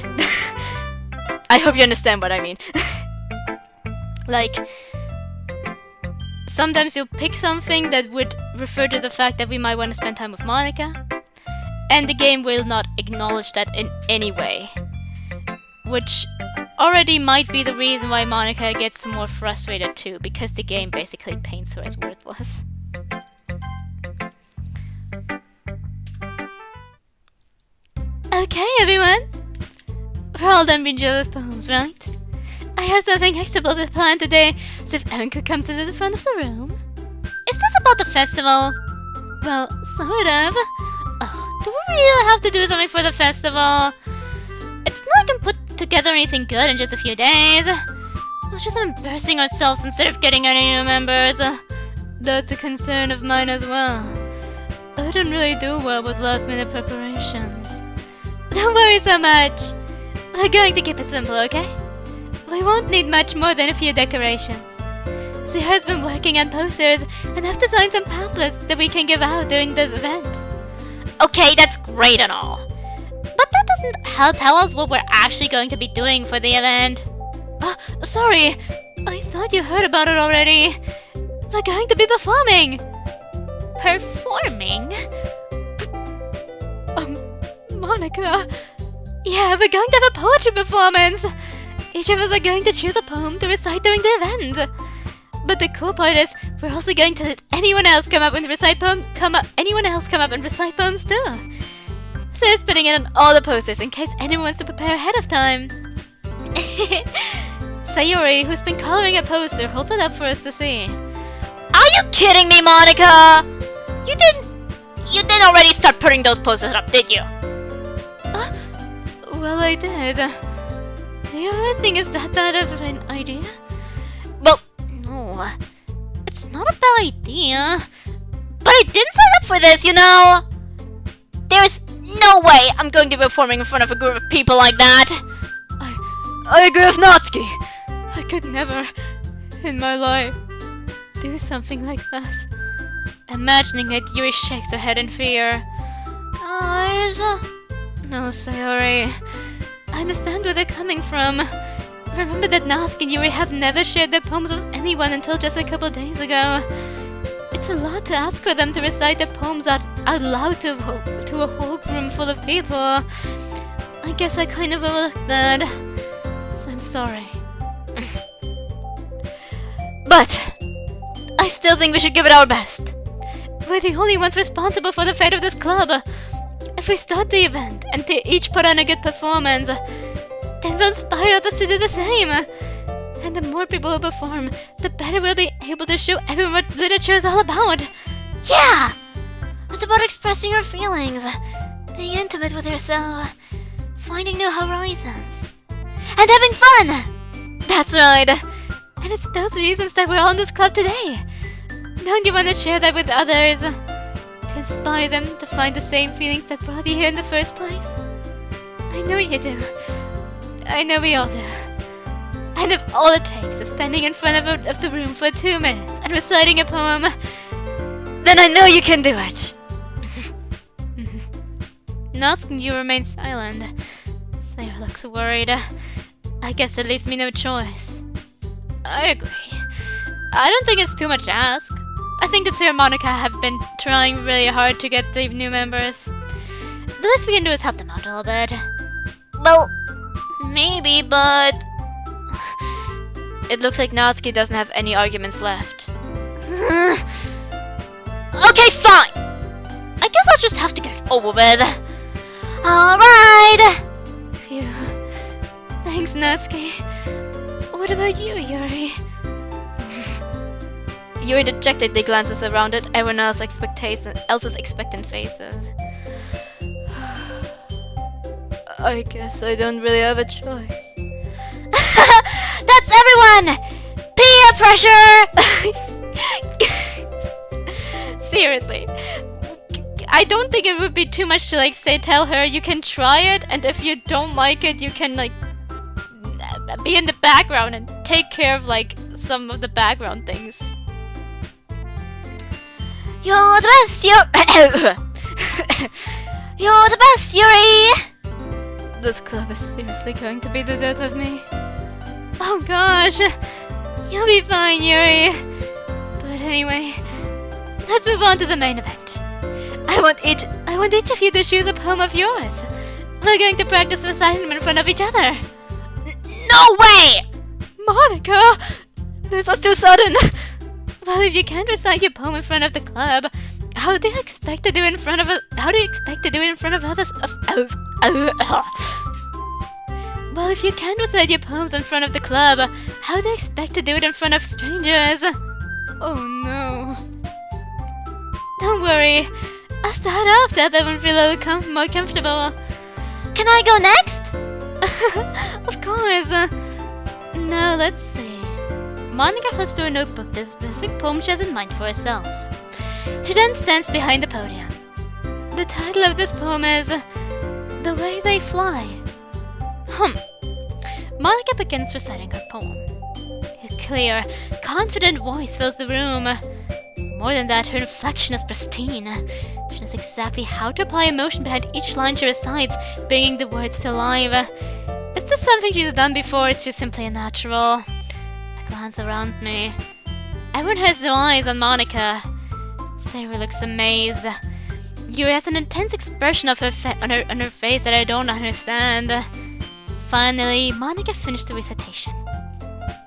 Speaker 1: I hope you understand what I mean. Like, sometimes you'll pick something that would refer to the fact that we might want to spend time with Monika, and the game will not acknowledge that in any way. Which already might be the reason why Monika gets more frustrated too, because the game basically paints her as worthless. Okay, everyone! We're all done reading those poems, right? I have something extra planned today, so if everyone could come to the front of the room. Is this about the festival? Well, sort of. Oh, do we really have to do something for the festival? It's not like I can put together anything good in just a few days. We're just embarrassing ourselves instead of getting any new members. That's a concern of mine as well. I don't really do well with last-minute preparations. Don't worry so much. We're going to keep it simple, okay? We won't need much more than a few decorations. Sarah's been working on posters and I've designed some pamphlets that we can give out during the event. Okay, that's great and all. But that doesn't tell us what we're actually going to be doing for the event. Sorry. I thought you heard about it already. We're going to be performing. Performing? Monika. Yeah, we're going to have a poetry performance. Each of us are going to choose a poem to recite during the event. But the cool part is, we're also going to let anyone else come up and recite poems too. So it's putting it on all the posters in case anyone wants to prepare ahead of time. Sayori, who's been coloring a poster, holds it up for us to see. Are you kidding me, Monika? You didn't already start putting those posters up, did you? Well, I did. Do you really think it's that bad of an idea? Well, no. It's not a bad idea. But I didn't sign up for this, you know! There's no way I'm going to be performing in front of a group of people like that! I agree with Natsuki. I could never, in my life, do something like that. Imagining it, Yuri shakes her head in fear. Guys... No, Sayori. I understand where they're coming from. Remember that Natsuki and Yuri have never shared their poems with anyone until just a couple days ago. It's a lot to ask for them to recite their poems out loud to a whole room full of people. I guess I kind of overlooked that. So I'm sorry. But I still think we should give it our best. We're the only ones responsible for the fate of this club. If we start the event and they each put on a good performance, then we'll inspire others to do the same. And the more people who perform, the better we'll be able to show everyone what literature is all about. Yeah! It's about expressing your feelings, being intimate with yourself, finding new horizons, and having fun! That's right! And it's those reasons that we're all in this club today. Don't you want to share that with others? To inspire them to find the same feelings that brought you here in the first place? I know you do. I know we all do. And if all it takes is standing in front of the room for 2 minutes and reciting a poem, then I know you can do it. Natsuki, you remain silent. Sayori looks worried. I guess it leaves me no choice. I agree. I don't think it's too much to ask. I think that Sarah and Monika have been trying really hard to get the new members. The least we can do is help them out a little bit.
Speaker 2: Well, maybe, but...
Speaker 1: It looks like Natsuki doesn't have any arguments left.
Speaker 2: Okay, fine! I guess I'll just have to get it over with. Alright!
Speaker 1: Phew. Thanks, Natsuki. What about you, Yuri? Yuri dejectedly glances around at everyone else's expectant faces. I guess I don't really have a choice.
Speaker 2: That's everyone! Peer pressure!
Speaker 1: Seriously. I don't think it would be too much to like tell her you can try it, and if you don't like it, you can like be in the background and take care of like some of the background things.
Speaker 2: You're the best, You're the best, Yuri!
Speaker 1: This club is seriously going to be the death of me. Oh gosh, you'll be fine, Yuri. But anyway, let's move on to the main event. I want each of you to choose a poem of yours. We're going to practice reciting them in front of each other.
Speaker 2: No way!
Speaker 1: Monika, this was too sudden. Well, if you can't recite your poem in front of the club, how do you expect to do it in front of others? Well, if you can't recite your poems in front of the club, how do you expect to do it in front of strangers? Oh no. Don't worry, I'll start off to help everyone feel a little more comfortable.
Speaker 2: Can I go next?
Speaker 1: Of course. Now, let's see. Monika flips through a notebook the specific poem she has in mind for herself. She then stands behind the podium. The title of this poem is The Way They Fly. Monika begins reciting her poem. Her clear, confident voice fills the room. More than that, her inflection is pristine. She knows exactly how to apply emotion behind each line she recites, bringing the words to life. Is this something she's done before? It's just simply natural. I glance around me. Everyone has their eyes on Monika. Sarah looks amazed. Yuri has an intense expression of on her face that I don't understand. Finally, Monika finished the recitation.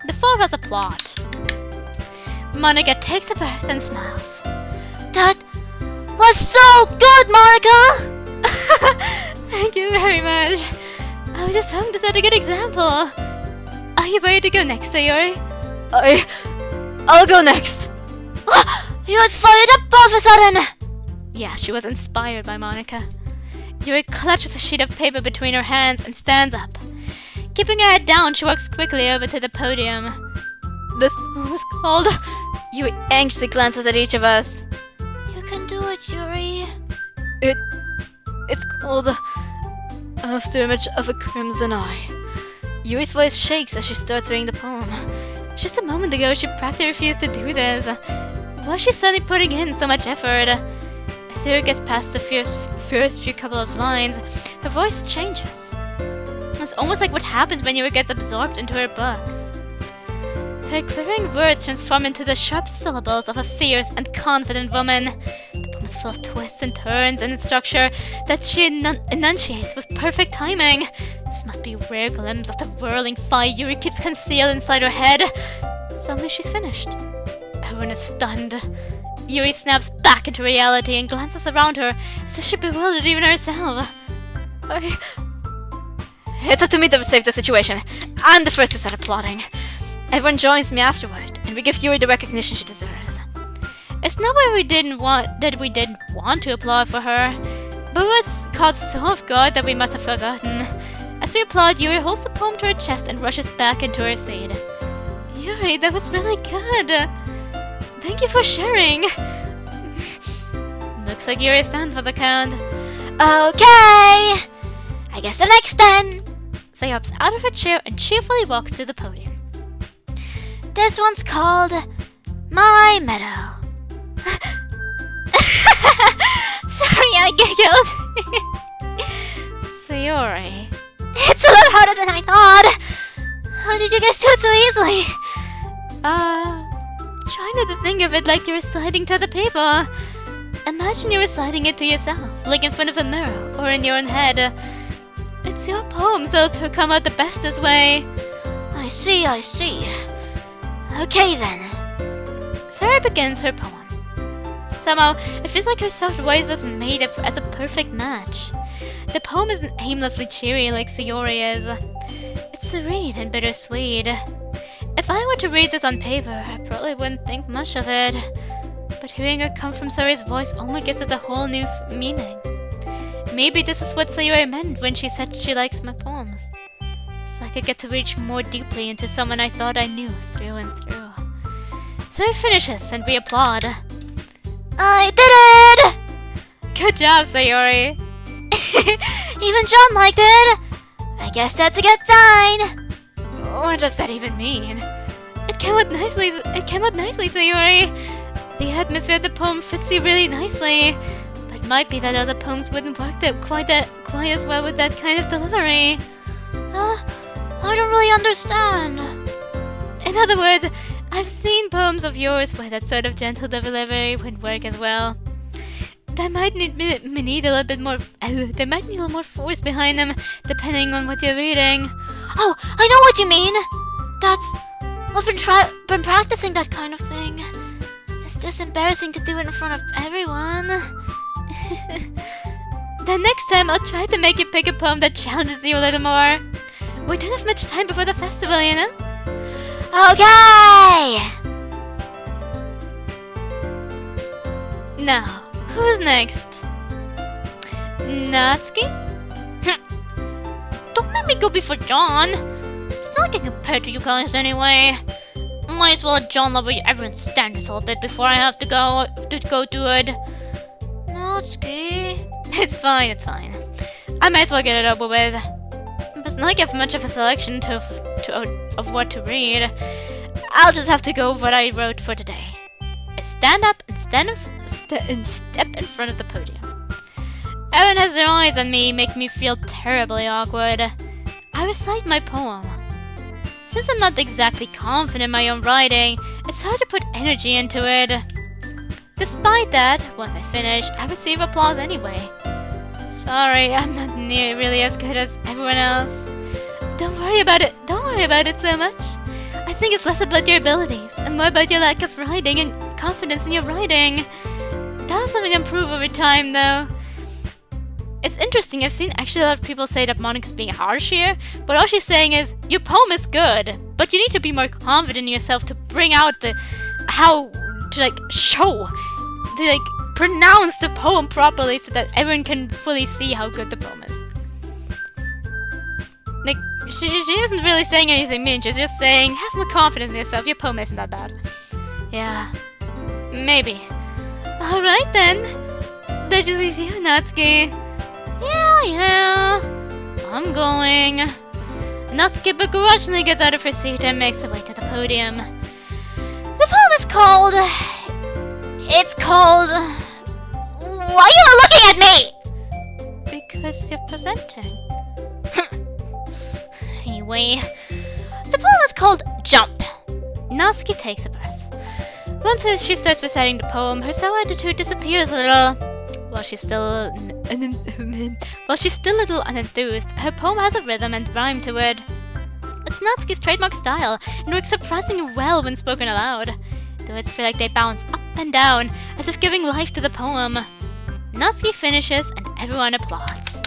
Speaker 1: The four of us applaud. Monika takes a breath and smiles.
Speaker 2: That was so good, Monika!
Speaker 1: Thank you very much. I was just hoping to set a good example. Are you ready to go next, Sayori? I'll go next.
Speaker 2: You got fired up all of a sudden!
Speaker 1: Yeah, she was inspired by Monika. Yuri clutches a sheet of paper between her hands and stands up. Keeping her head down, she walks quickly over to the podium. This poem is called... Yuri anxiously glances at each of us.
Speaker 2: You can do it, Yuri.
Speaker 1: It's called... Afterimage of a Crimson Eye. Yuri's voice shakes as she starts reading the poem. Just a moment ago, she practically refused to do this. Why is she suddenly putting in so much effort? As Yuri gets past the first few couple of lines, her voice changes. It's almost like what happens when Yuri gets absorbed into her books. Her quivering words transform into the sharp syllables of a fierce and confident woman. The poem is full of twists and turns and structure that she enunciates with perfect timing. This must be a rare glimpse of the whirling fire Yuri keeps concealed inside her head. Suddenly she's finished. Everyone is stunned. Yuri snaps back into reality and glances around her as if she bewildered even herself. It's up to me to save the situation. I'm the first to start applauding. Everyone joins me afterward, and we give Yuri the recognition she deserves. It's not that we didn't want to applaud for her, but it was caught so off guard that we must have forgotten. As we applaud, Yuri holds the poem to her chest and rushes back into her seat. Yuri, that was really good. Thank you for sharing. Looks like Yuri is done for the count.
Speaker 2: Okay! I guess I'm next then.
Speaker 1: Sayori hops out of her chair and cheerfully walks to the podium.
Speaker 2: This one's called My Meadow. Sorry, I giggled.
Speaker 1: Sayori.
Speaker 2: It's a lot harder than I thought. How did you guys do it so easily?
Speaker 1: Try not to think of it like you're sliding to the paper. Imagine you're reciting it to yourself, like in front of a mirror or in your own head. It's your poem, so it'll come out the best this way.
Speaker 2: I see. Okay then.
Speaker 1: Sarah begins her poem. Somehow, it feels like her soft voice was made as a perfect match. The poem isn't aimlessly cheery like Sayori is. It's serene and bittersweet. If I were to read this on paper, I probably wouldn't think much of it. But hearing it come from Sayori's voice almost gives it a whole new meaning. Maybe this is what Sayori meant when she said she likes my poems. So I could get to reach more deeply into someone I thought I knew through and through. Sayori finishes and we applaud.
Speaker 2: I did it!
Speaker 1: Good job, Sayori.
Speaker 2: Even John liked it. I guess that's a good sign.
Speaker 1: What does that even mean? It came out nicely, Sayori. The atmosphere of the poem fits you really nicely. But it might be that other poems wouldn't work quite as well with that kind of delivery.
Speaker 2: I don't really understand.
Speaker 1: In other words, I've seen poems of yours where that sort of gentle delivery wouldn't work as well. They might need a little more force behind them, depending on what you're reading.
Speaker 2: Oh, I know what you mean. I've been practicing that kind of thing. It's just embarrassing to do it in front of everyone.
Speaker 1: Then next time I'll try to make you pick a poem that challenges you a little more. We don't have much time before the festival, you know?
Speaker 2: Okay!
Speaker 1: Now, who's next? Natsuki? Don't make me go before John. It's not getting compared to you guys anyway. Might as well let John lower everyone's standards a little bit before I have to go do it.
Speaker 2: Natsuki.
Speaker 1: It's fine. I might as well get it over with. It's not like I have much of a selection of what to read. I'll just have to go with what I wrote for today. Stand up and step in front of the podium. Everyone has their eyes on me, making me feel terribly awkward. I recite my poem. Since I'm not exactly confident in my own writing, it's hard to put energy into it. Despite that, once I finish, I receive applause anyway. Sorry, I'm not really as good as everyone else. Don't worry about it so much. I think it's less about your abilities and more about your lack of writing and confidence in your writing. That's something to improve over time, though. It's interesting, I've seen actually a lot of people say that Monika's being harsh here, but all she's saying is, your poem is good, but you need to be more confident in yourself to bring out pronounce the poem properly so that everyone can fully see how good the poem is. Like, she isn't really saying anything mean, she's just saying, have more confidence in yourself, your poem isn't that bad. Yeah, maybe. Alright then, that just leaves you, Natsuki. Yeah, I'm going. Natsuki begrudgingly gets out of her seat and makes her way to the podium.
Speaker 2: The poem is called... It's called... Why are you looking at me?
Speaker 1: Because you're presenting.
Speaker 2: Anyway, the poem is called Jump.
Speaker 1: Natsuki takes a breath. Once she starts reciting the poem, her sour attitude disappears a little. While she's still a little unenthused, her poem has a rhythm and rhyme to it. It's Natsuki's trademark style, and works surprisingly well when spoken aloud. The words feel like they bounce up and down, as if giving life to the poem. Natsuki finishes, and everyone applauds.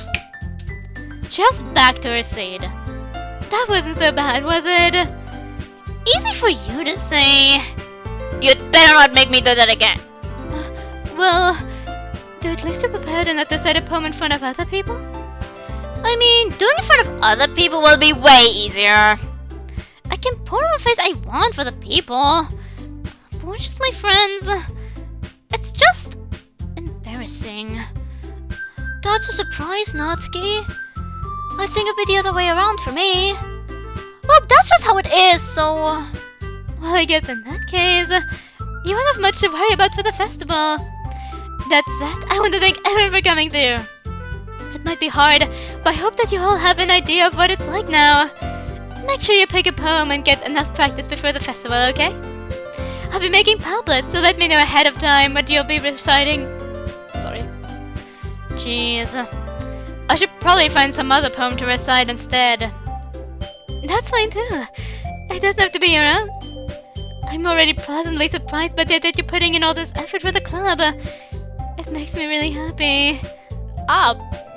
Speaker 1: She hops back to her seat. That wasn't so bad, was it?
Speaker 2: Easy for you to say. You'd better not make me do that again.
Speaker 1: Well, do at least you're prepared enough to recite a poem in front of other people?
Speaker 2: I mean, doing it in front of other people will be way easier. I can put on a face I want for the people. But we're just my friends. It's just embarrassing. That's a surprise, Natsuki. I think it'd be the other way around for me. Well, that's just how it is, so...
Speaker 1: Well, I guess in that case, you won't have much to worry about for the festival. That said, I want to thank everyone for coming through. It might be hard, but I hope that you all have an idea of what it's like now. Make sure you pick a poem and get enough practice before the festival, okay? I'll be making pamphlets, so let me know ahead of time what you'll be reciting. Jeez. I should probably find some other poem to recite instead. That's fine too. It doesn't have to be your own. I'm already pleasantly surprised by the idea that you're putting in all this effort for the club. It makes me really happy.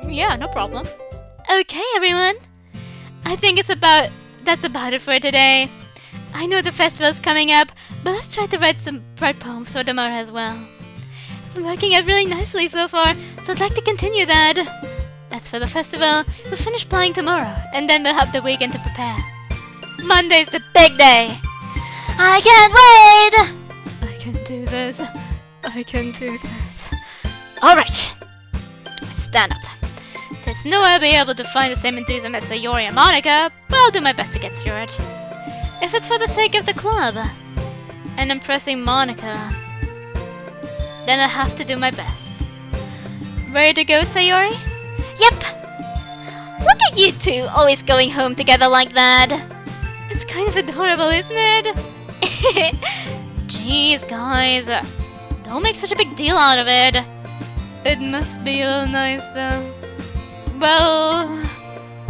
Speaker 1: Yeah, no problem. Okay, everyone. I think that's about it for today. I know the festival's coming up, but let's try to write some poems for tomorrow as well. It's been working out really nicely so far, so I'd like to continue that. As for the festival, we'll finish playing tomorrow, and then we'll have the weekend to prepare. Monday's the big day!
Speaker 2: I can't wait!
Speaker 1: I can do this. I can do this. Alright. Stand up. There's no way I'll be able to find the same enthusiasm as Yuri and Monika, but I'll do my best to get through it. If it's for the sake of the club, and impressing Monika, then I have to do my best. Ready to go, Sayori?
Speaker 2: Yep!
Speaker 1: Look at you two, always going home together like that. It's kind of adorable, isn't it? Jeez, guys. Don't make such a big deal out of it. It must be all nice, though. Well...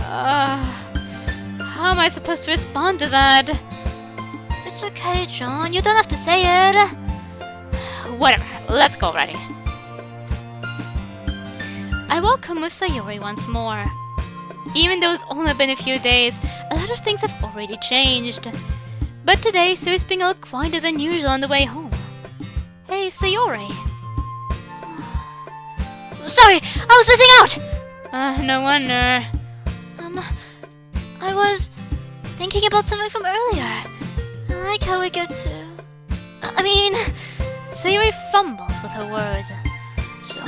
Speaker 1: how am I supposed to respond to that?
Speaker 2: It's okay, John. You don't have to say it.
Speaker 1: Whatever. Let's go already. I walk home with Sayori once more. Even though it's only been a few days, a lot of things have already changed. But today, Sayori's being a little quieter than usual on the way home. Hey, Sayori.
Speaker 2: Sorry, I was missing out!
Speaker 1: No wonder.
Speaker 2: I was thinking about something from earlier. I like how we get to...
Speaker 1: Sayori fumbles with her words.
Speaker 2: So,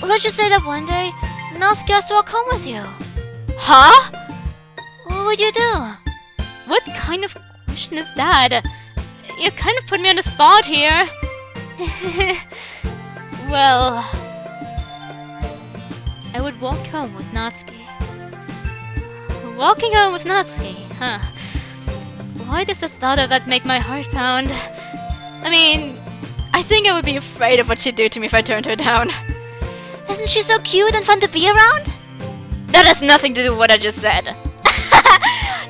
Speaker 2: let's just say that one day, Natsuki has to walk home with you.
Speaker 1: Huh?
Speaker 2: What would you do?
Speaker 1: What kind of question is that? You kind of put me on the spot here. Well... I would walk home with Natsuki. Walking home with Natsuki, huh? Why does the thought of that make my heart pound? I think I would be afraid of what she'd do to me if I turned her down.
Speaker 2: Isn't she so cute and fun to be around?
Speaker 1: That has nothing to do with what I just said.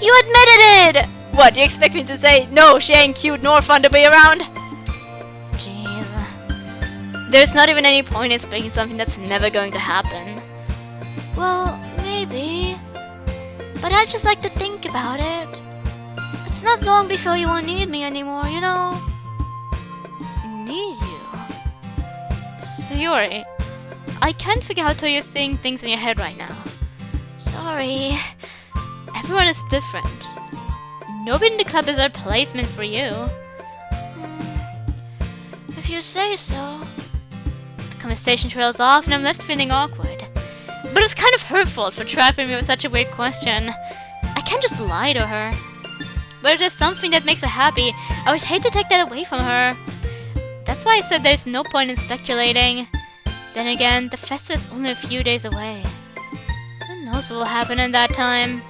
Speaker 2: You admitted it!
Speaker 1: What, do you expect me to say, no, she ain't cute nor fun to be around? Jeez. There's not even any point in speaking something that's never going to happen.
Speaker 2: Well, maybe. But I just like to think about it. It's not long before you won't need me anymore, you know?
Speaker 1: Need you? Sayori, I can't figure out how you're seeing things in your head right now.
Speaker 2: Sorry.
Speaker 1: Everyone is different. Nobody in the club is a replacement for you.
Speaker 2: If you say so.
Speaker 1: The conversation trails off and I'm left feeling awkward. But it's kind of her fault for trapping me with such a weird question. I can't just lie to her. But if there's something that makes her happy, I would hate to take that away from her. That's why I said there's no point in speculating. Then again, the festival is only a few days away. Who knows what will happen in that time?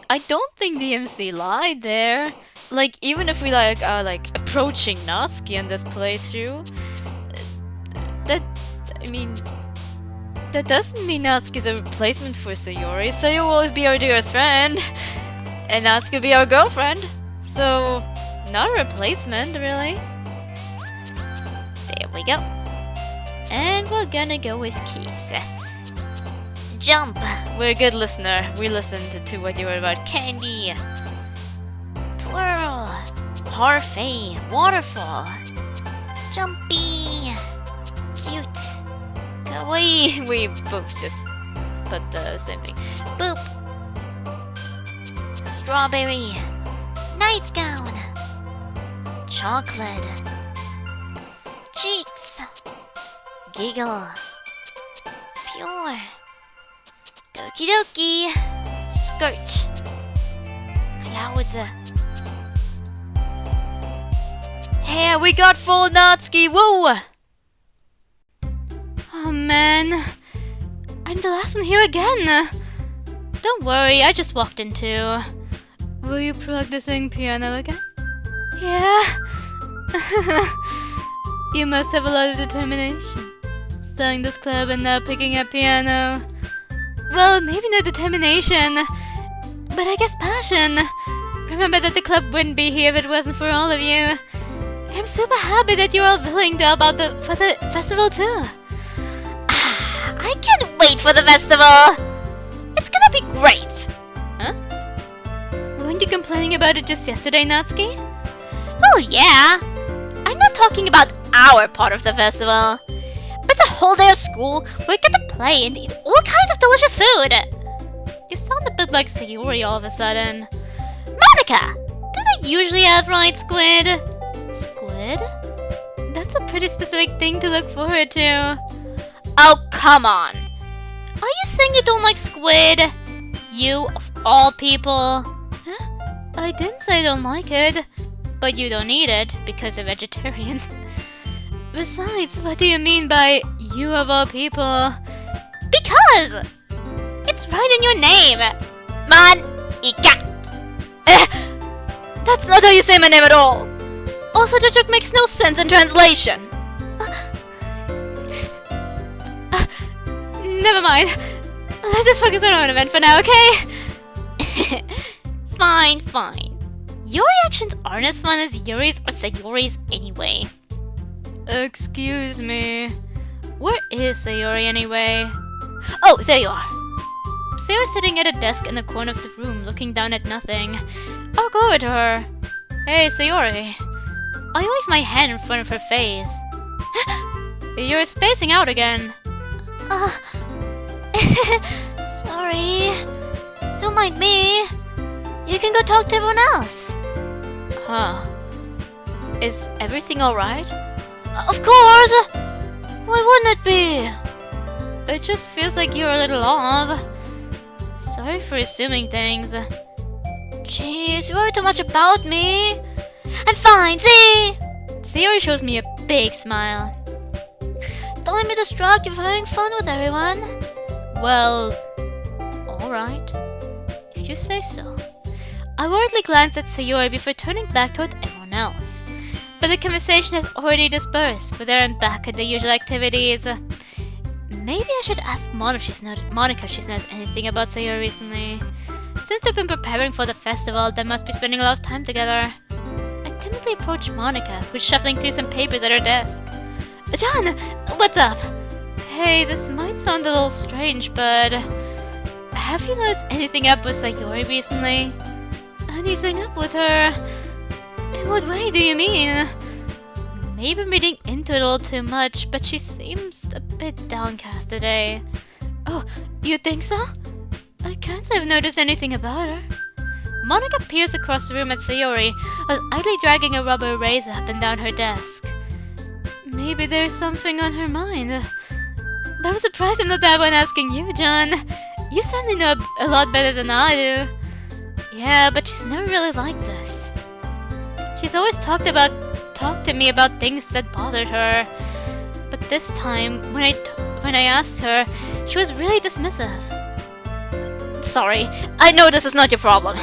Speaker 1: I don't think the MC lied there. Even if we are approaching Natsuki in this playthrough, that doesn't mean Natsuki's a replacement for Sayori. Sayori will always be our dearest friend, and Natsuki will be our girlfriend. So, not a replacement, really. There we go. And we're gonna go with Kiss. Jump! We're a good listener. We listened to what you were about. Candy. Twirl. Parfait. Waterfall.
Speaker 2: Jumpy. Cute.
Speaker 1: Kawaii. We both just put the same thing. Boop. Strawberry.
Speaker 2: Nightgown.
Speaker 1: Chocolate.
Speaker 2: Cheeks.
Speaker 1: Giggle.
Speaker 2: Pure. Doki doki.
Speaker 1: Skirt.
Speaker 2: Clouds.
Speaker 1: Here we got full Natsuki. Woo! Oh man. I'm the last one here again. Don't worry, I just walked in too. Were you practicing piano again? Yeah. You must have a lot of determination. Starting this club and now picking up piano. Well, maybe not determination, but I guess passion. Remember that the club wouldn't be here if it wasn't for all of you. I'm super happy that you're all willing to help out for the festival too.
Speaker 2: I can't wait for the festival! It's gonna be great!
Speaker 1: Huh? Weren't you complaining about it just yesterday, Natsuki?
Speaker 2: Oh yeah! I'm not talking about our part of the festival. But it's a whole day of school where we get to play and eat all kinds of delicious food.
Speaker 1: You sound a bit like Sayori all of a sudden.
Speaker 2: Monika! Do they usually have fried squid?
Speaker 1: Squid? That's a pretty specific thing to look forward to.
Speaker 2: Oh, come on! Are you saying you don't like squid? You, of all people?
Speaker 1: Huh? I didn't say I don't like it, but you don't eat it because you're vegetarian. Besides, what do you mean by you of all people?
Speaker 2: Because! It's right in your name! Monika!
Speaker 1: That's not how you say my name at all! Also, the joke makes no sense in translation. Never mind. Let's just focus on our event for now, okay?
Speaker 2: Fine, fine. Your reactions aren't as fun as Yuri's or Sayori's anyway.
Speaker 1: Excuse me. Where is Sayori anyway? Oh, there you are. Sayori's sitting at a desk in the corner of the room, looking down at nothing. I'll go over to her. Hey, Sayori. I wave my hand in front of her face. You're spacing out again.
Speaker 2: Sorry. Don't mind me. You can go talk to everyone else.
Speaker 1: Huh. Is everything alright?
Speaker 2: Of course! Why wouldn't it be?
Speaker 1: It just feels like you're a little off. Sorry for assuming things.
Speaker 2: Jeez, you worry too much about me. I'm fine, see?
Speaker 1: Sayori shows me a big smile.
Speaker 2: Don't let me distract you from having fun with everyone.
Speaker 1: Well, alright. If you say so. I worriedly glanced at Sayori before turning back toward everyone else. But the conversation has already dispersed, with everyone back at the usual activities. Maybe I should ask Monika if she's noticed anything about Sayori recently. Since they've been preparing for the festival, they must be spending a lot of time together. I timidly approached Monika, who's shuffling through some papers at her desk. John, what's up? Hey, this might sound a little strange, but have you noticed anything up with Sayori recently? Anything up with her? In what way do you mean? Maybe I'm reading into it a little too much, but she seems a bit downcast today. Oh, you think so? I can't say I've noticed anything about her. Monika peers across the room at Sayori, who's idly dragging a rubber eraser up and down her desk. Maybe there's something on her mind. But I'm surprised I'm not that one asking you, John. You certainly know a lot better than I do. Yeah, but she's never really like this. She's always talked to me about things that bothered her. But this time, when I asked her, she was really dismissive. Sorry, I know this is not your problem.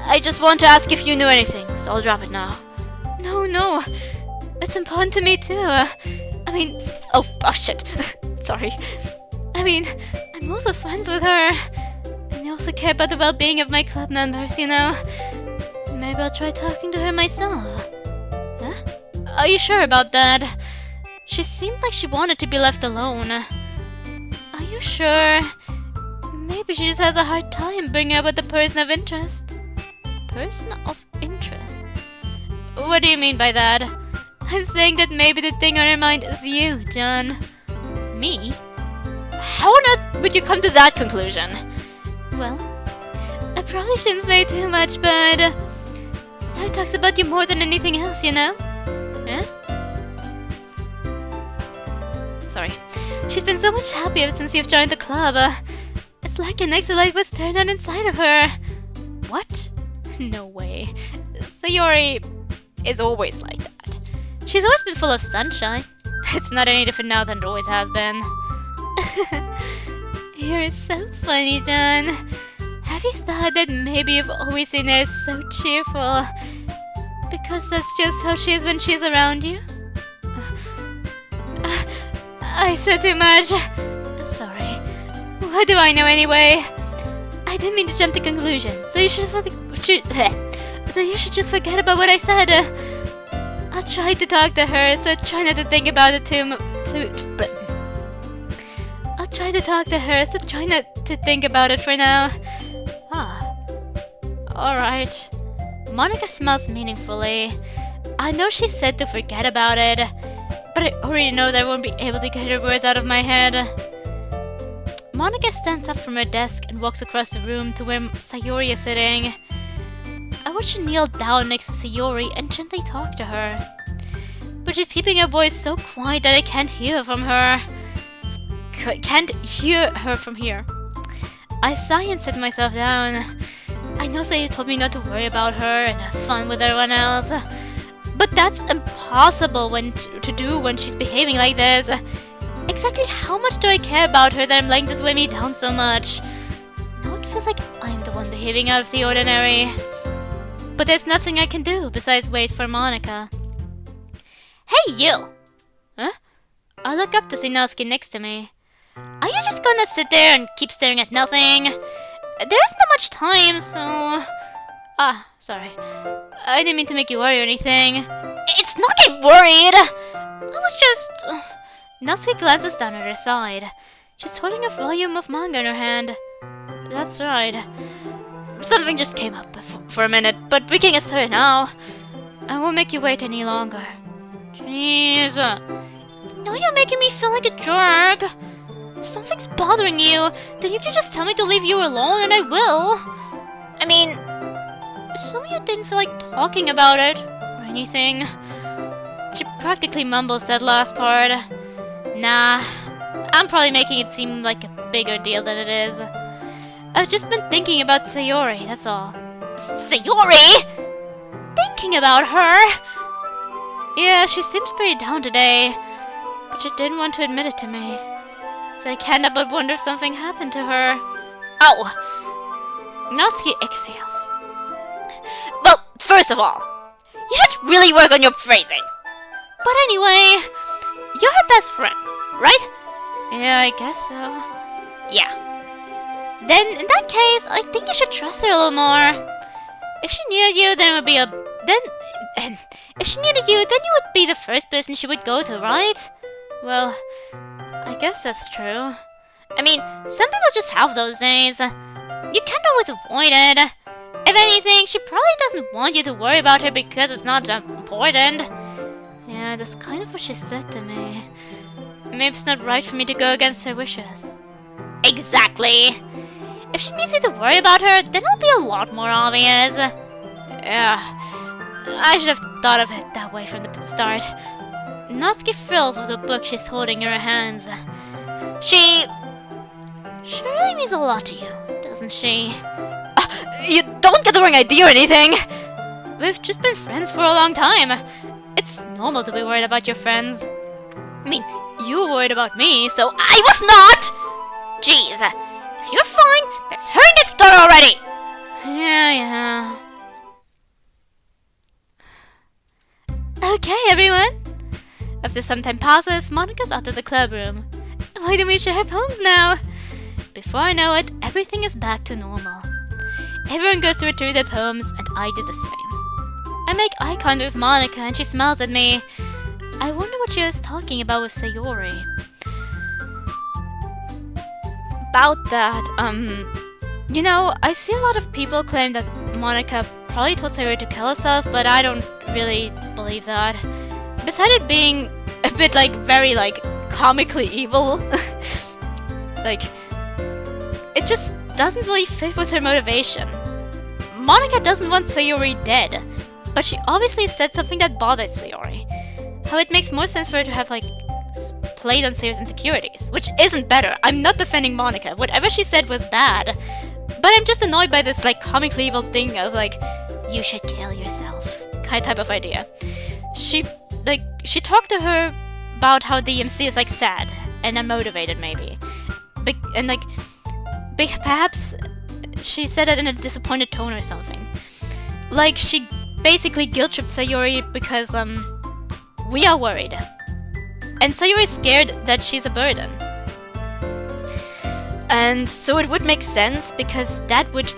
Speaker 1: I just want to ask if you knew anything, so I'll drop it now. No. It's important to me too. Oh shit. Sorry. I'm also friends with her. And I also care about the well-being of my club members, you know. Maybe I'll try talking to her myself. Huh? Are you sure about that? She seemed like she wanted to be left alone. Are you sure? Maybe she just has a hard time bringing up with the person of interest. Person of interest? What do you mean by that? I'm saying that maybe the thing on her mind is you, John. Me? How on earth would you come to that conclusion? Well, I probably shouldn't say too much, but Sarah talks about you more than anything else, you know? Huh? Sorry. She's been so much happier since you've joined the club. It's like an extra light was turned on inside of her. What? No way. Sayori is always like that. She's always been full of sunshine. It's not any different now than it always has been. You're so funny, John. Have you thought that maybe you've always seen her so cheerful? Because that's just how she is when she's around you? I said too much. I'm sorry. What do I know anyway? I didn't mean to jump to conclusions, so you should just forget about what I said. I tried to talk to her, so try not to think about it I'll try to talk to her, so try not to think about it for now. Alright. Monika smiles meaningfully. I know she said to forget about it, but I already know that I won't be able to get her words out of my head. Monika stands up from her desk and walks across the room to where Sayori is sitting. I watch her kneel down next to Sayori and gently talk to her. But she's keeping her voice so quiet that I can't hear her from here. I sigh and sit myself down. I know Sayori told me not to worry about her and have fun with everyone else. But that's impossible to do when she's behaving like this. Exactly how much do I care about her that I'm letting this weigh me down so much? Now it feels like I'm the one behaving out of the ordinary. But there's nothing I can do besides wait for Monika. Hey, you! Huh? I look up to see Natsuki next to me. Are you just gonna sit there and keep staring at nothing? There isn't that much time, so... sorry. I didn't mean to make you worry or anything. It's not getting worried! I was just... Natsuki glances down at her side. She's holding a volume of manga in her hand. That's right. Something just came up for a minute, but we can get started now. I won't make you wait any longer. Jeez. Now you're making me feel like a jerk. If something's bothering you, then you can just tell me to leave you alone and I will. I mean, so you didn't feel like talking about it or anything. She practically mumbles that last part. Nah, I'm probably making it seem like a bigger deal than it is. I've just been thinking about Sayori, that's all. Sayori? Thinking about her? Yeah, she seems pretty down today, but she didn't want to admit it to me. So I can't help but wonder if something happened to her. Oh! Natsuki exhales. Well, first of all, you should really work on your phrasing. But anyway, you're her best friend, right? Yeah, I guess so. Yeah. Then, in that case, I think you should trust her a little more. If she needed you, then it would be if she needed you, then you would be the first person she would go to, right? Well, I guess that's true. I mean, some people just have those days. You can't always avoid it. If anything, she probably doesn't want you to worry about her because it's not that important. Yeah, that's kind of what she said to me. Maybe it's not right for me to go against her wishes. Exactly. If she needs you to worry about her, then it'll be a lot more obvious. Yeah, I should have thought of it that way from the start. Natsuki fills with the book she's holding in her hands. She really means a lot to you, doesn't she? You don't get the wrong idea or anything! We've just been friends for a long time. It's normal to be worried about your friends. I mean, you were worried about me, so I was not! Jeez, if you're fine, let's hurry and get started already! Yeah. Okay, everyone. After some time passes, Monika's out of the club room. Why don't we share her poems now? Before I know it, everything is back to normal. Everyone goes to retrieve their poems, and I do the same. I make eye contact with Monika, and she smiles at me. I wonder what she was talking about with Sayori. About that, you know, I see a lot of people claim that Monika probably told Sayori to kill herself, but I don't really believe that. Besides it being a bit, very, comically evil, it just doesn't really fit with her motivation. Monika doesn't want Sayori dead, but she obviously said something that bothered Sayori. How it makes more sense for her to have, played on Sayori's insecurities, which isn't better. I'm not defending Monika. Whatever she said was bad. But I'm just annoyed by this, comically evil thing of, you should kill yourself type of idea. She talked to her about how the EMC is, sad and unmotivated, maybe. Perhaps she said it in a disappointed tone or something. She basically guilt-tripped Sayori because, we are worried. And Sayori's scared that she's a burden. And so it would make sense, because that would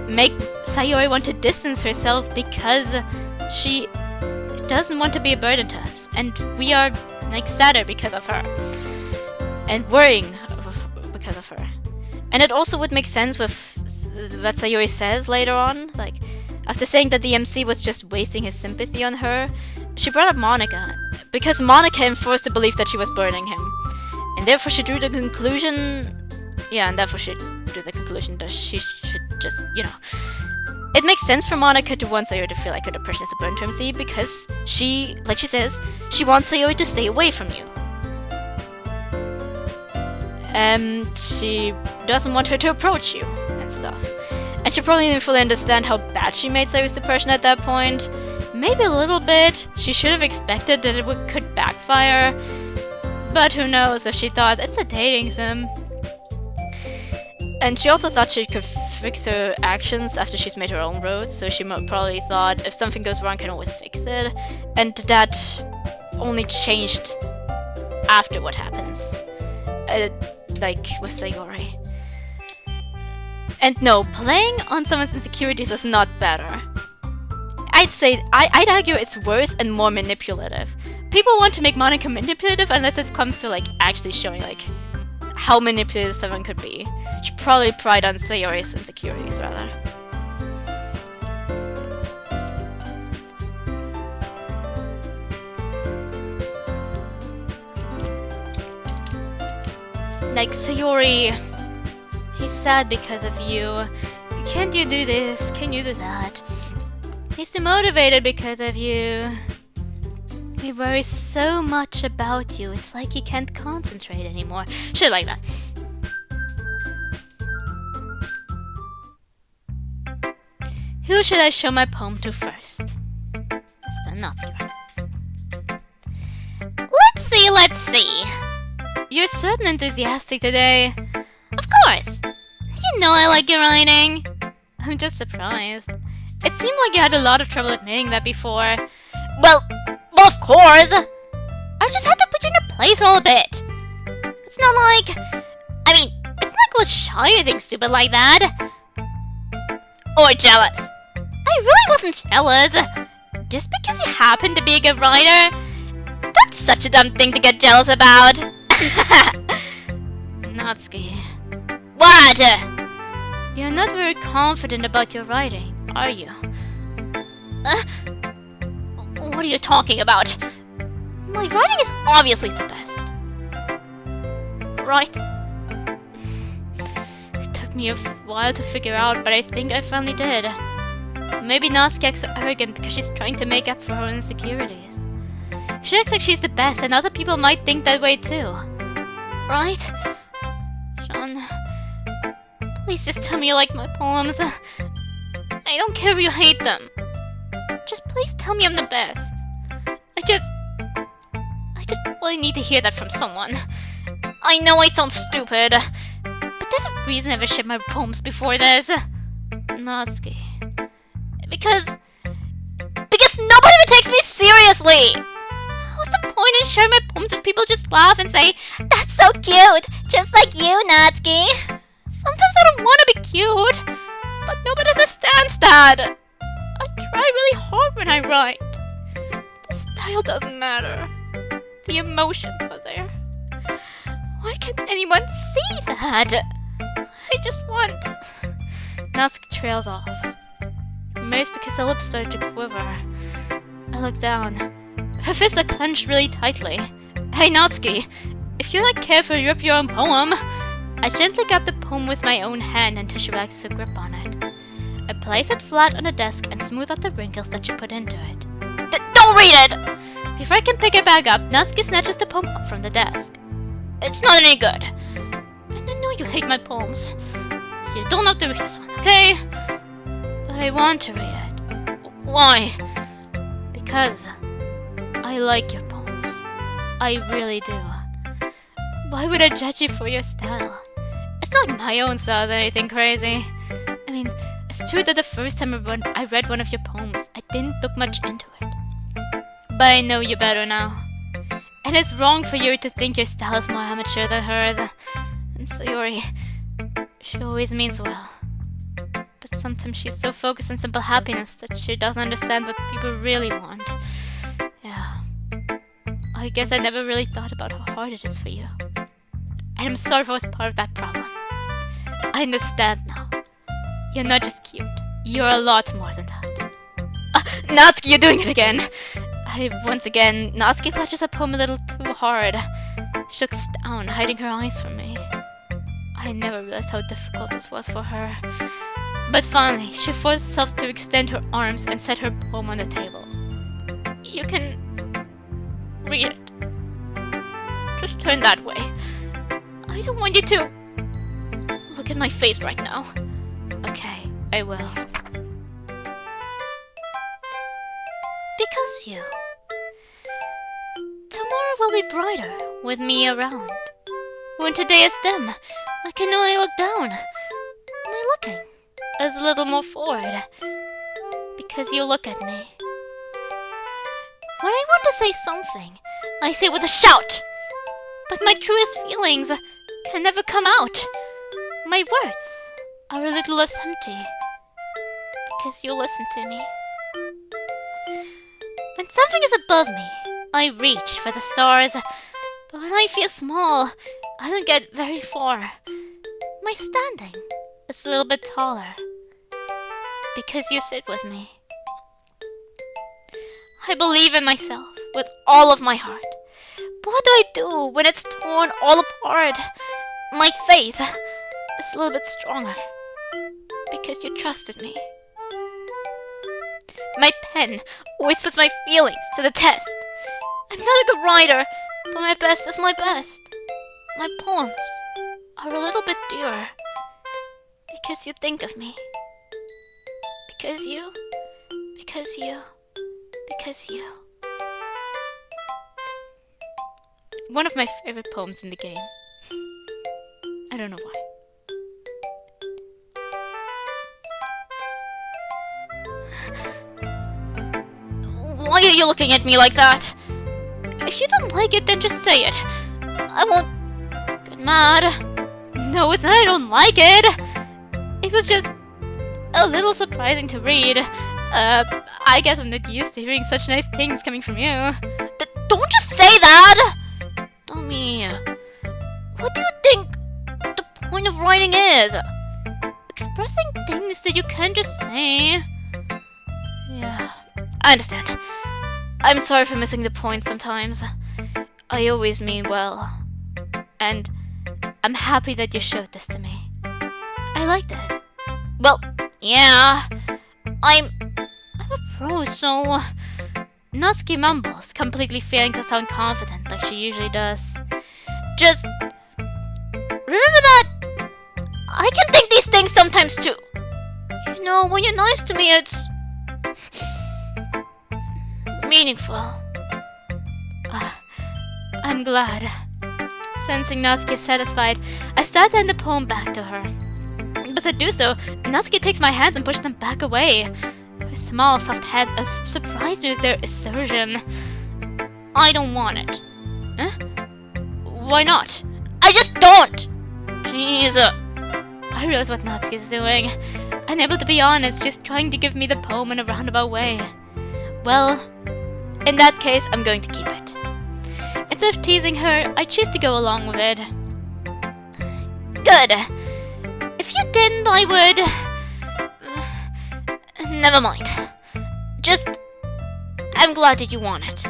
Speaker 1: make Sayori want to distance herself, because she doesn't want to be a burden to us. And we are, like, sadder because of her. And worrying because of her. And it also would make sense with what Sayori says later on. Like, after saying that the MC was just wasting his sympathy on her, she brought up Monika, because Monika enforced the belief that she was burdening him. And therefore she drew the conclusion... Yeah, and therefore she drew the conclusion that she should just, you know... It makes sense for Monika to want Sayori to feel like her depression is a burden to MC, because she, like she says, she wants Sayori to stay away from you. And she doesn't want her to approach you, and stuff. And she probably didn't fully understand how bad she made Sayori's depression at that point. Maybe a little bit. She should have expected that it could backfire. But who knows if she thought it's a dating sim. And she also thought she could fix her actions after she's made her own roads, so she probably thought if something goes wrong, I can always fix it. And that only changed after what happens. Like with Sayori. And no, playing on someone's insecurities is not better. I'd argue it's worse and more manipulative. People want to make Monika manipulative unless it comes to like actually showing like how manipulative someone could be. She probably pride on Sayori's insecurities rather. Like, Sayori, he's sad because of you. Can't you do this? Can you do that? He's demotivated because of you. He worries so much about you, it's like he can't concentrate anymore. Shit like that. Who should I show my poem to first? Mr. Natsuki.
Speaker 2: Let's see.
Speaker 1: You're certain enthusiastic today.
Speaker 2: Of course. You know I like your writing.
Speaker 1: I'm just surprised. It seemed like you had a lot of trouble admitting that before.
Speaker 2: Well, of course. I just had to put you in a place a little bit. It's not like... I mean, it's not like I was shy or anything stupid like that. Or jealous. I really wasn't jealous. Just because you happen to be a good writer, that's such a dumb thing to get jealous about.
Speaker 1: Natsuki.
Speaker 2: What?
Speaker 1: You're not very confident about your writing, are you?
Speaker 2: What are you talking about? My writing is obviously the best. Right?
Speaker 1: It took me a while to figure out, but I think I finally did. Maybe Natsuki acts so arrogant because she's trying to make up for her insecurities. She acts like she's the best, and other people might think that way too.
Speaker 2: Right? John, please just tell me you like my poems. I don't care if you hate them. Just please tell me I'm the best. I just really need to hear that from someone. I know I sound stupid, but there's a reason I've shipped my poems before this.
Speaker 1: Natsuki.
Speaker 2: Because nobody ever takes me seriously! What's the point in sharing my poems if people just laugh and say, "That's so cute, just like you, Natsuki"? Sometimes I don't want to be cute, but nobody understands that. I try really hard when I write. The style doesn't matter. The emotions are there. Why can't anyone see that? I just want...
Speaker 1: Natsuki trails off. Maybe because her lips started to quiver. I look down. Her fists are clenched really tightly. Hey Natsuki, if you don't care for rip your own poem... I gently grab the poem with my own hand until she relaxes her grip on it. I place it flat on the desk and smooth out the wrinkles that she put into it.
Speaker 2: Don't read it!
Speaker 1: Before I can pick it back up, Natsuki snatches the poem up from the desk.
Speaker 2: It's not any good.
Speaker 1: And I know you hate my poems, so you don't have to read this one, okay? But I want to read it.
Speaker 2: Why?
Speaker 1: Because I like your poems. I really do. Why would I judge you for your style? It's not like my own style or anything crazy. I mean, it's true that the first time I read one of your poems, I didn't look much into it. But I know you better now. And it's wrong for Yuri to think your style is more amateur than hers. And Sayori, she always means well. But sometimes she's so focused on simple happiness that she doesn't understand what people really want. Yeah. I guess I never really thought about how hard it is for you. And I'm sorry if I was part of that problem. I understand now. You're not just cute. You're a lot more than that. Natsuki, you're doing it again! Once again, Natsuki clutches her poem a little too hard. She looks down, hiding her eyes from me. I never realized how difficult this was for her. But finally, she forced herself to extend her arms and set her poem on the table. You can read it. Just turn that way. I don't want you to look at my face right now. Okay, I will. Because you. Tomorrow will be brighter with me around. When today is dim, I can only look down. My looking is a little more forward. Because you look at me. When I want to say something, I say it with a shout. But my truest feelings can never come out. My words are a little less empty. Because you listen to me. When something is above me, I reach for the stars. But when I feel small, I don't get very far. My standing is a little bit taller. Because you sit with me. I believe in myself with all of my heart. But what do I do when it's torn all apart? My faith is a little bit stronger. Because you trusted me. My pen always puts my feelings to the test. I'm not a good writer, but my best is my best. My poems are a little bit dearer. Because you think of me. Because you. One of my favorite poems in the game. I don't know why. Why are you looking at me like that? If you don't like it, then just say it. I won't get mad. No, it's not I don't like it. It was just a little surprising to read. I guess I'm not used to hearing such nice things coming from you. Don't just say that! Tommy, what do you think the point of writing is? Expressing things that you can't just say. Yeah, I understand. I'm sorry for missing the point sometimes. I always mean well. And I'm happy that you showed this to me. I liked it. Well, yeah. I'm a pro, so... Natsuki mumbles, completely failing to sound confident like she usually does. Just... remember that I can think these things sometimes too. You know, when you're nice to me, it's... meaningful. I'm glad. Sensing Natsuki is satisfied, I start to hand the poem back to her. But as I do so, Natsuki takes my hands and pushes them back away. Her small, soft hands are surprised me with their assertion. I don't want it. Huh? Why not? I just don't! Jeez. I realize what Natsuki is doing. Unable to be honest, just trying to give me the poem in a roundabout way. Well, in that case, I'm going to keep it. Instead of teasing her, I choose to go along with it. Good. If you didn't, I would... never mind. Just... I'm glad that you want it.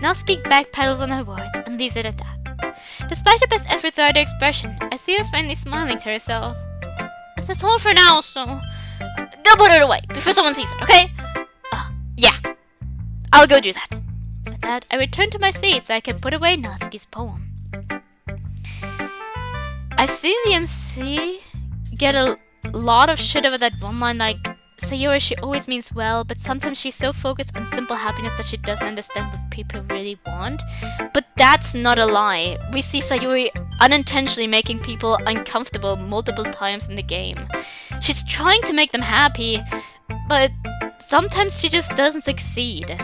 Speaker 1: Natsuki backpedals on her words and leaves it at that. Despite her best efforts at her expression, I see her finally smiling to herself. That's all for now, so... go put it away before someone sees it, okay? Yeah. I'll go do that. With that, I return to my seat so I can put away Natsuki's poem. I've seen the MC get a lot of shit over that one line like, Sayori, she always means well, but sometimes she's so focused on simple happiness that she doesn't understand what people really want. But that's not a lie. We see Sayori unintentionally making people uncomfortable multiple times in the game. She's trying to make them happy, but sometimes she just doesn't succeed.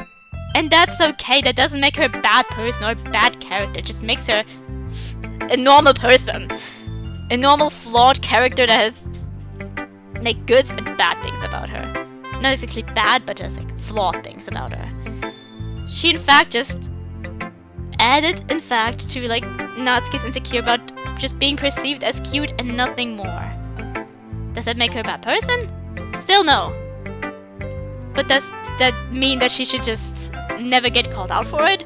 Speaker 1: And that's okay. That doesn't make her a bad person or a bad character. It just makes her a normal person. A normal, flawed character that has, like, good and bad things about her. Not exactly bad, but just, like, flawed things about her. She, in fact, just added, in fact, to, like, Natsuki's insecure about just being perceived as cute and nothing more. Does that make her a bad person? Still no. But does that mean that she should just never get called out for it?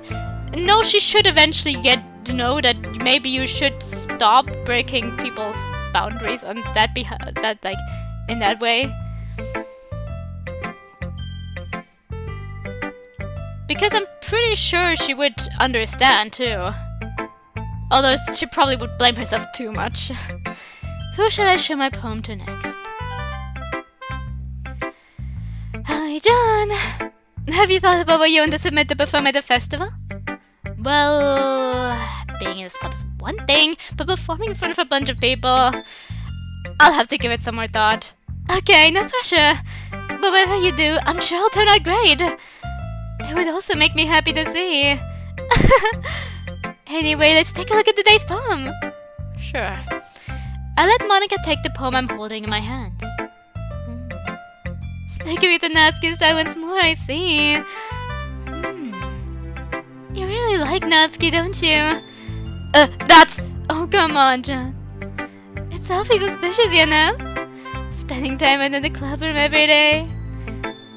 Speaker 1: No, she should eventually get to know that maybe you should stop breaking people's boundaries on that like in that way. Because I'm pretty sure she would understand too. Although she probably would blame herself too much. Who should I show my poem to next? Hi, John! Have you thought about what you want to submit to perform at the festival? Well, being in this club is one thing, but performing in front of a bunch of people, I'll have to give it some more thought. Okay, no pressure. But whatever you do, I'm sure I'll turn out great. It would also make me happy to see. Anyway, let's take a look at today's poem. Sure. I let Monika take the poem I'm holding in my hands. Sticking with the Natsuki style once more, I see. You really like Natsuki, don't you? That's... Oh, come on, John. It's awfully suspicious, you know? Spending time in the club room every day.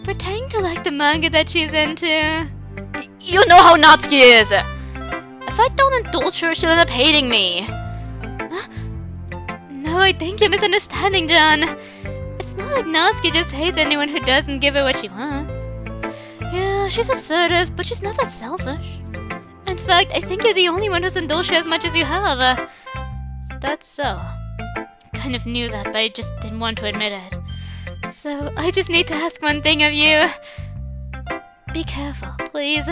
Speaker 1: Pretending to like the manga that she's into. You know how Natsuki is! If I don't indulge her, she'll end up hating me. Huh? No, I think you're misunderstanding, John. It's not like Natsuki just hates anyone who doesn't give her what she wants. Yeah, she's assertive, but she's not that selfish. In fact, I think you're the only one who's indulged her as much as you have. That's so. Kind of knew that, but I just didn't want to admit it. So, I just need to ask one thing of you. Be careful, please.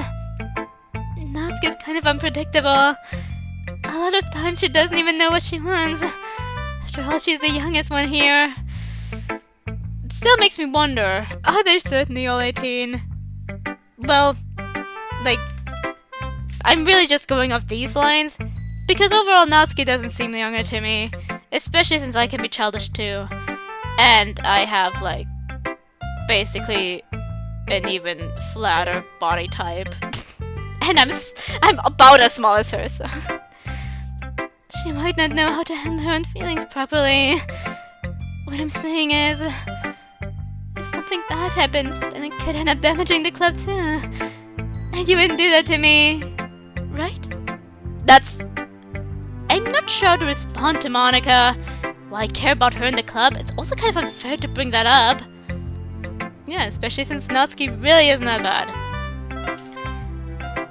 Speaker 1: Natsuki's kind of unpredictable. A lot of times she doesn't even know what she wants. After all, she's the youngest one here. It still makes me wonder, are they certainly all 18? Well, like, I'm really just going off these lines, because overall Natsuki doesn't seem younger to me, especially since I can be childish too. And I have, like, basically an even flatter body type. And I'm about as small as her, so... She might not know how to handle her own feelings properly. What I'm saying is... If something bad happens, then it could end up damaging the club too. And you wouldn't do that to me, right? That's... I'm not sure how to respond to Monika. While I care about her in the club, it's also kind of unfair to bring that up. Yeah, especially since Natsuki really isn't that bad.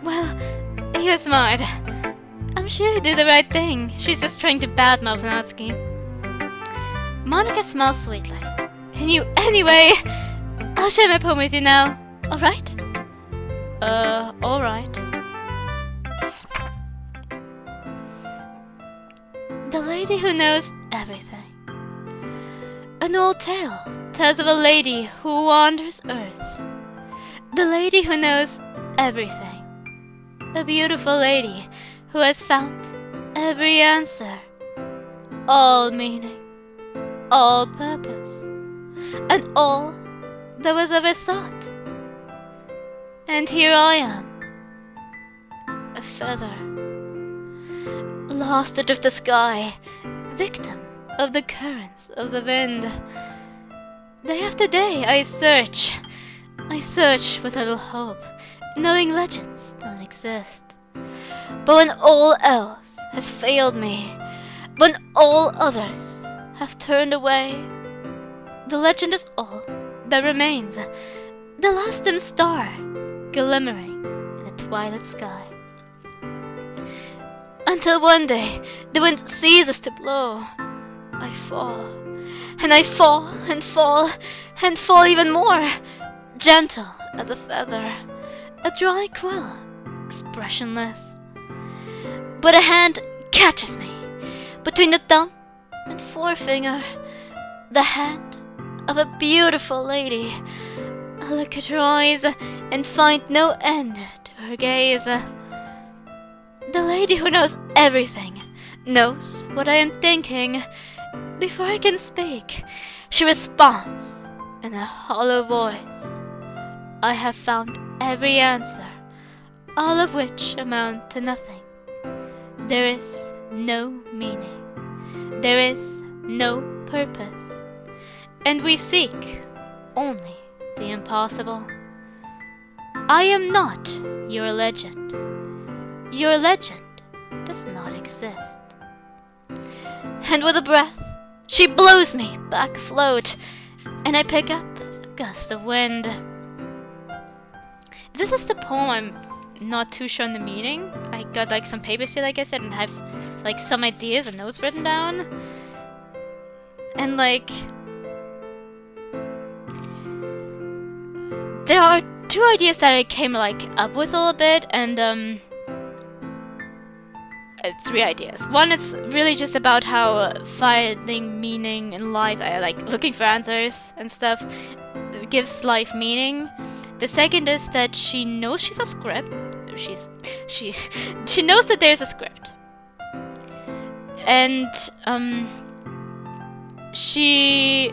Speaker 1: Well, you're smart. I'm sure you did the right thing. She's just trying to badmouth Natsuki. Monika smiles sweetly. Anyway, I'll share my poem with you now. Alright? Alright. The lady who knows everything. An old tale tells of a lady who wanders Earth. The lady who knows everything. A beautiful lady who has found every answer, all meaning, all purpose, and all that was ever sought. And here I am, a feather, lost out of the sky, victim of the currents of the wind. Day after day I search with little hope, knowing legends don't exist. But when all else has failed me, when all others have turned away, the legend is all that remains, the last dim star glimmering in the twilight sky. Until one day the wind ceases to blow, I fall, and I fall, and fall, and fall even more, gentle as a feather, a dry quill, expressionless. But a hand catches me between the thumb and forefinger, the hand of a beautiful lady. look at her eyes and find no end to her gaze. The lady who knows everything knows what I am thinking. Before I can speak, she responds in a hollow voice. I have found every answer, all of which amount to nothing. There is no meaning. There is no purpose. And we seek only the impossible. I am not your legend. Your legend does not exist. And with a breath, she blows me back afloat, and I pick up a gust of wind. This is the poem. I'm not too sure on the meaning. I got like some papers here, like I said, and have like some ideas and notes written down. And like, there are two ideas that I came like up with a little bit, and three ideas. One, it's really just about how finding meaning in life, like looking for answers and stuff, gives life meaning. The second is that she knows she's a script. She knows that there's a script, and she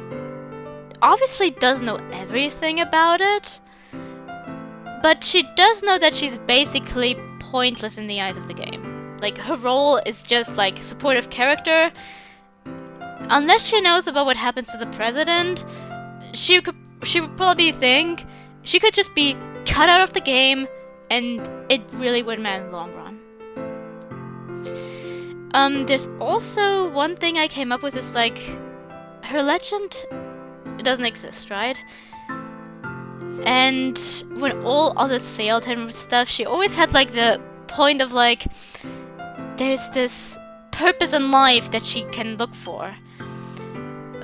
Speaker 1: obviously does know everything about it, but she does know that she's basically pointless in the eyes of the game. Like, her role is just like supportive character. Unless she knows about what happens to the president, she would probably think she could just be cut out of the game, and it really wouldn't matter in the long run. There's also one thing I came up with is like, her legend doesn't exist, right? And when all others failed her and stuff, she always had like the point of like, there's this purpose in life that she can look for.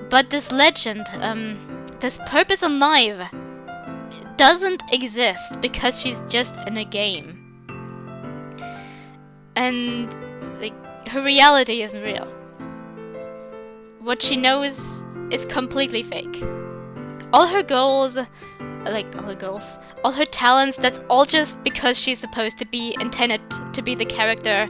Speaker 1: But this legend, this purpose in life doesn't exist because she's just in a game. And like, her reality isn't real. What she knows is completely fake. All her goals, all her talents, that's all just because she's supposed to be intended to be the character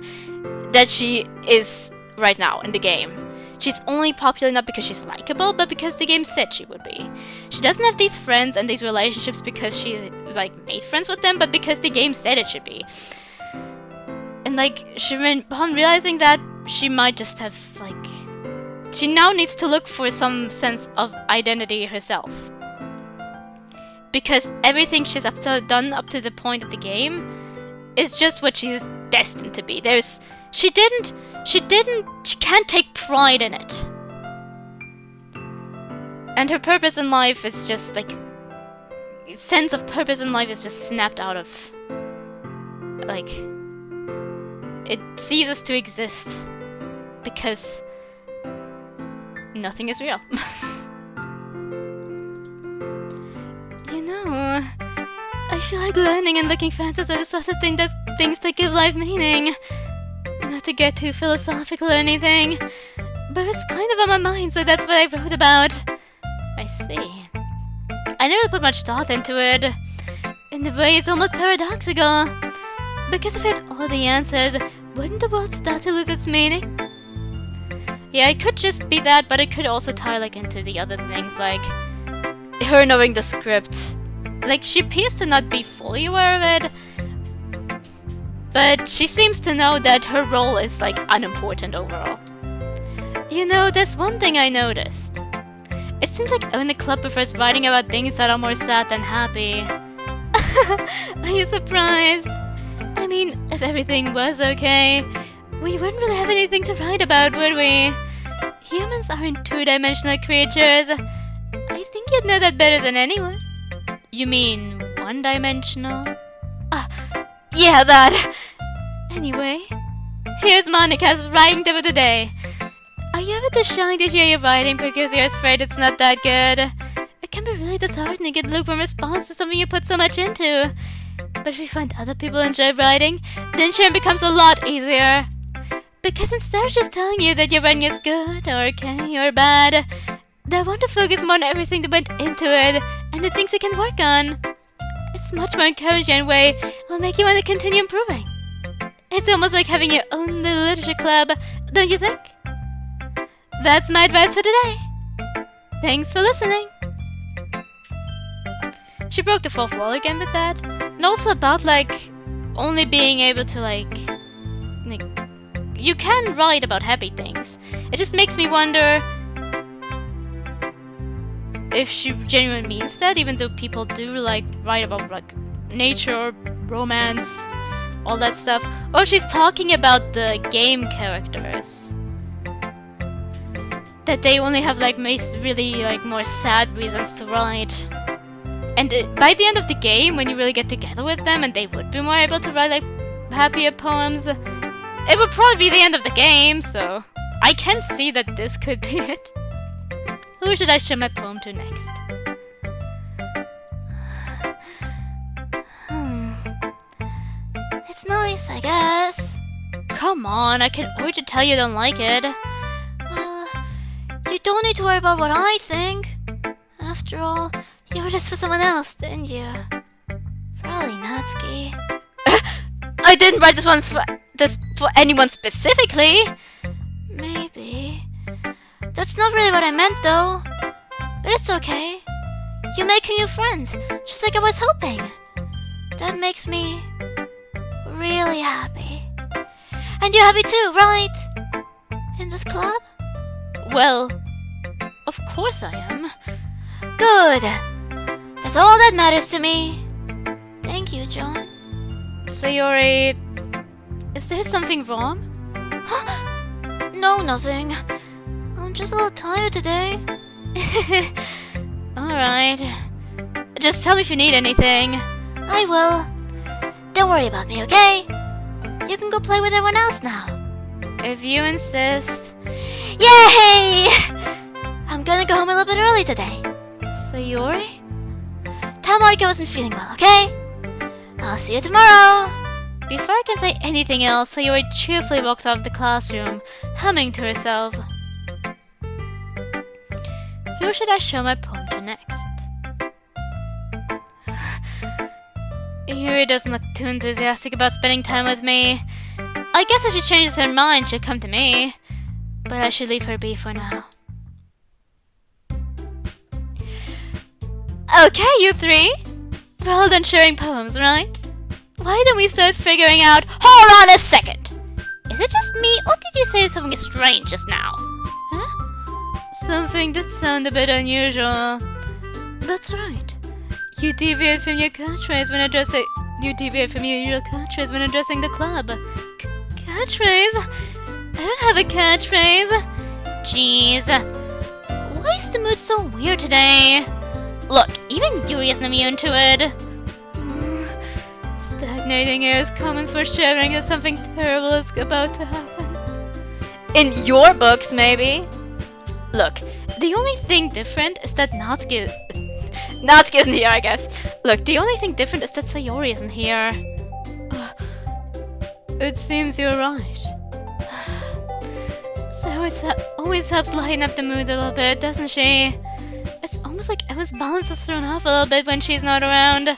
Speaker 1: that she is right now in the game. She's only popular not because she's likable, but because the game said she would be. She doesn't have these friends and these relationships because she's like made friends with them, but because the game said it should be. And like, upon realizing that, she might just have like, she now needs to look for some sense of identity herself. Because everything she's done up to the point of the game is just what she is destined to be. She can't take pride in it. And her purpose in life is just like, sense of purpose in life is just snapped out of, like, it ceases to exist because nothing is real. You know, I feel like learning and looking for answers are the sort of things that give life meaning. Not to get too philosophical or anything, but it's kind of on my mind, so that's what I wrote about. I see. I never put much thought into it. In a way, it's almost paradoxical. Because if it had all the answers, wouldn't the world start to lose its meaning? Yeah, it could just be that, but it could also tie like into the other things, like her knowing the script. Like, she appears to not be fully aware of it, but she seems to know that her role is like unimportant overall. You know, there's one thing I noticed. It seems like when the club prefers writing about things that are more sad than happy. Are you surprised? I mean, if everything was okay, we wouldn't really have anything to write about, would we? Humans aren't two-dimensional creatures. I think you'd know that better than anyone. You mean one-dimensional? Yeah, that! Anyway, here's Monika's writing tip of the day. Are you ever too shy to share your writing because you're afraid it's not that good? It can be really disheartening to get lukewarm response to something you put so much into. But if you find other people enjoy writing, then sharing becomes a lot easier. Because instead of just telling you that your writing is good, or okay, or bad, they want to focus more on everything that went into it, and the things you can work on. It's much more encouraging in a way it will make you want to continue improving. It's almost like having your own little literature club, don't you think? That's my advice for today. Thanks for listening. She broke the fourth wall again with that. And also about, like, only being able to, like, you can write about happy things. It just makes me wonder if she genuinely means that, even though people do, like, write about, like, nature, romance, all that stuff. Or she's talking about the game characters. That they only have, like, really, like, more sad reasons to write. And by the end of the game, when you really get together with them and they would be more able to write, like, happier poems, it would probably be the end of the game, so I can see that this could be it. Who should I show my poem to next?
Speaker 2: It's nice, I guess.
Speaker 1: Come on, I can already tell you don't like it.
Speaker 2: Well, you don't need to worry about what I think. After all, you wrote this for someone else, didn't you? Probably Natsuki.
Speaker 1: I didn't write this for anyone specifically.
Speaker 2: Maybe. That's not really what I meant, though. But it's okay. You're making new friends, just like I was hoping. That makes me really happy. And you're happy too, right? In this club?
Speaker 1: Well, of course I am.
Speaker 2: Good. That's all that matters to me. Thank you, John.
Speaker 1: So, Yuri, is there something wrong?
Speaker 2: No, nothing. I'm just a little tired today.
Speaker 1: Alright. Just tell me if you need anything.
Speaker 2: I will. Don't worry about me, okay? You can go play with everyone else now.
Speaker 1: If you insist.
Speaker 2: Yay! I'm gonna go home a little bit early today.
Speaker 1: So, Yuri?
Speaker 2: Tell Monika wasn't feeling well, okay? I'll see you tomorrow.
Speaker 1: Before I can say anything else, Sayori cheerfully walks out of the classroom, humming to herself. Who should I show my poem to next? Yuri doesn't look too enthusiastic about spending time with me. I guess if she changes her mind, she'll come to me. But I should leave her be for now. Okay, you three. We're all done sharing poems, right? Why don't we start figuring out— Hold on a second! Is it just me, or did you say something strange just now? Huh? Something that sounded a bit unusual. That's right. You deviate from your catchphrase when addressing— You deviate from your usual catchphrase when addressing the club. Catchphrase? I don't have a catchphrase. Jeez. Why is the mood so weird today? Look, even Yuri isn't immune to it. Stagnating air is common for shivering that something terrible is about to happen. In your books, maybe? Look, the only thing different is that Natsuki isn't here, I guess. Look, the only thing different is that Sayori isn't here. It seems you're right. Sayori always helps lighten up the mood a little bit, doesn't she? It's almost like Emma's balance is thrown off a little bit when she's not around.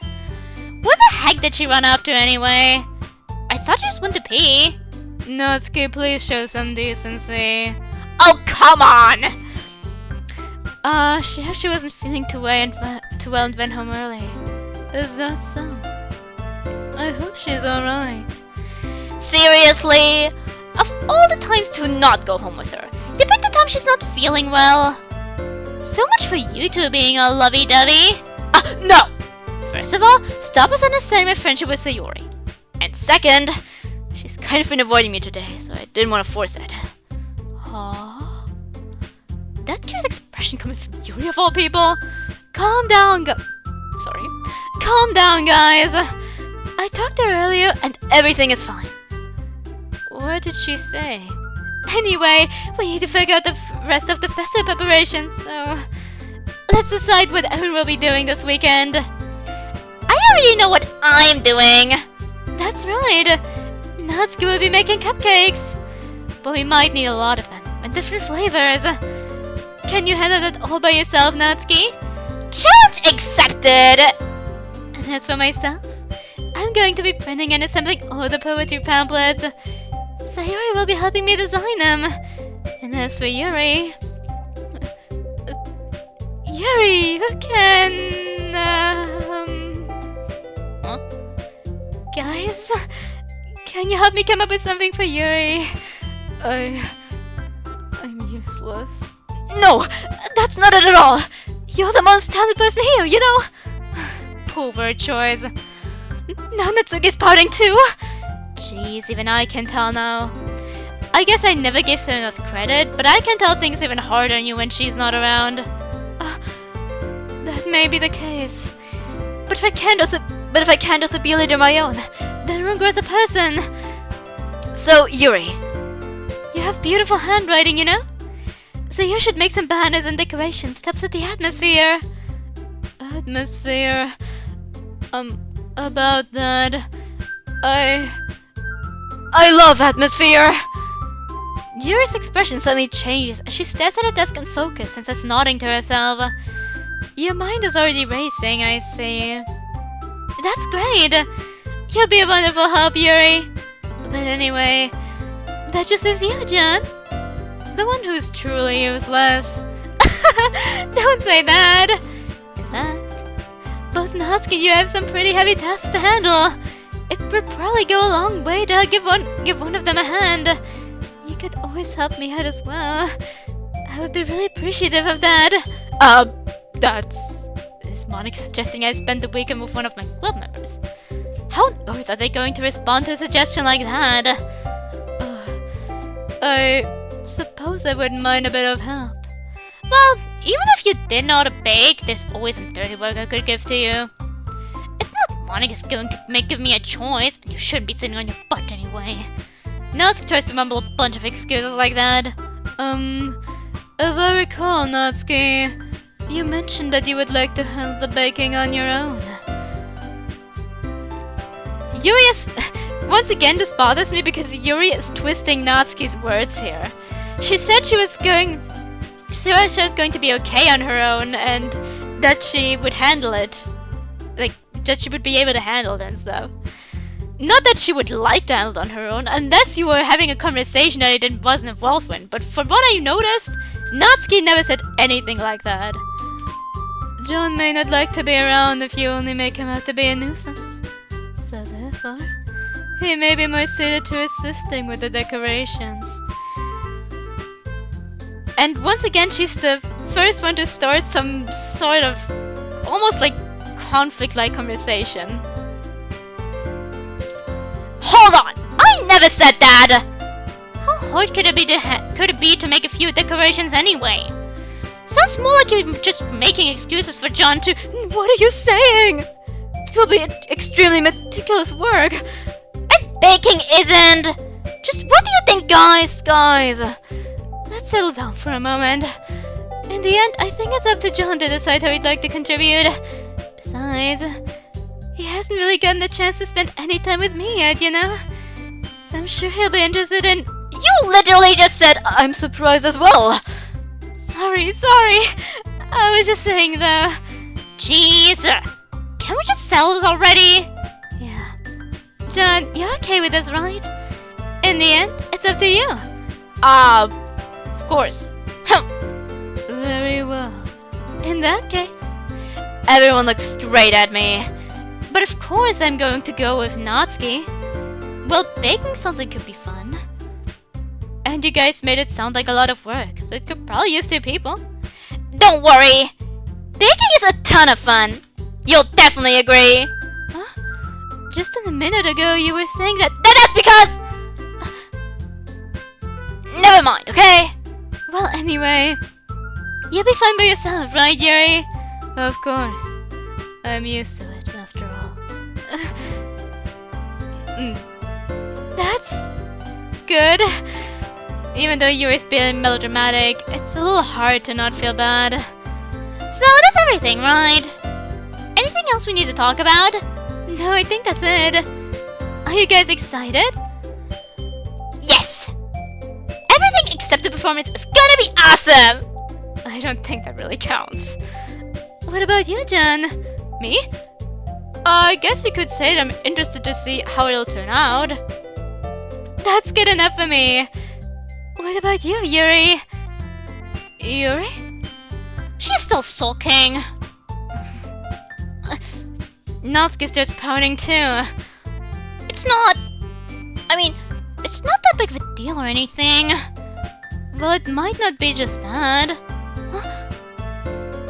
Speaker 1: Where the heck did she run after anyway? I thought she just went to pee. Natsuki, please show some decency. Oh, come on! She actually wasn't feeling too well and went home early. Is that so? I hope she's alright. Seriously? Of all the times to not go home with her, you picked the time she's not feeling well. So much for you two being all lovey-dovey. No! First of all, stop misunderstanding my friendship with Sayori. And second, she's kind of been avoiding me today, so I didn't want to force it. Huh? That curious expression coming from Yuri of all people? Calm down, Calm down, guys. I talked to her earlier and everything is fine. What did she say? Anyway, we need to figure out the rest of the festival preparations, so let's decide what everyone will be doing this weekend. I already know what I'm doing. That's right. Natsuki will be making cupcakes. But we might need a lot of them, and different flavors. Can you handle that all by yourself, Natsuki? Challenge accepted! And as for myself, I'm going to be printing and assembling all the poetry pamphlets. Sayori will be helping me design them. And as for Yuri... Yuri, you can... Huh? Guys, can you help me come up with something for Yuri? I'm useless. No, that's not it at all. You're the most talented person here, you know? Poor word choice. Now Natsuki's pouting too? Jeez, even I can tell now. I guess I never give her enough credit, but I can tell things even harder on you when she's not around. That may be the case. But if I can't also be a leader of my own, then wrong grows a person. So, Yuri, you have beautiful handwriting, you know? So you should make some banners and decorations to upset the atmosphere. Atmosphere... about that... I love atmosphere! Yuri's expression suddenly changes as she stares at her desk and focuses and starts nodding to herself. Your mind is already racing, I see. That's great! You'll be a wonderful help, Yuri! But anyway, that just leaves you, John. The one who's truly useless. Don't say that! In fact, both Natsuki and you have some pretty heavy tasks to handle. It would probably go a long way to give one of them a hand. You could always help me out as well. I would be really appreciative of that. Is Monika suggesting I spend the weekend with one of my club members? How on earth are they going to respond to a suggestion like that? I suppose I wouldn't mind a bit of help. Well, even if you didn't know how to bake, there's always some dirty work I could give to you. It's not Monika's going to give me a choice, and you shouldn't be sitting on your butt anyway. Natsuki tries to mumble a bunch of excuses like that. If I recall, Natsuki, you mentioned that you would like to handle the baking on your own. Yuri is... Once again, this bothers me because Yuri is twisting Natsuki's words here. She said she was going to be okay on her own and that she would handle it. Like, that she would be able to handle it and stuff. Not that she would like to handle it on her own, unless you were having a conversation that I wasn't involved in. But from what I noticed, Natsuki never said anything like that. John may not like to be around if you only make him out to be a nuisance. So therefore, he may be more suited to assisting with the decorations. And once again, she's the first one to start some sort of almost like conflict-like conversation. Hold on! I never said that! How hard could it be to make a few decorations anyway? Sounds more like you're just making excuses for John to... What are you saying? It will be extremely meticulous work. And baking isn't... Just what do you think, guys? Let's settle down for a moment. In the end, I think it's up to John to decide how he'd like to contribute. Besides, he hasn't really gotten the chance to spend any time with me yet, you know? So I'm sure he'll be interested in... You literally just said, I'm surprised as well! Sorry. I was just saying though. Jeez! Can we just settle this already? Yeah. John, you're okay with this, right? In the end, it's up to you. Of course. Very well. In that case, everyone looks straight at me. But of course I'm going to go with Natsuki. Well, baking sounds like it could be fun. And you guys made it sound like a lot of work, so it could probably use 2 people. Don't worry! Baking is a ton of fun! You'll definitely agree! Huh? Just a minute ago you were saying that... That's because... Never mind, okay? Well, anyway... You'll be fine by yourself, right, Yuri? Of course. I'm used to it, after all. That's... good. Even though Yuri's being melodramatic, it's a little hard to not feel bad. So that's everything, right? Anything else we need to talk about? No, I think that's it. Are you guys excited? Yes! Everything except the performance is gonna be awesome! I don't think that really counts. What about you, John? Me? I guess you could say that I'm interested to see how it'll turn out. That's good enough for me. What about you, Yuri? Yuri?
Speaker 2: She's still sulking.
Speaker 1: Natsuki starts pouting too.
Speaker 2: It's not that big of a deal or anything.
Speaker 1: Well, it might not be just that.
Speaker 2: Huh?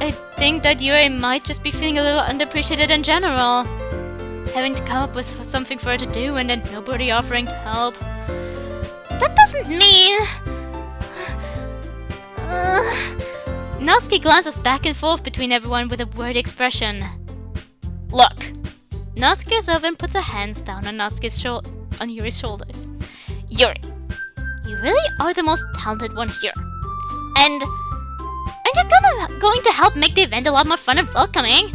Speaker 1: I think that Yuri might just be feeling a little underappreciated in general. Having to come up with something for her to do and then nobody offering to help.
Speaker 2: That doesn't mean...
Speaker 1: Natsuki glances back and forth between everyone with a worried expression. Look. Natsuki goes over and puts her hands down on on Yuri's shoulders.
Speaker 2: Yuri, you really are the most talented one here. And you're going to help make the event a lot more fun and welcoming.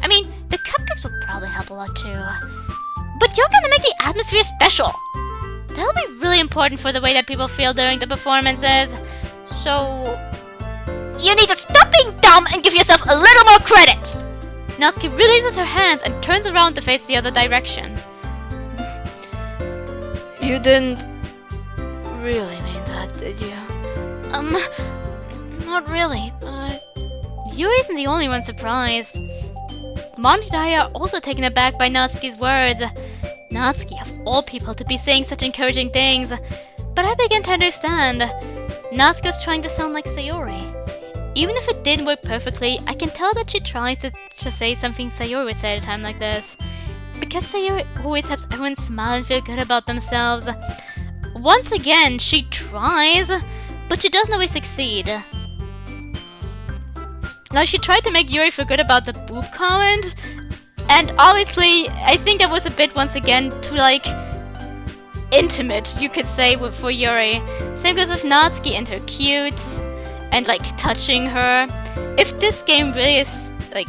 Speaker 2: I mean, the cupcakes will probably help a lot too. But you're gonna make the atmosphere special.
Speaker 1: That'll be really important for the way that people feel during the performances. So...
Speaker 2: you need to stop being dumb and give yourself a little more credit!
Speaker 1: Natsuki releases her hands and turns around to face the other direction. You didn't really mean that, did you?
Speaker 2: Not really, but...
Speaker 1: Yuri isn't the only one surprised. Monika and I are also taken aback by Natsuki's words. Natsuki, of all people, to be saying such encouraging things. But I begin to understand. Natsuki was trying to sound like Sayori. Even if it didn't work perfectly, I can tell that she tries to say something Sayori would say at a time like this. Because Sayori always helps everyone smile and feel good about themselves. Once again, she tries, but she doesn't always succeed. Now, she tried to make Yuri feel good about the boob comment, and obviously, I think that was a bit, once again, too, like, intimate, you could say, for Yuri. Same goes with Natsuki and her cute, and, like, touching her. If this game really is, like,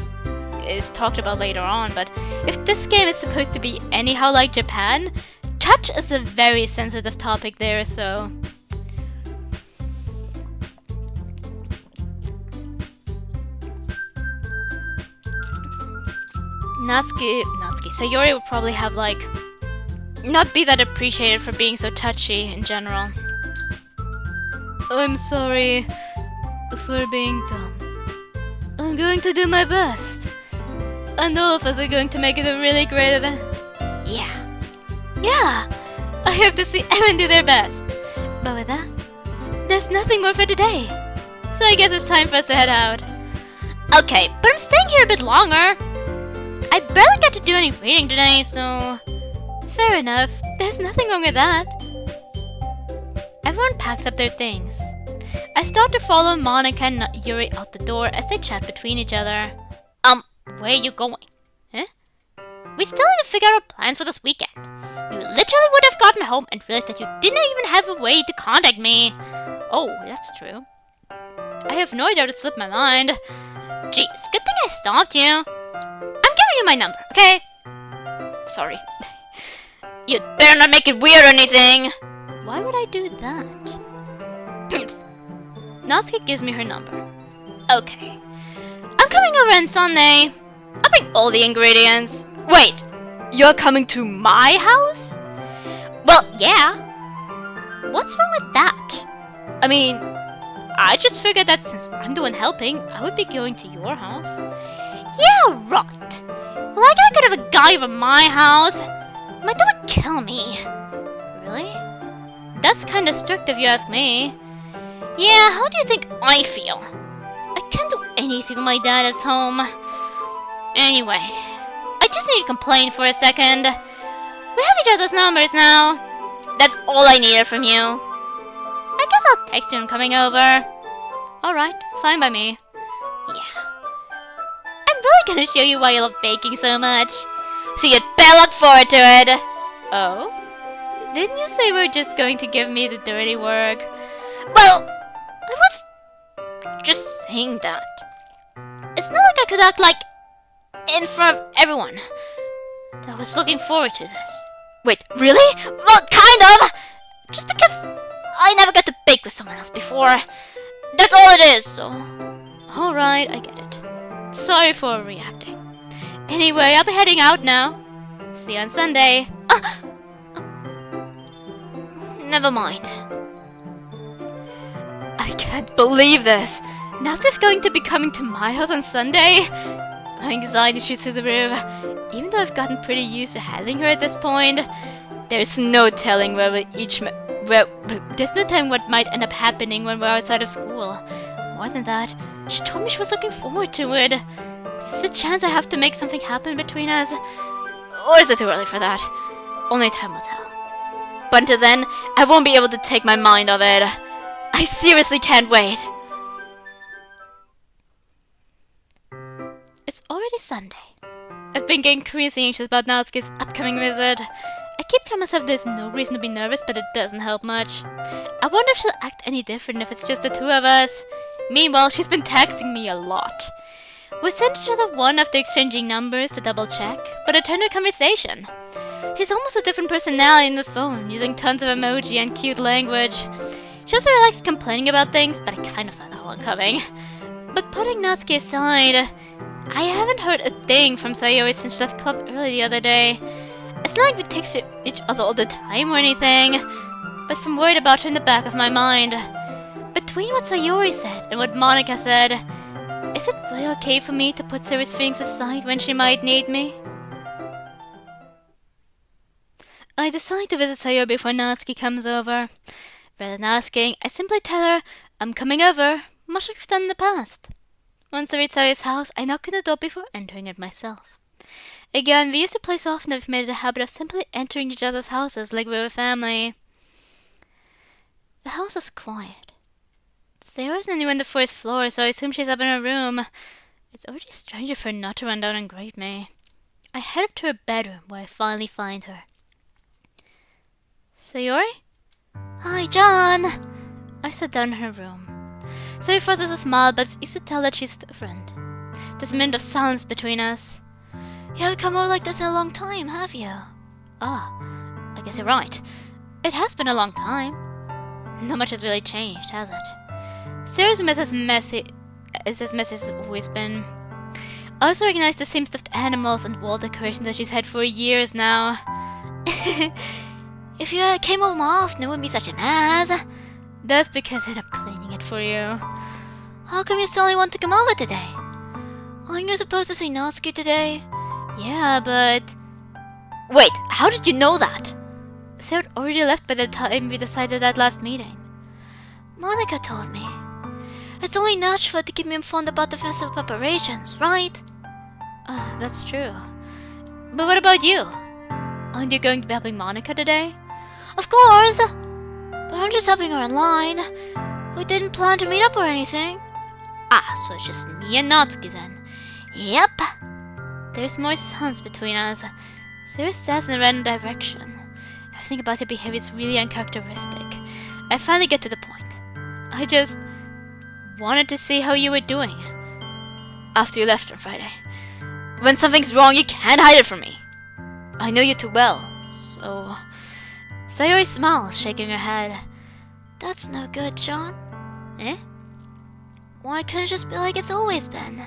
Speaker 1: is talked about later on, but if this game is supposed to be anyhow like Japan, touch is a very sensitive topic there, so... Natsuki, Sayori would probably have, like, not be that appreciated for being so touchy in general. I'm sorry for being dumb. I'm going to do my best. And all of us are going to make it a really great event.
Speaker 2: Yeah.
Speaker 1: I hope to see everyone do their best. But with that, there's nothing more for today. So I guess it's time for us to head out.
Speaker 2: Okay, but I'm staying here a bit longer. I barely got to do any reading today, so...
Speaker 1: Fair enough. There's nothing wrong with that. Everyone packs up their things. I start to follow Monika and Yuri out the door as they chat between each other.
Speaker 2: Where are you going?
Speaker 1: Huh?
Speaker 2: We still need to figure out plans for this weekend. You literally would have gotten home and realized that you didn't even have a way to contact me.
Speaker 1: Oh, that's true. I have no idea how to slip my mind.
Speaker 2: Jeez, good thing I stopped you. I'm giving you my number, okay?
Speaker 1: Sorry.
Speaker 2: You'd better not make it weird or anything.
Speaker 1: Why would I do that? Natsuki gives me her number.
Speaker 2: Okay. I'm coming over on Sunday. I'll bring all the ingredients.
Speaker 1: Wait, you're coming to my house?
Speaker 2: Well, yeah. What's wrong with that?
Speaker 1: I mean, I just figured that since I'm the one helping, I would be going to your house.
Speaker 2: Yeah, right. Like I could have a guy over my house. My dad would kill me.
Speaker 1: Really? That's kinda strict if you ask me.
Speaker 2: Yeah, how do you think I feel? I can't do anything when my dad is home. Anyway, I just need to complain for a second. We have each other's numbers now. That's all I needed from you. I guess I'll text you when coming over.
Speaker 1: Alright, fine by me.
Speaker 2: Yeah. I'm really gonna show you why you love baking so much. So you'd better look forward to it.
Speaker 1: Oh? Didn't you say we're just going to give me the dirty work?
Speaker 2: Well, I was just saying that. It's not like I could act like in front of everyone. I was looking forward to this.
Speaker 1: Wait, really?
Speaker 2: Well, kind of! Just because I never got to bake with someone else before. That's all it is, so...
Speaker 1: Alright, I get it. Sorry for reacting. Anyway, I'll be heading out now. See you on Sunday.
Speaker 2: Never mind.
Speaker 1: I can't believe this. Natsuki's going to be coming to my house on Sunday. My anxiety shoots through the roof. Even though I've gotten pretty used to handling her at this point, there's no telling there's no telling what might end up happening when we're outside of school. More than that, she told me she was looking forward to it. Is this a chance I have to make something happen between us? Or is it too early for that? Only time will tell. But until then, I won't be able to take my mind off it. I seriously can't wait. It's already Sunday. I've been getting crazy anxious about Natsuki's upcoming visit. I keep telling myself there's no reason to be nervous, but it doesn't help much. I wonder if she'll act any different if it's just the two of us. Meanwhile, she's been texting me a lot. We sent each other one after exchanging numbers to double check, but it turned to a conversation. She's almost a different personality in the phone, using tons of emoji and cute language. She also likes complaining about things, but I kind of saw that one coming. But putting Natsuki aside, I haven't heard a thing from Sayori since she left club early the other day. It's not like we text each other all the time or anything, but I'm worried about her in the back of my mind. Between what Sayori said and what Monika said, is it really okay for me to put Sayori's feelings aside when she might need me? I decide to visit Sayori before Natsuki comes over. Rather than asking, I simply tell her I'm coming over, much like I've done in the past. Once I reach Sayori's house, I knock on the door before entering it myself. Again, we used to play so often that we've made it a habit of simply entering each other's houses like we were family. The house is quiet. Sayori isn't anywhere on the first floor, so I assume she's up in her room. It's already strange of her not to run down and greet me. I head up to her bedroom, where I finally find her. Sayori?
Speaker 2: Hi, John.
Speaker 1: I sit down in her room. Sayori forces a smile, but it's easy to tell that she's different. There's a minute of silence between us.
Speaker 2: You haven't come over like this in a long time, have you?
Speaker 1: Ah, I guess you're right. It has been a long time. Not much has really changed, has it? Sayori's room is as messy as it's always been. I also recognize the same stuffed animals and wall decorations that she's had for years now.
Speaker 2: If you came over more often, it wouldn't be such a mess.
Speaker 1: That's because I ended up cleaning it for you.
Speaker 2: How come you suddenly want to come over today? Aren't you supposed to see Natsuki today?
Speaker 1: Yeah, but... Wait, how did you know that? Sayori already left by the time we decided that last meeting.
Speaker 2: Monika told me. It's only natural to keep me informed about the festival preparations, right?
Speaker 1: That's true. But what about you? Aren't you going to be helping Monika today?
Speaker 2: Of course! But I'm just helping her online. We didn't plan to meet up or anything.
Speaker 1: Ah, so it's just me and Natsuki then.
Speaker 2: Yep.
Speaker 1: There's more silence between us. Sayori stares in a random direction. Everything about her behavior is really uncharacteristic. I finally get to the point. I just wanted to see how you were doing after you left on Friday. When something's wrong, you can't hide it from me. I know you too well, so... Sayori smiles, shaking her head.
Speaker 2: That's no good, John.
Speaker 1: Eh?
Speaker 2: Why can't it just be like it's always been?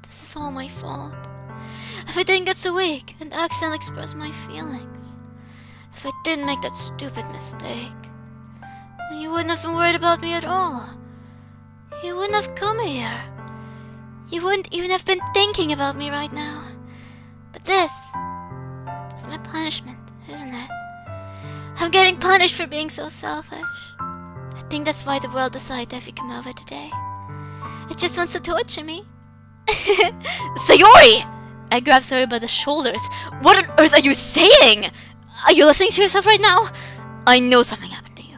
Speaker 2: This is all my fault. If I didn't get so weak and accidentally express my feelings. If I didn't make that stupid mistake. Then you wouldn't have been worried about me at all. You wouldn't have come here. You wouldn't even have been thinking about me right now. But this is my punishment, isn't it? I'm getting punished for being so selfish. I think that's why the world decided to have you come over today. It just wants to torture me.
Speaker 1: Sayori! I grab Sayori by the shoulders. What on earth are you saying? Are you listening to yourself right now? I know something happened to you.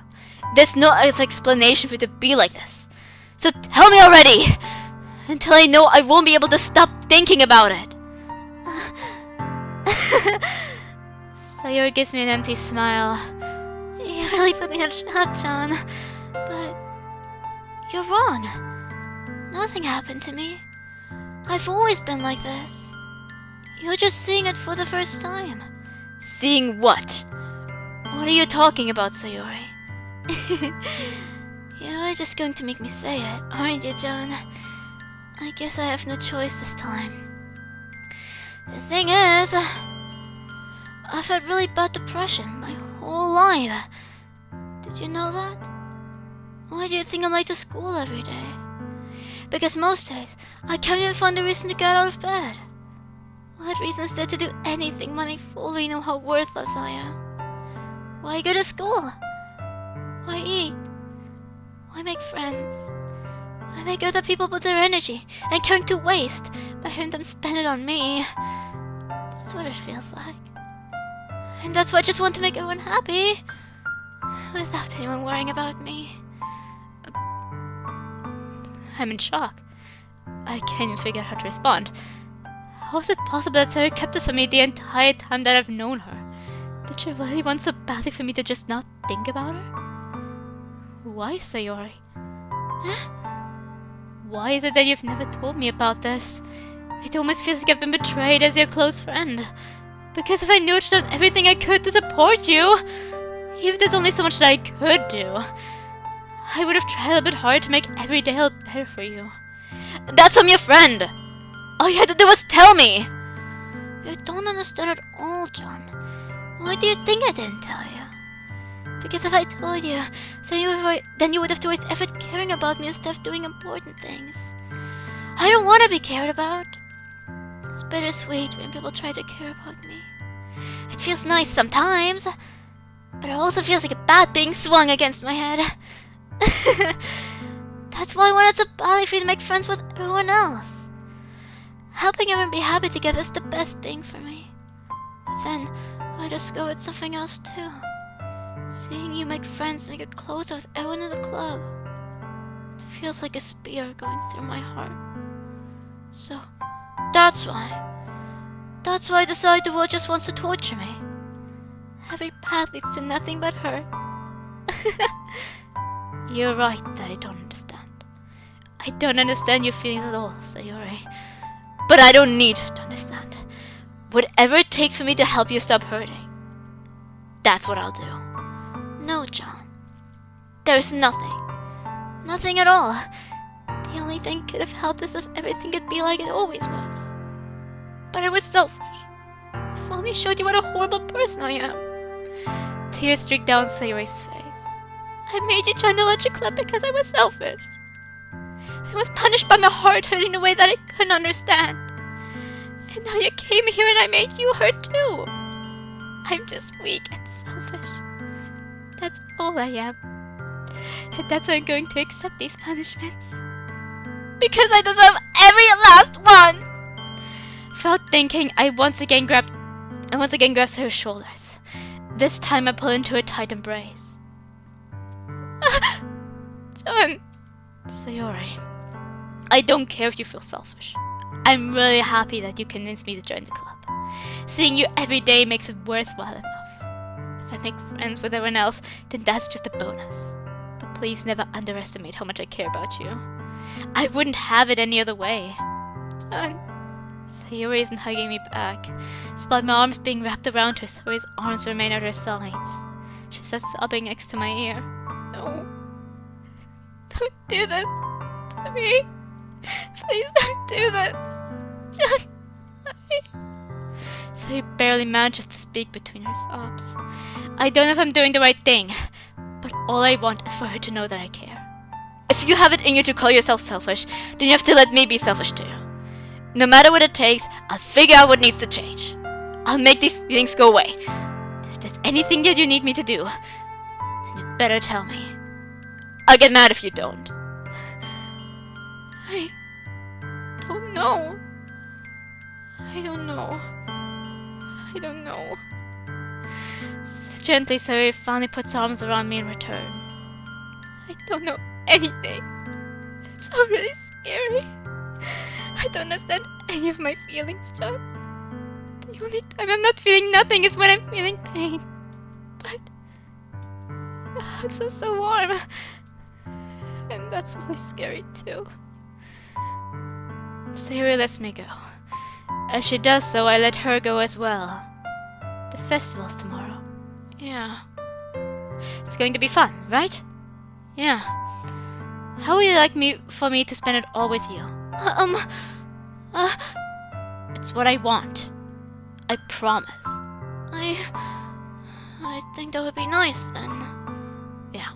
Speaker 1: There's no other explanation for it to be like this. So tell me already! Until I know, I won't be able to stop thinking about it. Sayori gives me an empty smile.
Speaker 2: You really put me in a shock, John. But you're wrong. Nothing happened to me. I've always been like this. You're just seeing it for the first time.
Speaker 1: Seeing what? What are you talking about, Sayori?
Speaker 2: You're just going to make me say it, aren't you, John? I guess I have no choice this time. The thing is, I've had really bad depression my whole life. Did you know that? Why do you think I'm late to school every day? Because most days, I can't even find a reason to get out of bed. What reason is there to do anything when I fully know how worthless I am? Why go to school? Why eat? Why make friends? Why make other people put their energy and caring to waste by having them spend it on me? That's what it feels like. And that's why I just want to make everyone happy, without anyone worrying about me.
Speaker 1: I'm in shock. I can't even figure out how to respond. How is it possible that Sarah kept this from me the entire time that I've known her? Did she really want so badly for me to just not think about her? Why, Sayori? Huh? Why is it that you've never told me about this? It almost feels like I've been betrayed as your close friend. Because if I knew I'd done everything I could to support you, even if there's only so much that I could do, I would have tried a little bit harder to make every day a little better for you. That's from your friend! All you had to do was tell me!
Speaker 2: You don't understand at all, John. Why do you think I didn't tell you? Because if I told you, then you would have to waste effort caring about me instead of doing important things. I don't want to be cared about. It's bittersweet when people try to care about me. It feels nice sometimes, but it also feels like a bat being swung against my head. That's why I wanted so badly for you to make friends with everyone else. Helping everyone be happy together is the best thing for me. But then, I discovered something else too. Seeing you make friends and get closer with everyone in the club. It feels like a spear going through my heart. So, that's why I decided the world just wants to torture me. Every path leads to nothing but hurt.
Speaker 1: You're right that I don't understand. I don't understand your feelings at all, Sayori. But I don't need to understand. Whatever it takes for me to help you stop hurting, that's what I'll do.
Speaker 2: No, John. There's nothing. Nothing at all. The only thing could have helped us if everything could be like it always was. But I was selfish. I finally showed you what a horrible person I am.
Speaker 1: Tears streaked down Sayori's face.
Speaker 2: I made you join the Lecture Club because I was selfish. I was punished by my heart hurting in a way that I couldn't understand. And now you came here and I made you hurt too. I'm just weak and selfish. That's all I am. And that's why I'm going to accept these punishments. Because I deserve every last one!
Speaker 1: Without thinking, I once again grabbed Sarah's shoulders. This time I pulled into a tight embrace.
Speaker 2: John!
Speaker 1: Sayori, I don't care if you feel selfish. I'm really happy that you convinced me to join the club. Seeing you every day makes it worthwhile enough. If I make friends with everyone else, then that's just a bonus. But please never underestimate how much I care about you. I wouldn't have it any other way.
Speaker 2: John.
Speaker 1: Sayori isn't hugging me back, despite my arms being wrapped around her. Sayori's arms remain at her sides. She starts sobbing next to my ear.
Speaker 2: No. Don't do this to me. Please don't do this. John.
Speaker 1: So he barely manages to speak between her sobs. I don't know if I'm doing the right thing, but all I want is for her to know that I care. If you have it in you to call yourself selfish, then you have to let me be selfish too. No matter what it takes, I'll figure out what needs to change. I'll make these feelings go away. If there's anything that you need me to do, then you'd better tell me. I'll get mad if you don't.
Speaker 2: I don't know. I don't know. I don't know.
Speaker 1: Gently, Sayori finally puts her arms around me in return.
Speaker 2: I don't know anything. It's all really scary. I don't understand any of my feelings, John. The only time I'm not feeling nothing is when I'm feeling pain. But the hugs are so warm. And that's really scary too.
Speaker 1: Sayori lets me go. As she does so, I let her go as well. The festival's tomorrow.
Speaker 2: Yeah.
Speaker 1: It's going to be fun, right? Yeah. How would you like for me to spend it all with you? It's what I want. I promise.
Speaker 2: I think that would be nice then.
Speaker 1: Yeah.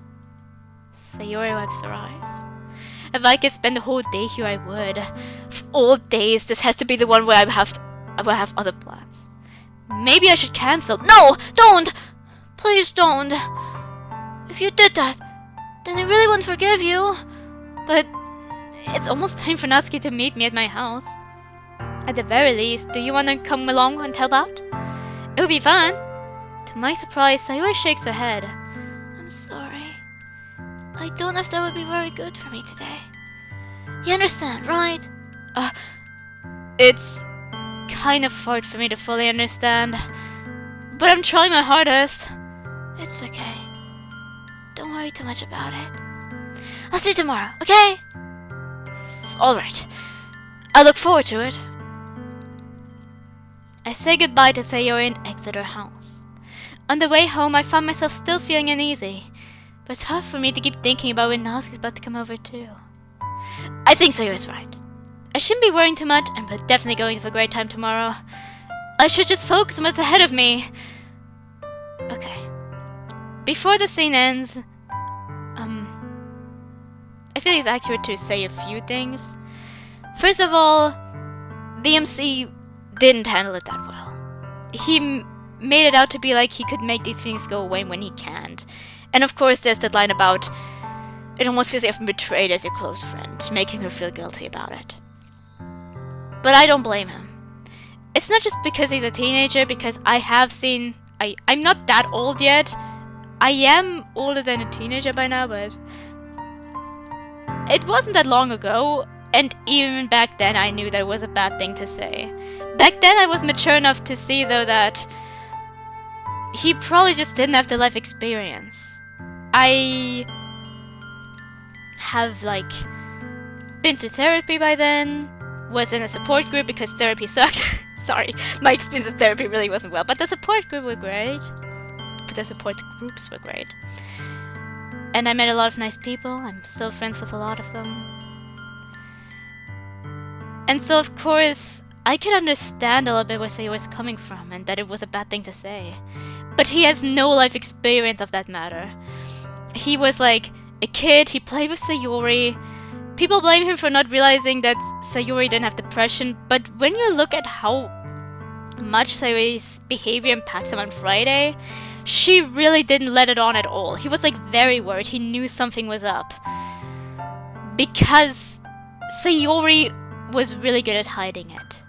Speaker 1: Sayori wipes her eyes. If I could spend the whole day here, I would. Of all days, this has to be the one where I have other plans. Maybe I should cancel. No! Don't!
Speaker 2: Please don't. If you did that, then I really wouldn't forgive you.
Speaker 1: But it's almost time for Natsuki to meet me at my house. At the very least, do you want to come along and help out? It would be fun. To my surprise, Sayori shakes her head.
Speaker 2: I'm sorry. I don't know if that would be very good for me today. You understand, right?
Speaker 1: It's kind of hard for me to fully understand. But I'm trying my hardest.
Speaker 2: It's okay. Don't worry too much about it. I'll see you tomorrow, okay?
Speaker 1: Alright. I look forward to it. I say goodbye to Sayori and exit her house. On the way home, I found myself still feeling uneasy. But it's hard for me to keep thinking about when Natsuki's about to come over too. I think Sayori's right. I shouldn't be worrying too much, and we're definitely going to have a great time tomorrow. I should just focus on what's ahead of me. Okay. Before the scene ends, I feel it's accurate to say a few things. First of all, the MC didn't handle it that well. He made it out to be like he could make these feelings go away when he can't. And of course there's that line about it almost feels like I've been betrayed as your close friend, making her feel guilty about it. But I don't blame him. It's not just because he's a teenager, because I have seen... I'm not that old yet. I am older than a teenager by now, but... It wasn't that long ago, and even back then I knew that it was a bad thing to say. Back then I was mature enough to see, though, that he probably just didn't have the life experience. I have, like, been to therapy by then, was in a support group because therapy sucked. Sorry, my experience with therapy really wasn't well, but the support group were great. The support groups were great. And I met a lot of nice people. I'm still friends with a lot of them. And so, of course, I could understand a little bit where Sayori was coming from and that it was a bad thing to say. But he has no life experience of that matter. He was like a kid, he played with Sayori. People blame him for not realizing that Sayori didn't have depression, but when you look at how much Sayori's behavior impacts him on Friday, she really didn't let it on at all. He was like very worried. He knew something was up. Because Sayori was really good at hiding it.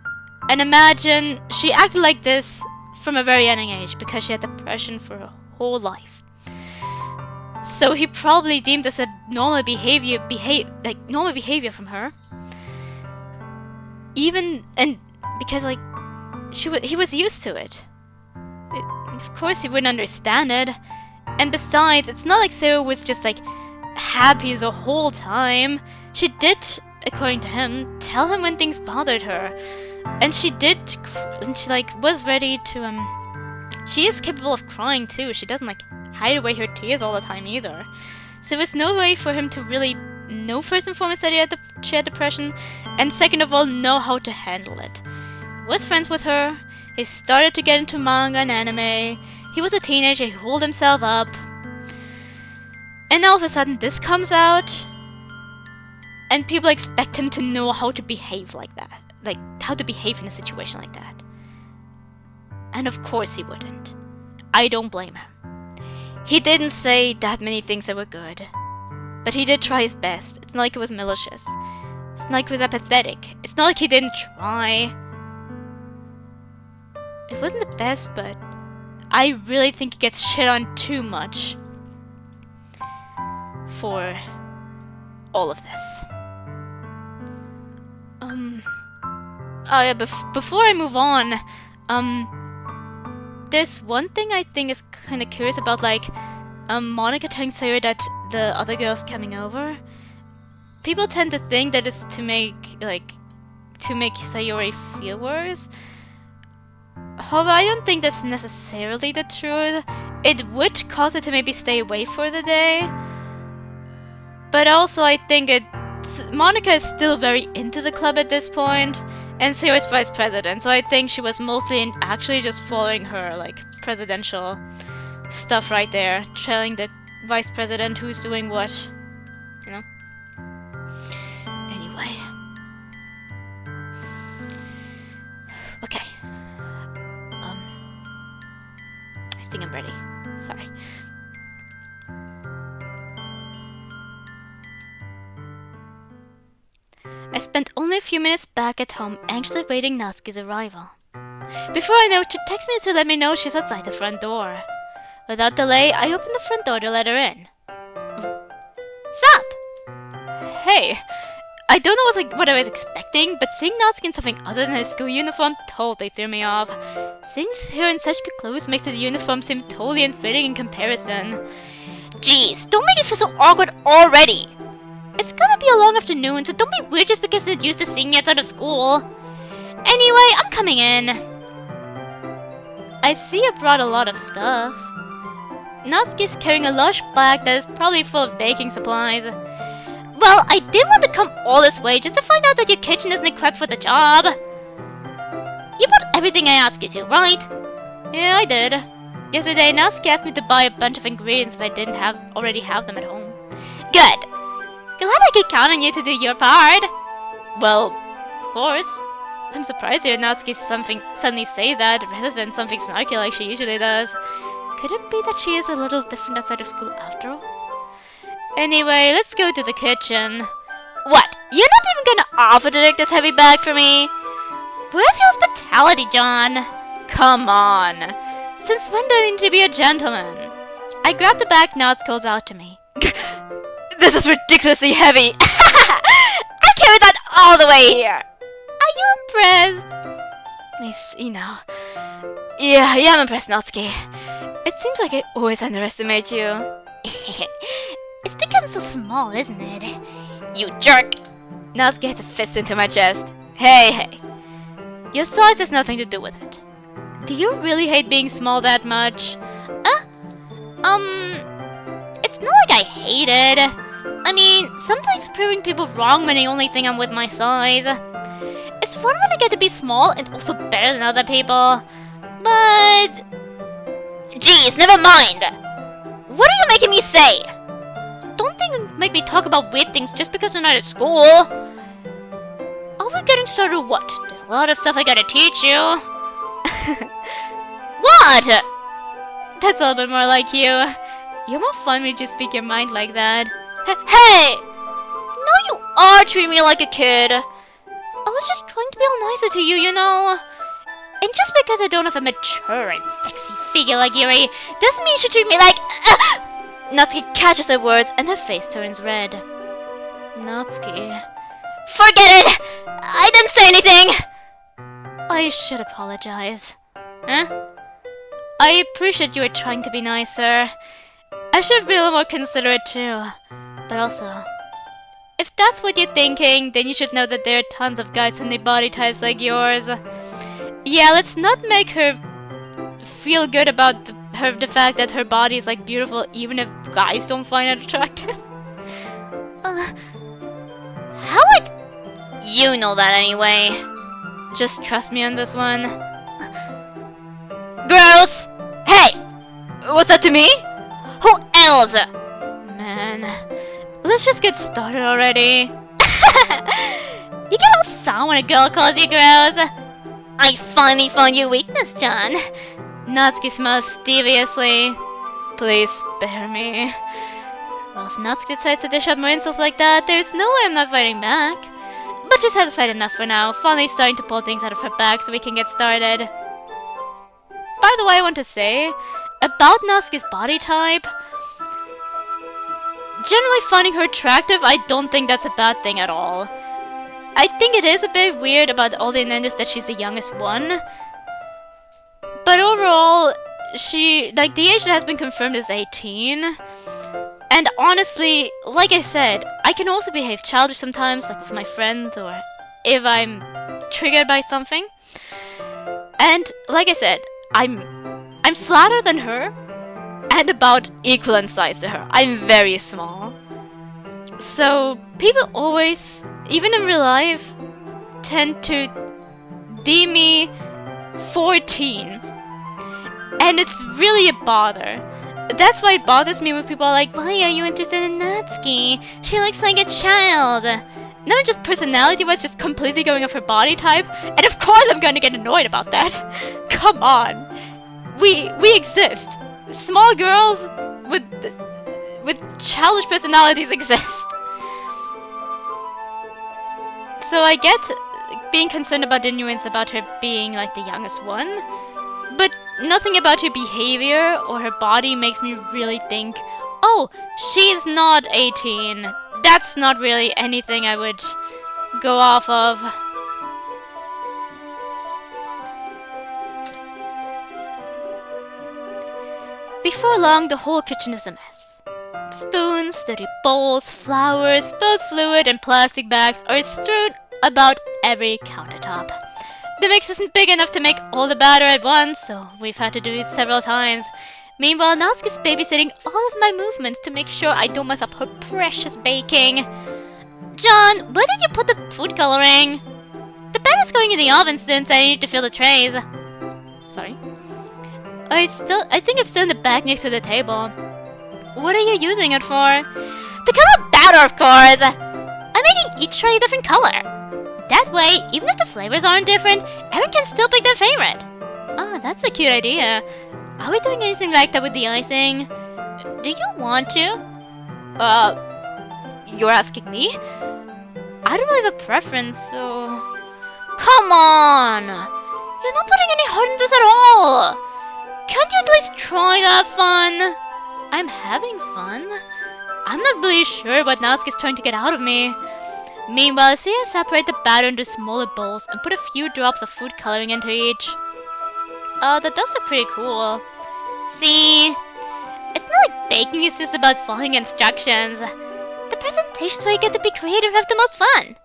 Speaker 1: And imagine, she acted like this from a very young age because she had depression for her whole life. So he probably deemed this a normal behavior from her. Even, and because like, he was used to it. Of course he wouldn't understand it. And besides, it's not like Sayori was just like happy the whole time. She did, according to him, tell him when things bothered her. And she did, and she like was ready to, she is capable of crying too. She doesn't like hide away her tears all the time either. So there's no way for him to really know, first and foremost, that she had depression, and second of all, know how to handle it. He was friends with her. He started to get into manga and anime. He was a teenager, he holed himself up. And all of a sudden this comes out. And people expect him to know how to behave like that. Like, how to behave in a situation like that. And of course he wouldn't. I don't blame him. He didn't say that many things that were good. But he did try his best. It's not like it was malicious. It's not like he was apathetic. It's not like he didn't try. It wasn't the best, but I really think he gets shit on too much for all of this. Oh yeah, before I move on, there's one thing I think is kind of curious about, like, Monika telling Sayori that the other girl's coming over. People tend to think that it's to make Sayori feel worse. However, I don't think that's necessarily the truth. It would cause her to maybe stay away for the day. But also, I think it Monika is still very into the club at this point, and so is vice president. So I think she was mostly actually just following her like presidential stuff right there, trailing the vice president who's doing what, you know. Anyway, okay. I think I'm ready. Sorry. I spent only a few minutes back at home, anxiously waiting Natsuki's arrival. Before I know it, she texts me to let me know she's outside the front door. Without delay, I opened the front door to let her in. Sup? Hey, I don't know what I was expecting, but seeing Natsuki in something other than his school uniform totally threw me off. Seeing her in such good clothes makes the uniform seem totally unfitting in comparison. Jeez, don't make it feel so awkward already! It's gonna be a long afternoon, so don't be weird just because you're not used to seeing me outside of school. Anyway, I'm coming in. I see you brought a lot of stuff. Natsuki's carrying a large bag that is probably full of baking supplies. Well, I didn't want to come all this way just to find out that your kitchen isn't equipped for the job. You bought everything I asked you to, right? Yeah, I did. Yesterday, Natsuki asked me to buy a bunch of ingredients if I didn't already have them at home. Good. Glad I could count on you to do your part. Well, of course. I'm surprised to hear Natsuki suddenly say that rather than something snarky like she usually does. Could it be that she is a little different outside of school after all? Anyway, let's go to the kitchen. What? You're not even gonna offer to take this heavy bag for me? Where's your hospitality, John? Come on. Since when do I need to be a gentleman? I grab the bag Natsuki calls out to me. This is ridiculously heavy. I carried that all the way here. Are you impressed? Yeah, I'm impressed, Natsuki. It seems like I always underestimate you. It's become so small, isn't it? You jerk! Natsuki has a fist into my chest. Hey. Your size has nothing to do with it. Do you really hate being small that much? It's not like I hate it. I mean, sometimes proving people wrong when they only think I'm with my size. It's fun when I get to be small and also better than other people. But... Jeez, never mind! What are you making me say? Don't make me talk about weird things just because I'm not at school. Are we getting started or what? There's a lot of stuff I gotta teach you. What? That's a little bit more like you. You're more fun when you just speak your mind like that. Hey! No, you are treating me like a kid. I was just trying to be all nicer to you, you know. And just because I don't have a mature and sexy figure like Yuri, doesn't mean you should treat me like... Natsuki catches her words and her face turns red. Natsuki... Forget it! I didn't say anything! I should apologize. Huh? I appreciate you were trying to be nicer. I should be a little more considerate too. But also, if that's what you're thinking, then you should know that there are tons of guys with body types like yours. Yeah, let's not make her feel good about the fact that her body is like beautiful even if guys don't find it attractive. How would you know that anyway? Just trust me on this one. Gross! Hey! What's that to me? Who else? Man, let's just get started already. You get all sour when a girl calls you gross. I finally found your weakness, John. Natsuki smiles deviously. Please spare me. Well, if Natsuki decides to dish out more insults like that, there's no way I'm not fighting back. But she's satisfied enough for now, finally starting to pull things out of her bag so we can get started. By the way, I want to say, about Natsuki's body type, generally finding her attractive, I don't think that's a bad thing at all. I think it is a bit weird about all the innuendos that she's the youngest one. But overall, the age that has been confirmed is 18. And honestly, like I said, I can also behave childish sometimes, like with my friends or if I'm triggered by something. And like I said, I'm flatter than her and about equal in size to her. I'm very small. So people always, even in real life, tend to deem me 14. And it's really a bother. That's why it bothers me when people are like, why are you interested in Natsuki? She looks like a child. Not just personality-wise, just completely going off her body type. And of course I'm gonna get annoyed about that. Come on. We exist. Small girls with childish personalities exist. So I get being concerned about the nuance about her being like the youngest one, but nothing about her behavior or her body makes me really think, oh, she's not 18. That's not really anything I would go off of. Before long, the whole kitchen is a mess. Spoons, dirty bowls, flowers, spilled fluid, and plastic bags are strewn about every countertop. The mix isn't big enough to make all the batter at once, so we've had to do it several times. Meanwhile, Natsuki's babysitting all of my movements to make sure I don't mess up her precious baking. John, where did you put the food coloring? The batter's going in the oven soon, so I need to fill the trays. Sorry. I think it's still in the bag next to the table. What are you using it for? To color batter, of course! I'm making each tray a different color. That way, even if the flavors aren't different, everyone can still pick their favorite. Ah, that's a cute idea. Are we doing anything like that with the icing? Do you want to? You're asking me? I don't really have a preference, so... Come on! You're not putting any heart in this at all! Can't you at least try to have fun? I'm having fun. I'm not really sure what Natsuki's trying to get out of me. Meanwhile, see, I separate the batter into smaller bowls and put a few drops of food coloring into each. That does look pretty cool. See? It's not like baking is just about following instructions. The presentation's where you get to be creative and have the most fun.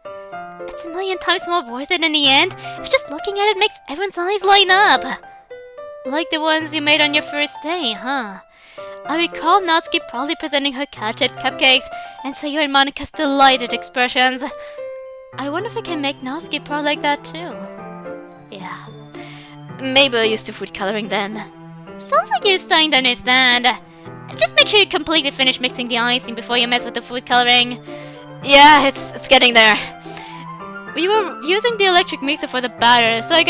Speaker 1: It's a million times more worth it in the end if just looking at it makes everyone's eyes light up. Like the ones you made on your first day, huh? I recall Natsuki proudly presenting her cat-shaped cupcakes and Sayori and Monika's delighted expressions. I wonder if I can make Natsuki proud like that too. Yeah. Maybe I'll use the food coloring then. Sounds like you're starting to understand. Just make sure you completely finish mixing the icing before you mess with the food coloring. Yeah, it's getting there. We were using the electric mixer for the batter, so I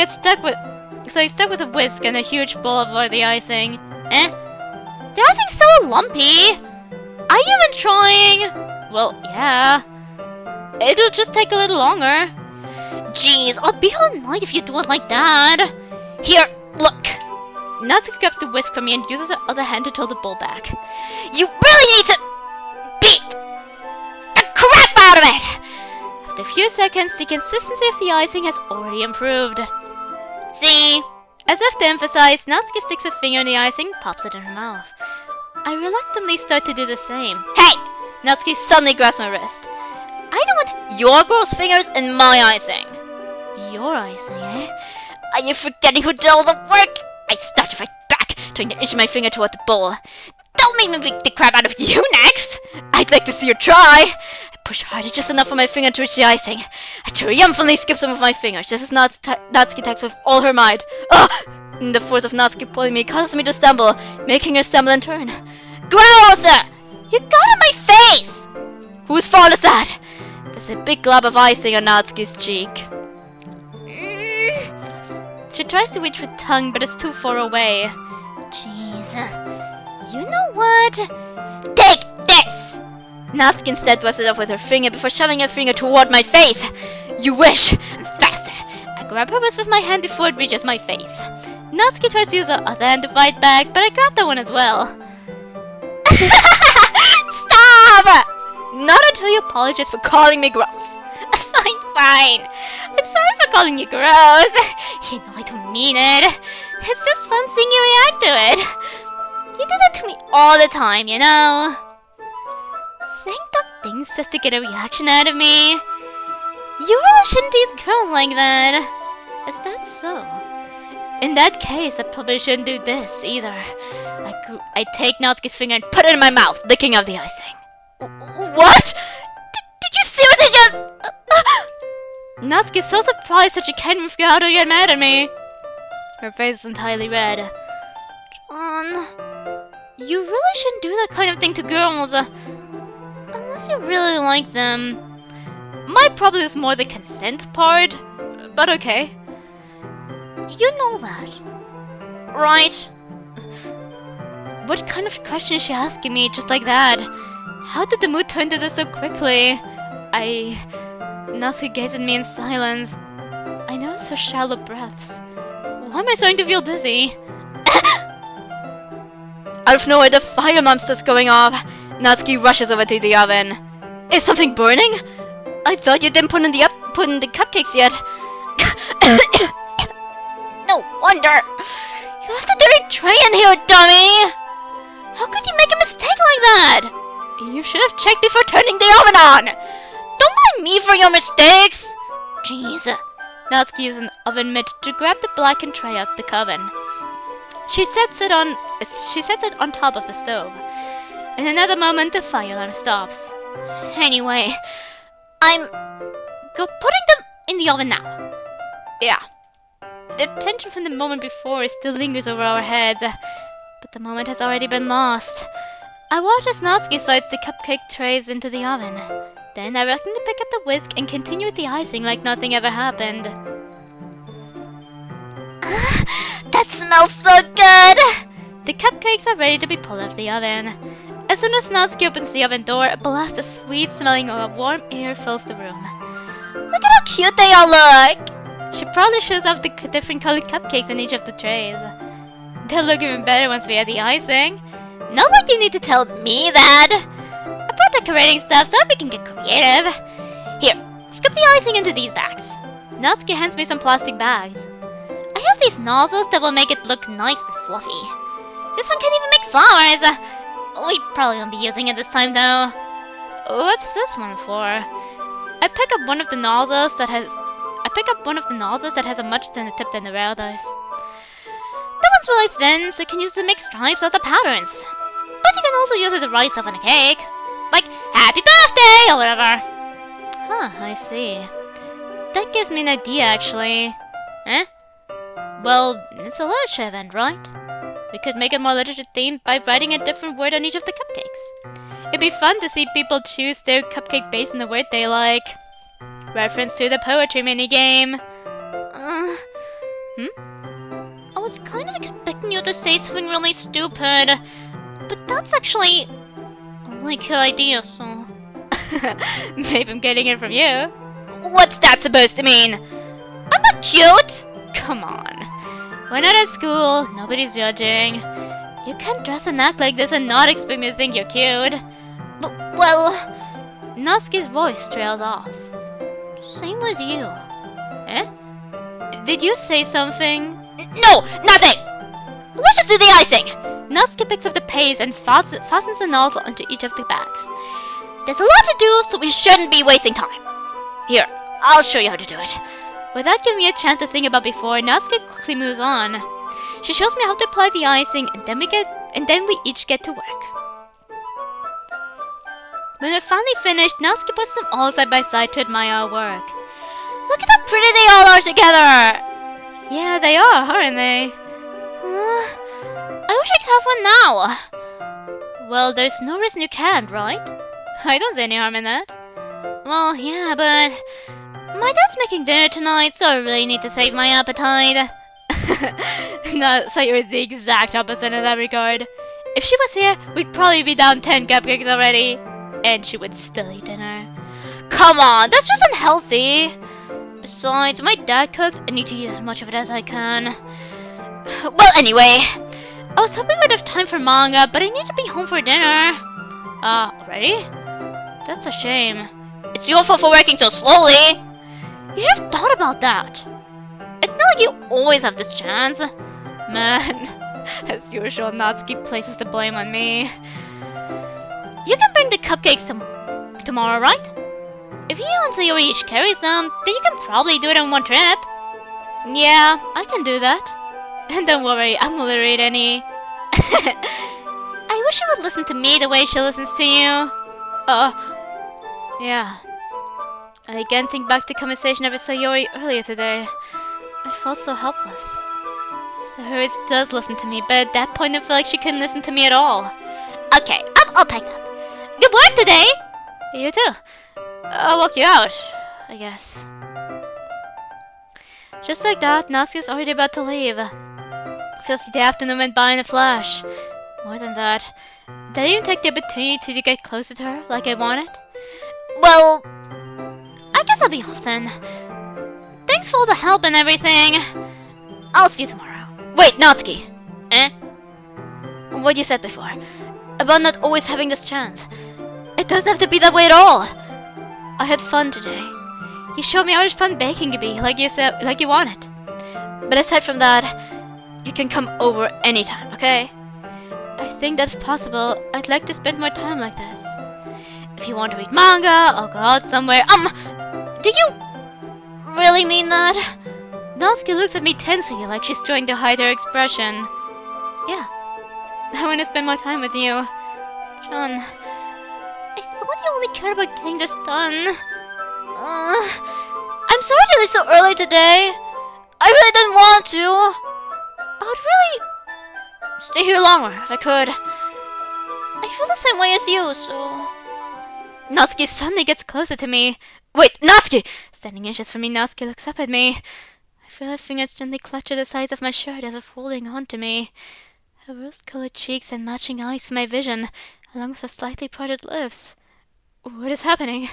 Speaker 1: stuck with a whisk and a huge bowl for the icing. The icing's so lumpy! Are you even trying? Well, yeah. It'll just take a little longer. Jeez, I'll be all night if you do it like that. Here, look. Natsuki grabs the whisk from me and uses her other hand to throw the bowl back. You really need to beat the crap out of it! After a few seconds, the consistency of the icing has already improved. See? As if to emphasize, Natsuki sticks a finger in the icing and pops it in her mouth. I reluctantly start to do the same. Hey! Natsuki suddenly grabs my wrist. I don't want your gross fingers in my icing. Your icing, eh? Are you forgetting who did all the work? I started right back, trying to inch my finger toward the bowl. Don't make me beat the crap out of you next! I'd like to see you try! I push hard, just enough for my finger to reach the icing. I triumphantly skip some of my fingers, just as Natsuki attacks with all her might. Ugh! And the force of Natsuki pulling me causes me to stumble, making her stumble and turn. Gross! You got on my face! Whose fault is that? There's a big glob of icing on Natsuki's cheek. She tries to reach her tongue, but it's too far away. Jeez. You know what? Take this! Natsuki instead wipes it off with her finger before shoving her finger toward my face. You wish! I'm faster! I grab her wrist with my hand before it reaches my face. Natsuki tries to use her other hand to fight back, but I grab that one as well. Stop! Not until you apologize for calling me gross. Fine. I'm sorry for calling you gross. You know I don't mean it. It's just fun seeing you react to it. You do that to me all the time, you know. Saying dumb things just to get a reaction out of me. You really shouldn't tease girls like that. Is that so? In that case, I probably shouldn't do this either. I take Natsuki's finger and put it in my mouth, licking out the icing. What?
Speaker 2: seriously just...
Speaker 1: Natsuki's so surprised that she can't even figure out how to get mad at me. Her face is entirely red.
Speaker 2: John...
Speaker 1: You really shouldn't do that kind of thing to girls. Unless you really like them. My problem is more the consent part. But okay. You know that.
Speaker 2: Right.
Speaker 1: What kind of question is she asking me just like that? How did the mood turn to this so quickly? Natsuki gazed at me in silence. I noticed her shallow breaths. Why am I starting to feel dizzy? Out of nowhere, the fire monster's going off. Natsuki rushes over to the oven. Is something burning? I thought you didn't put in the cupcakes yet.
Speaker 2: No wonder. You left a dirty tray in here, dummy. How could you make a mistake like that?
Speaker 1: You should have checked before turning the oven on.
Speaker 2: Don't mind me for your mistakes. Jeez.
Speaker 1: Natsuki used an oven mitt to grab the blackened tray out the oven. She sets it on top of the stove. In another moment, the fire alarm stops.
Speaker 2: Anyway, I'm putting them in the oven now.
Speaker 1: Yeah. The tension from the moment before still lingers over our heads, but the moment has already been lost. I watch as Natsuki slides the cupcake trays into the oven. Then I reluctantly pick up the whisk and continue with the icing like nothing ever happened.
Speaker 2: That smells so good!
Speaker 1: The cupcakes are ready to be pulled out of the oven. As soon as Natsuki opens the oven door, a blast of sweet-smelling warm air fills the room.
Speaker 2: Look at how cute they all look!
Speaker 1: She proudly shows off the different colored cupcakes in each of the trays. They'll look even better once we add the icing.
Speaker 2: Not like you need to tell me that! I brought decorating stuff so we can get creative. Here, scoop the icing into these bags.
Speaker 1: Natsuki hands me some plastic bags.
Speaker 2: I have these nozzles that will make it look nice and fluffy. This one can even make flowers. We probably won't be using it this time though.
Speaker 1: What's this one for? I pick up one of the nozzles that has a much thinner tip than the others.
Speaker 2: That one's really thin, so you can use it to make stripes or the patterns. But you can also use it to write stuff on a cake. Like, happy birthday, or whatever.
Speaker 1: Huh, I see. That gives me an idea, actually. Eh? Well, it's a literature event, right? We could make it more literature-themed by writing a different word on each of the cupcakes. It'd be fun to see people choose their cupcake based on the word they like. Reference to the poetry minigame.
Speaker 2: I was kind of expecting you to say something really stupid, but that's actually a really good idea, so...
Speaker 1: Maybe I'm getting it from you.
Speaker 2: What's that supposed to mean? I'm not cute!
Speaker 1: Come on. We're not at school, nobody's judging. You can't dress and act like this and not expect me to think you're cute.
Speaker 2: Well...
Speaker 1: Natsuki's voice trails off.
Speaker 2: Same with you.
Speaker 1: Eh? Did you say something?
Speaker 2: No! Nothing! Let's just do the icing!
Speaker 1: Natsuki picks up the paste and fastens the nozzle onto each of the bags.
Speaker 2: There's a lot to do, so we shouldn't be wasting time. Here, I'll show you how to do it.
Speaker 1: Without giving me a chance to think about before, Natsuki quickly moves on. She shows me how to apply the icing, and then we each get to work. When we're finally finished, Natsuki puts them all side by side to admire our work.
Speaker 2: Look at how pretty they all are together!
Speaker 1: Yeah, they are, aren't they?
Speaker 2: I wish I could have one now.
Speaker 1: Well, there's no reason you can't, right? I don't see any harm in that.
Speaker 2: Well, yeah, but... my dad's making dinner tonight, so I really need to save my appetite.
Speaker 1: No, Sayuri is the exact opposite in that regard. If she was here, we'd probably be down 10 cupcakes already. And she would still eat dinner.
Speaker 2: Come on, that's just unhealthy. Besides, my dad cooks, I need to eat as much of it as I can. Well, anyway,
Speaker 1: I was hoping we'd have time for manga, but I need to be home for dinner. Already? That's a shame.
Speaker 2: It's your fault for working so slowly.
Speaker 1: You should have thought about that.
Speaker 2: It's not like you always have this chance.
Speaker 1: Man, as usual, Natsuki places the blame on me.
Speaker 2: You can bring the cupcakes tomorrow, right? If you and Sayuri each carry some, then you can probably do it in one trip.
Speaker 1: Yeah, I can do that. And don't worry, I won't read any.
Speaker 2: I wish you would listen to me the way she listens to you.
Speaker 1: Yeah. I again think back to conversation with Sayori earlier today. I felt so helpless. Sayori does listen to me, but at that point I feel like she couldn't listen to me at all.
Speaker 2: Okay, I'm all packed up. Good work today!
Speaker 1: You too. I'll walk you out, I guess. Just like that, Natsuki's already about to leave. Feels like the afternoon went by in a flash. More than that, did I even take the opportunity to get closer to her like I wanted?
Speaker 2: Well, I guess I'll be off then. Thanks for all the help and everything. I'll see you tomorrow.
Speaker 1: Wait, Natsuki! Eh? What you said before, about not always having this chance. It doesn't have to be that way at all. I had fun today. You showed me how much fun baking could be, like you said, like you wanted. But aside from that, you can come over anytime, okay? I think that's possible. I'd like to spend more time like this. If you want to read manga, I'll go out somewhere.
Speaker 2: Do you really mean that?
Speaker 1: Natsuki looks at me tensely, like she's trying to hide her expression. Yeah, I want to spend more time with you. John,
Speaker 2: I thought you only cared about getting this done. I'm sorry to leave so early today. I really didn't want to. I would really stay here longer if I could. I feel the same way as you, so...
Speaker 1: Natsuki suddenly gets closer to me. Wait, Natsuki! Standing inches from me, Natsuki looks up at me. I feel her fingers gently clutch at the sides of my shirt as if holding on to me. Her rose-colored cheeks and matching eyes for my vision, along with her slightly parted lips. What is happening?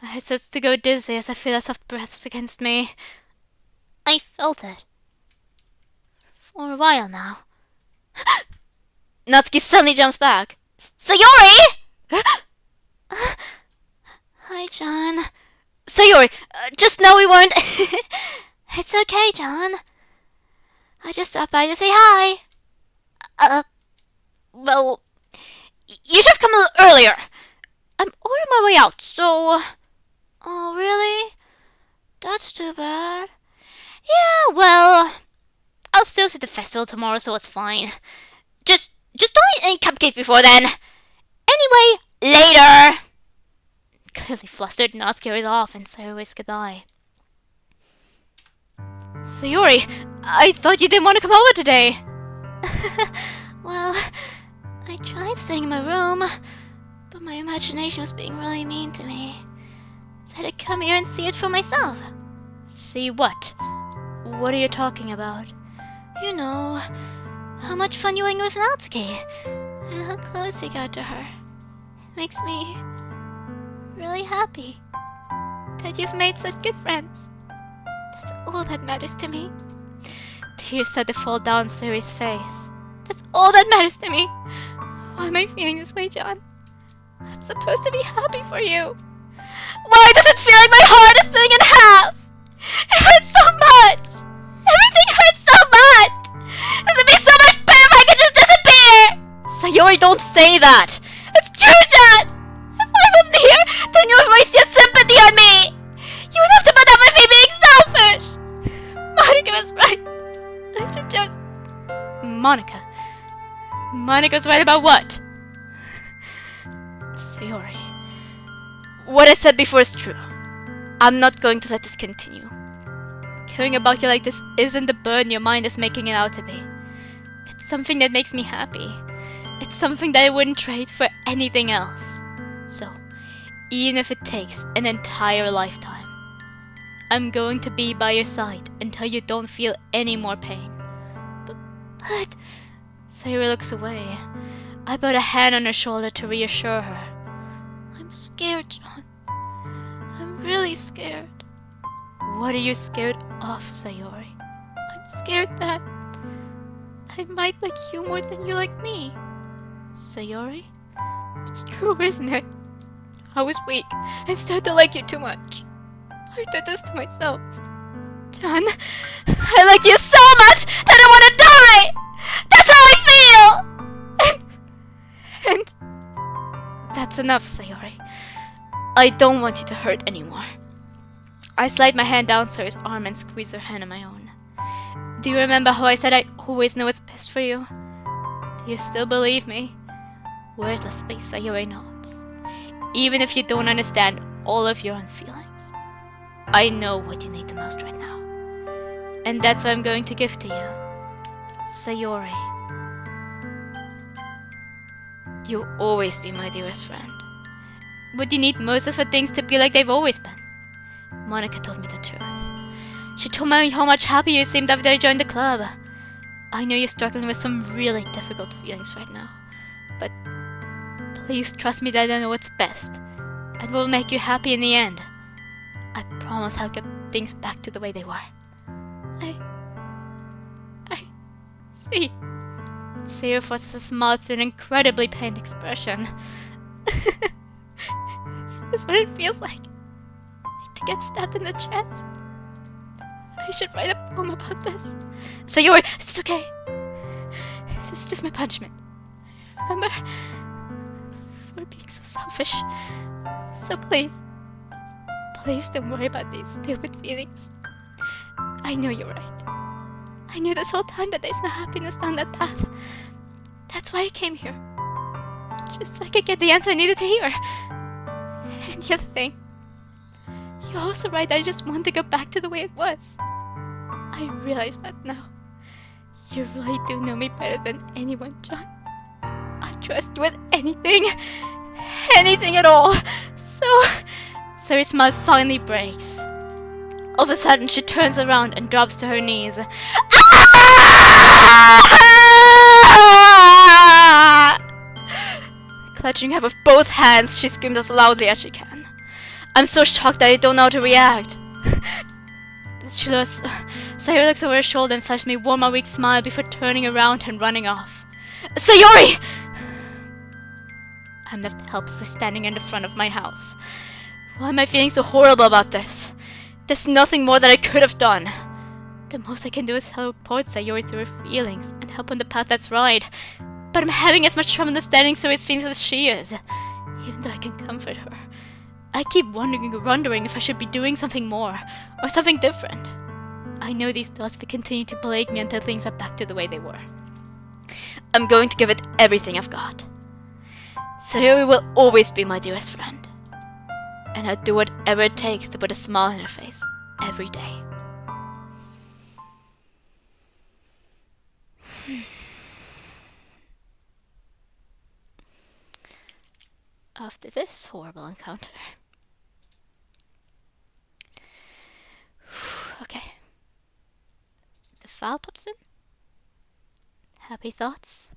Speaker 1: My head starts to go dizzy as I feel her soft breaths against me.
Speaker 2: I felt it. For a while now.
Speaker 1: Natsuki suddenly jumps back.
Speaker 2: Sayori! Hi, John.
Speaker 1: Sayori, just know we weren't...
Speaker 2: It's okay, John. I just stopped by to say hi.
Speaker 1: Well, you should have come a little earlier. I'm on my way out, so...
Speaker 2: Oh, really? That's too bad.
Speaker 1: Yeah, well... I'll still see the festival tomorrow, so it's fine. Just don't eat any cupcakes before then. Anyway, later! Clearly flustered, Natsuki hurries off and Sayori waves goodbye. Sayori, I thought you didn't want to come over today.
Speaker 2: Well, I tried staying in my room, but my imagination was being really mean to me. So I had to come here and see it for myself.
Speaker 1: See what? What are you talking about?
Speaker 2: You know, how much fun you were having with Natsuki, and how close you got to her. It makes me really happy that you've made such good friends. That's all that matters to me.
Speaker 1: Tears start to fall down Sayori's face. That's all that matters to me. Why am I feeling this way, John? I'm supposed to be happy for you. Why does it feel like my heart is splitting in half? It hurts so much. Everything hurts so much. Does it make so much better if I could just disappear? Sayori, don't say that. It's true, John. If I wasn't here, then you would waste your sympathy on me. You would have to put up with me being selfish. Monika was right. I should just... Monika? Monika's right about what? Sayori. What I said before is true. I'm not going to let this continue. Caring about you like this isn't the burden your mind is making it out to be. It's something that makes me happy. It's something that I wouldn't trade for anything else. So, even if it takes an entire lifetime, I'm going to be by your side until you don't feel any more pain. But... Sayori looks away. I put a hand on her shoulder to reassure her.
Speaker 2: I'm scared, John. I'm really scared.
Speaker 1: What are you scared of, Sayori?
Speaker 2: I'm scared that I might like you more than you like me.
Speaker 1: Sayori?
Speaker 2: It's true, isn't it? I was weak and started to like you too much. I did this to myself.
Speaker 1: John, I like you so much that I want to die! That's how I feel! And that's enough, Sayori. I don't want you to hurt anymore. I slide my hand down Sayori's arm and squeeze her hand in my own. Do you remember how I said I always know what's best for you? Do you still believe me? Wordlessly, Sayori nods. Even if you don't understand all of your own feelings. I know what you need the most right now. And that's what I'm going to give to you. Sayori. You'll always be my dearest friend. What you need most is for things to be like they've always been. Monika told me the truth. She told me how much happier you seemed after I joined the club. I know you're struggling with some really difficult feelings right now. But please trust me that I know what's best. And will make you happy in the end. I promise I'll get things back to the way they were. I see. Sayori forces a smile through an incredibly pained expression. Is this what it feels like? To get stabbed in the chest? I should write a poem about this. Sayori, it's okay. This is just my punishment. Remember? For being so selfish. So please don't worry about these stupid feelings. I know you're right. I knew this whole time that there's no happiness down that path. That's why I came here. Just so I could get the answer I needed to hear. And the other thing, you're also right that I just want to go back to the way it was. I realize that now. You really do know me better than anyone, John. I trust you with anything. Anything at all. So her smile finally breaks. All of a sudden, she turns around and drops to her knees. Clutching her with both hands, she screams as loudly as she can. I'm so shocked that I don't know how to react. Sayori looks over her shoulder and flashes me a warm and weak smile before turning around and running off. Sayori! I'm left helplessly standing in the front of my house. Why am I feeling so horrible about this? There's nothing more that I could have done. The most I can do is support Sayori through her feelings and help on the path that's right. But I'm having as much trouble understanding Sayori's feelings as she is. Even though I can comfort her, I keep wondering if I should be doing something more, or something different. I know these thoughts will continue to plague me until things are back to the way they were. I'm going to give it everything I've got. Sayori will always be my dearest friend. And I'll do whatever it takes to put a smile on her face every day. After this horrible encounter. Okay. The file pops in. Happy thoughts.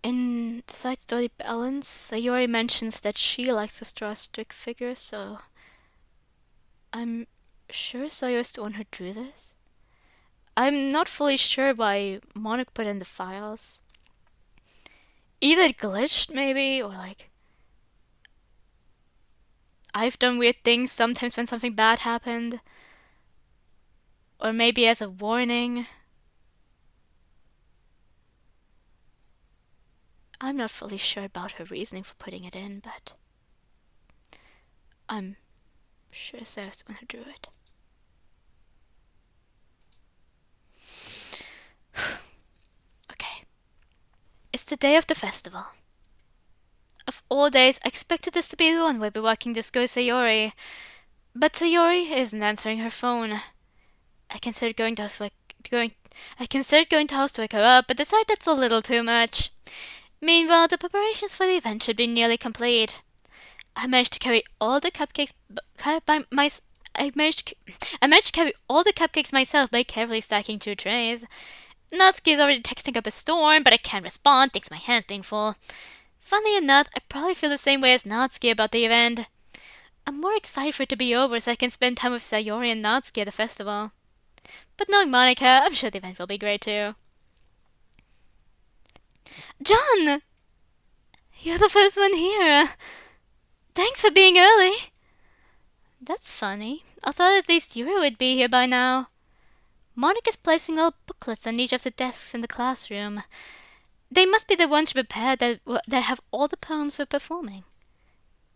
Speaker 1: In the side story balance, Sayori mentions that she likes to draw strict figures, so I'm sure Sayori's the one who drew this. I'm not fully sure why Monika put in the files. Either it glitched, maybe, or like I've done weird things sometimes when something bad happened. Or maybe as a warning. I'm not fully sure about her reasoning for putting it in, but I'm sure Sarah's the one who drew it. Okay. It's the day of the festival. Of all days, I expected this to be the one where we'd be walking to go Sayori. But Sayori isn't answering her phone. I considered going to house to wake her up, but decided that's a little too much. Meanwhile, the preparations for the event should be nearly complete. I managed to carry all the cupcakes myself by carefully stacking 2 trays. Natsuki is already texting up a storm, but I can't respond thanks to my hands being full. Funny enough, I probably feel the same way as Natsuki about the event. I'm more excited for it to be over so I can spend time with Sayori and Natsuki at the festival. But knowing Monika, I'm sure the event will be great too. John! You're the first one here. Thanks for being early. That's funny. I thought at least Yuri would be here by now. Monika's placing all booklets on each of the desks in the classroom. They must be the ones prepared that have all the poems we're performing.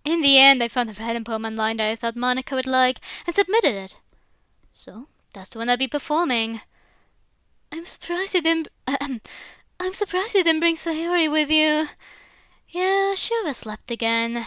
Speaker 1: In the end, I found a random poem online that I thought Monika would like and submitted it. So, that's the one I'll be performing. I'm surprised you didn't bring Sayori with you. Yeah, she overslept again.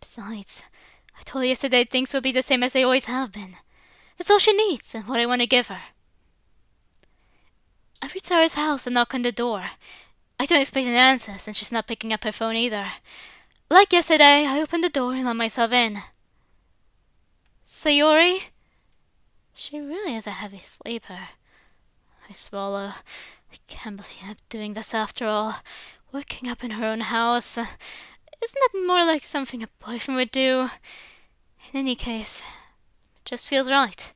Speaker 1: Besides, I told her yesterday things will be the same as they always have been. That's all she needs, and what I want to give her. I reach Sarah's house and knock on the door. I don't expect an answer since she's not picking up her phone either. Like yesterday, I open the door and let myself in. Sayori? She really is a heavy sleeper. I swallow. I can't believe I'm doing this after all. Waking up in her own house. Isn't that more like something a boyfriend would do? In any case, it just feels right.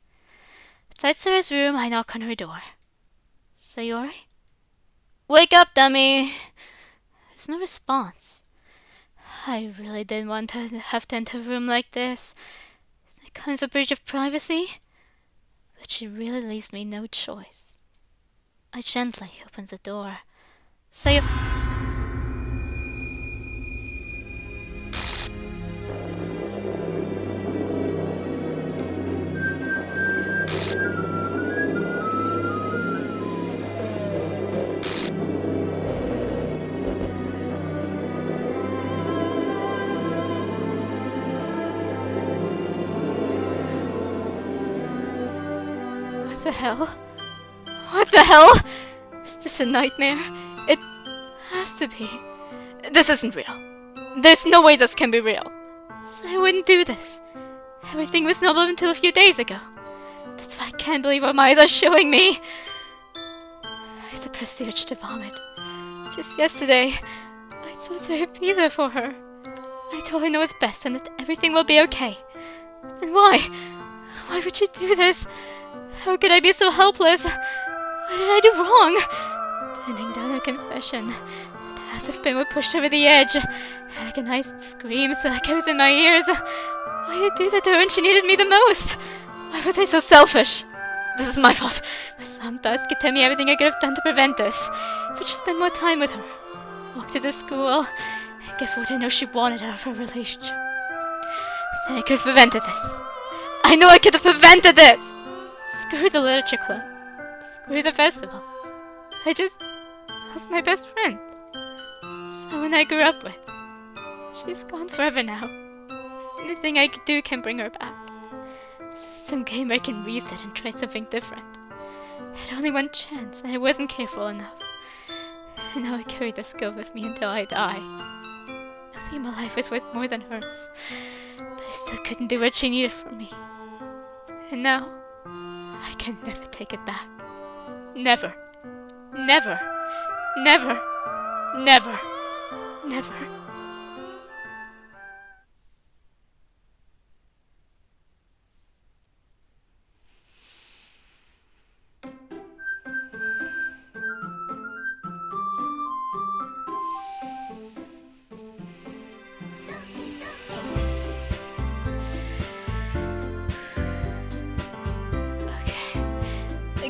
Speaker 1: Outside Sarah's room, I knock on her door. Sayori? Wake up, dummy! There's no response. I really didn't want her to have to enter a room like this. Is that kind of a breach of privacy? But she really leaves me no choice. I gently open the door. What the hell? What the hell? Is this a nightmare? It has to be. This isn't real. There's no way this can be real. So I wouldn't do this. Everything was normal until a few days ago. That's why I can't believe what my eyes are showing me. I suppressed the urge to vomit. Just yesterday, I told her to be there for her. I told her I know what's best and that everything will be okay. Then why? Why would she do this? How could I be so helpless? What did I do wrong? Turning down her confession. The task of pain were pushed over the edge. Agonized screams echoes in my ears. Why did I do that to her when she needed me the most? Why was I so selfish? This is my fault. My son thoughts kept telling me everything I could have done to prevent this. If I just spend more time with her, walk to the school, and give her what I know she wanted out of her relationship, then I could have prevented this. I know I could have prevented this! Screw the literature club. Screw the festival. I just lost my best friend. Someone I grew up with. She's gone forever now. Nothing I could do can bring her back. This is some game I can reset and try something different. I had only one chance and I wasn't careful enough. And now I carry this guilt with me until I die. Nothing in my life is worth more than hers. But I still couldn't do what she needed from me. And now, I can never take it back. Never. Never. Never. Never. Never.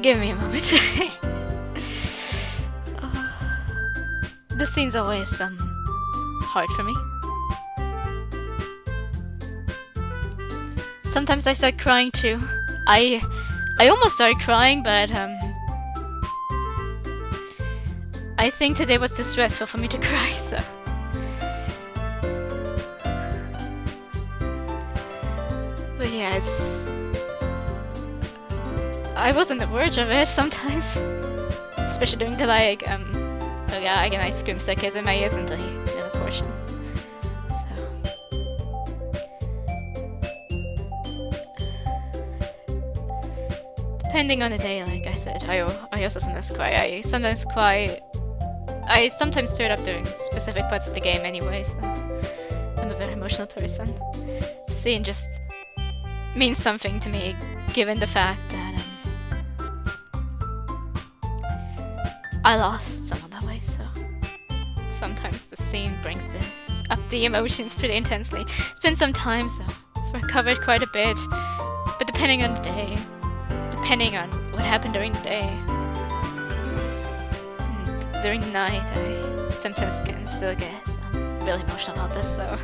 Speaker 1: Give me a moment. This scene's always hard for me. Sometimes I start crying too. I almost started crying, but I think today was too stressful for me to cry, so. But yeah, I was on the verge of it sometimes. Especially during the oh yeah, agonized scream echoes in my ears until the middle portion. So. Depending on the day, like I said, I also sometimes cry. I sometimes cry. I sometimes tear up during specific parts of the game anyway, so. I'm a very emotional person. The scene just means something to me, given the fact that I lost someone that way, so sometimes the scene brings up the emotions pretty intensely. It's been some time, so I've recovered quite a bit, but depending on the day, depending on what happened during the day, and during the night, I sometimes can still get really emotional about this, so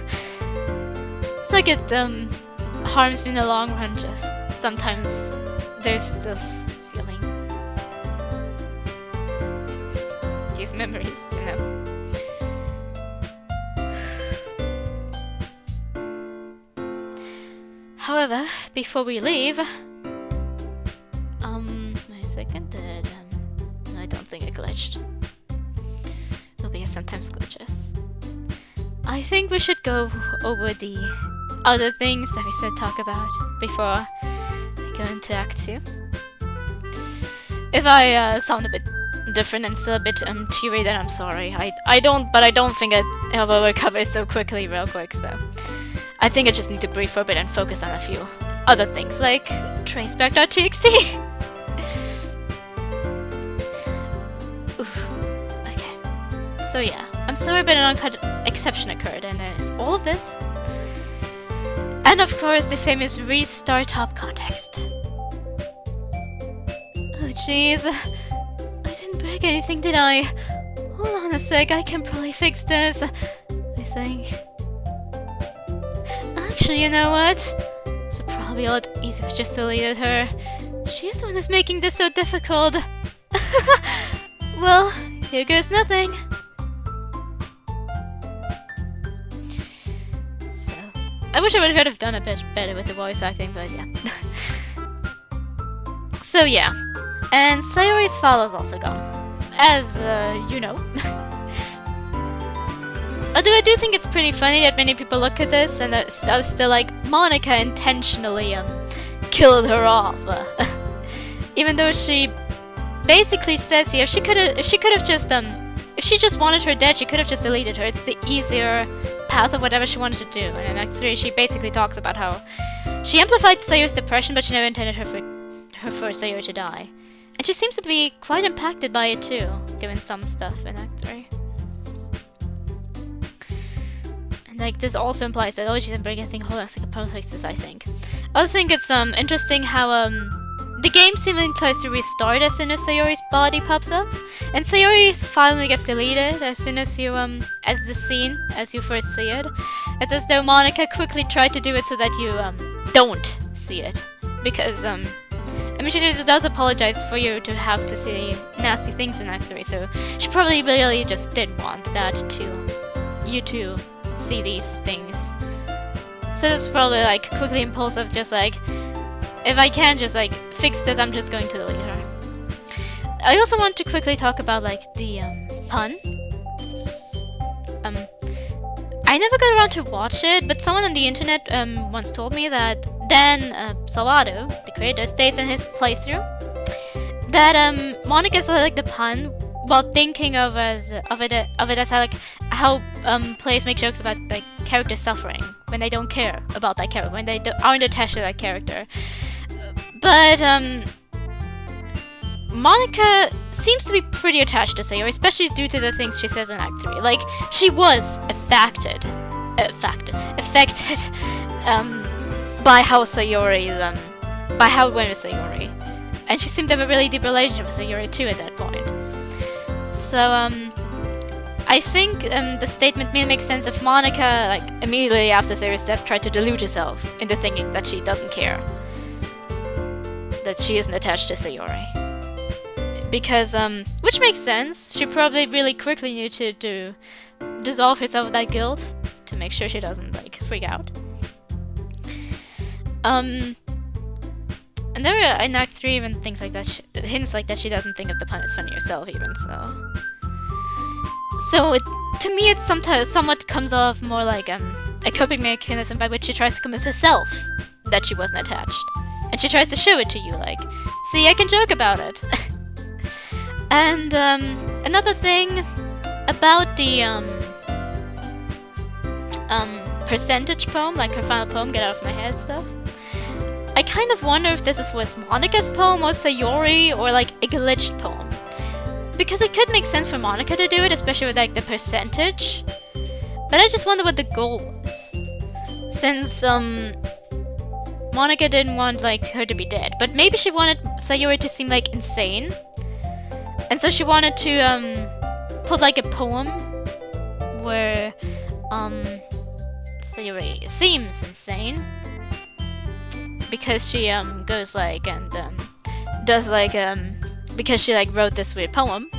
Speaker 1: it's like it harms me in the long run, just sometimes there's this these memories, you know. However, before we leave... wait a second, no, I don't think I glitched. Ruby sometimes glitches. I think we should go over the other things that we said talk about before we go into Act 2. If I sound a bit different and still a bit teary, then I'm sorry. I don't think I will recover so quickly, real quick, so... I think I just need to breathe for a bit and focus on a few other things, like traceback.txt. Oof. Okay. So yeah, I'm sorry but an uncut exception occurred, and there's all of this. And of course the famous restart top context. Oh jeez. I didn't break anything, did I? Hold on a sec, I can probably fix this. I think. Actually, you know what? It's probably a lot easier if I just deleted her. She's the one who's making this so difficult. Well, here goes nothing. So, I wish I could have done a bit better with the voice acting, but yeah. So yeah, and Sayori's file is also gone, as you know. Although I do think it's pretty funny that many people look at this and are still like, Monika intentionally killed her off. Even though she basically says here, if she just wanted her dead, she could have just deleted her. It's the easier path of whatever she wanted to do. And in Act 3, she basically talks about how she amplified Sayori's depression, but she never intended her for Sayori to die. And she seems to be quite impacted by it too, given some stuff in Act 3. Like, this also implies that, oh, she didn't break anything. Hold on a second, probably fix this, I think. I also think it's interesting how the game seemingly tries to restart as soon as Sayori's body pops up. And Sayori's finally gets deleted as soon as you, as the scene, as you first see it. It's as though Monika quickly tried to do it so that you, don't see it. Because, I mean, she does apologize for you to have to see nasty things in Act 3, so she probably really just did want that to, you to see these things. So it's probably like quickly impulsive, just like, if I can just like fix this, I'm just going to delete her. I also want to quickly talk about like the pun. I never got around to watch it, but someone on the internet once told me that Dan Sawado, the creator, states in his playthrough that Monika said like the pun while thinking of it as like how players make jokes about like characters suffering when they don't care about that character, when they aren't attached to that character. But Monika seems to be pretty attached to Sayori, especially due to the things she says in Act 3. Like, she was affected by how Sayori, by how it went with Sayori. And she seemed to have a really deep relationship with Sayori too at that point. So, I think the statement may make sense if Monika, like, immediately after Sayori's death tried to delude herself into thinking that she doesn't care. That she isn't attached to Sayori. Because, which makes sense. She probably really quickly needed to dissolve herself of that guilt to make sure she doesn't, like, freak out. And there are, in Act 3, even things like that, hints like that she doesn't think of the pun as funny herself, even, so... So, to me, it somewhat comes off more like, a coping mechanism by which she tries to convince herself that she wasn't attached. And she tries to show it to you, like, see, I can joke about it. And, another thing about the, percentage poem, like her final poem, Get Out of My Head stuff. I kind of wonder if this was Monika's poem or Sayori, or like a glitched poem. Because it could make sense for Monika to do it, especially with like the percentage. But I just wonder what the goal was. Since, Monika didn't want like her to be dead, but maybe she wanted Sayori to seem like insane. And so she wanted to, put like a poem where, Sayori seems insane. Because she, goes like, and, does like, because she like wrote this weird poem.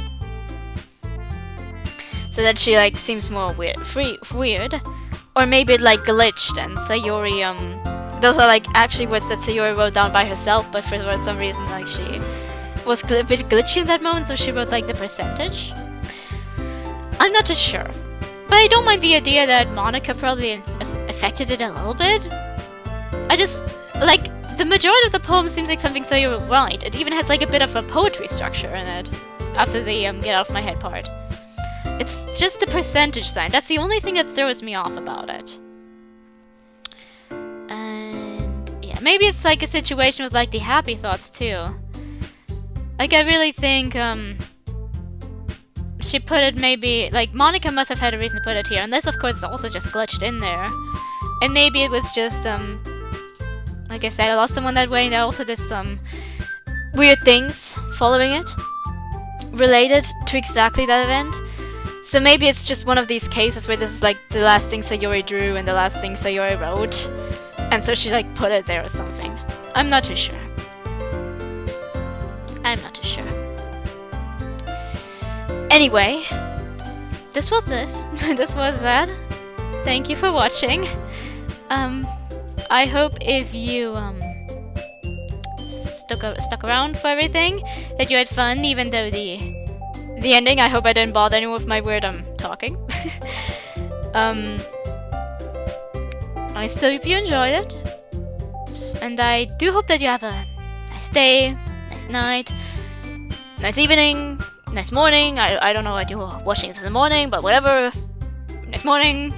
Speaker 1: So that she like seems more weird. Or maybe it like glitched and Sayori, Those are like actually words that Sayori wrote down by herself, but for some reason like she was a bit glitchy in that moment, so she wrote like the percentage. I'm not too sure, but I don't mind the idea that Monika probably affected it a little bit. I just like the majority of the poem seems like something Sayori would write. It even has like a bit of a poetry structure in it after the get out of my head part. It's just the percentage sign. That's the only thing that throws me off about it. Maybe it's like a situation with like the happy thoughts too. Like I really think she put it maybe like Monika must have had a reason to put it here, unless of course it's also just glitched in there. And maybe it was just like I said, I lost someone that way, and I also did some weird things following it related to exactly that event. So maybe it's just one of these cases where this is like the last thing Sayori drew and the last thing Sayori wrote. And so she like put it there or something. I'm not too sure. Anyway, this was it. This was that. Thank you for watching. I hope if you stuck around for everything, that you had fun, even though the ending, I hope I didn't bother anyone with my weird talking. I still hope you enjoyed it, and I do hope that you have a nice day, nice night, nice evening, nice morning. I don't know what you're watching this in the morning, but whatever. Nice morning,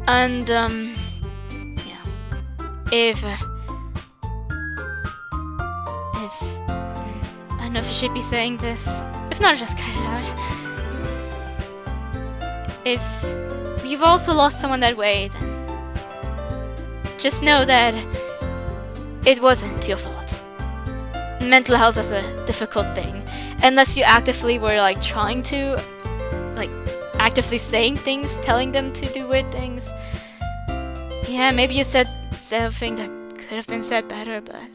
Speaker 1: and yeah. If I don't know if I should be saying this. If not, just cut it out. If you've also lost someone that way, then just know that it wasn't your fault. Mental health is a difficult thing. Unless you actively were like trying to, like actively saying things, telling them to do weird things. Yeah, maybe you said something that could have been said better, but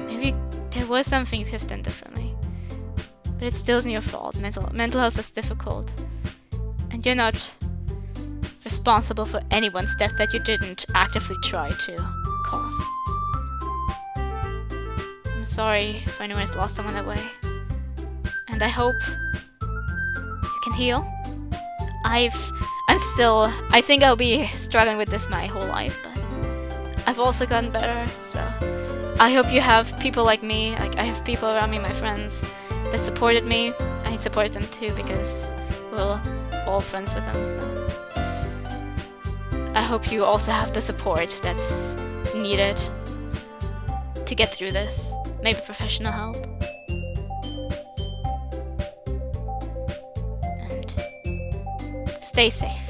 Speaker 1: maybe there was something you could have done differently. But it still isn't your fault. Mental health is difficult. And you're not responsible for anyone's death that you didn't actively try to cause. I'm sorry for anyone who's lost someone that way. And I hope you can heal. I think I'll be struggling with this my whole life, but I've also gotten better, so I hope you have people like me. Like I have people around me, my friends, that supported me. I supported them too because we're all friends with them, so I hope you also have the support that's needed to get through this. Maybe professional help. And stay safe.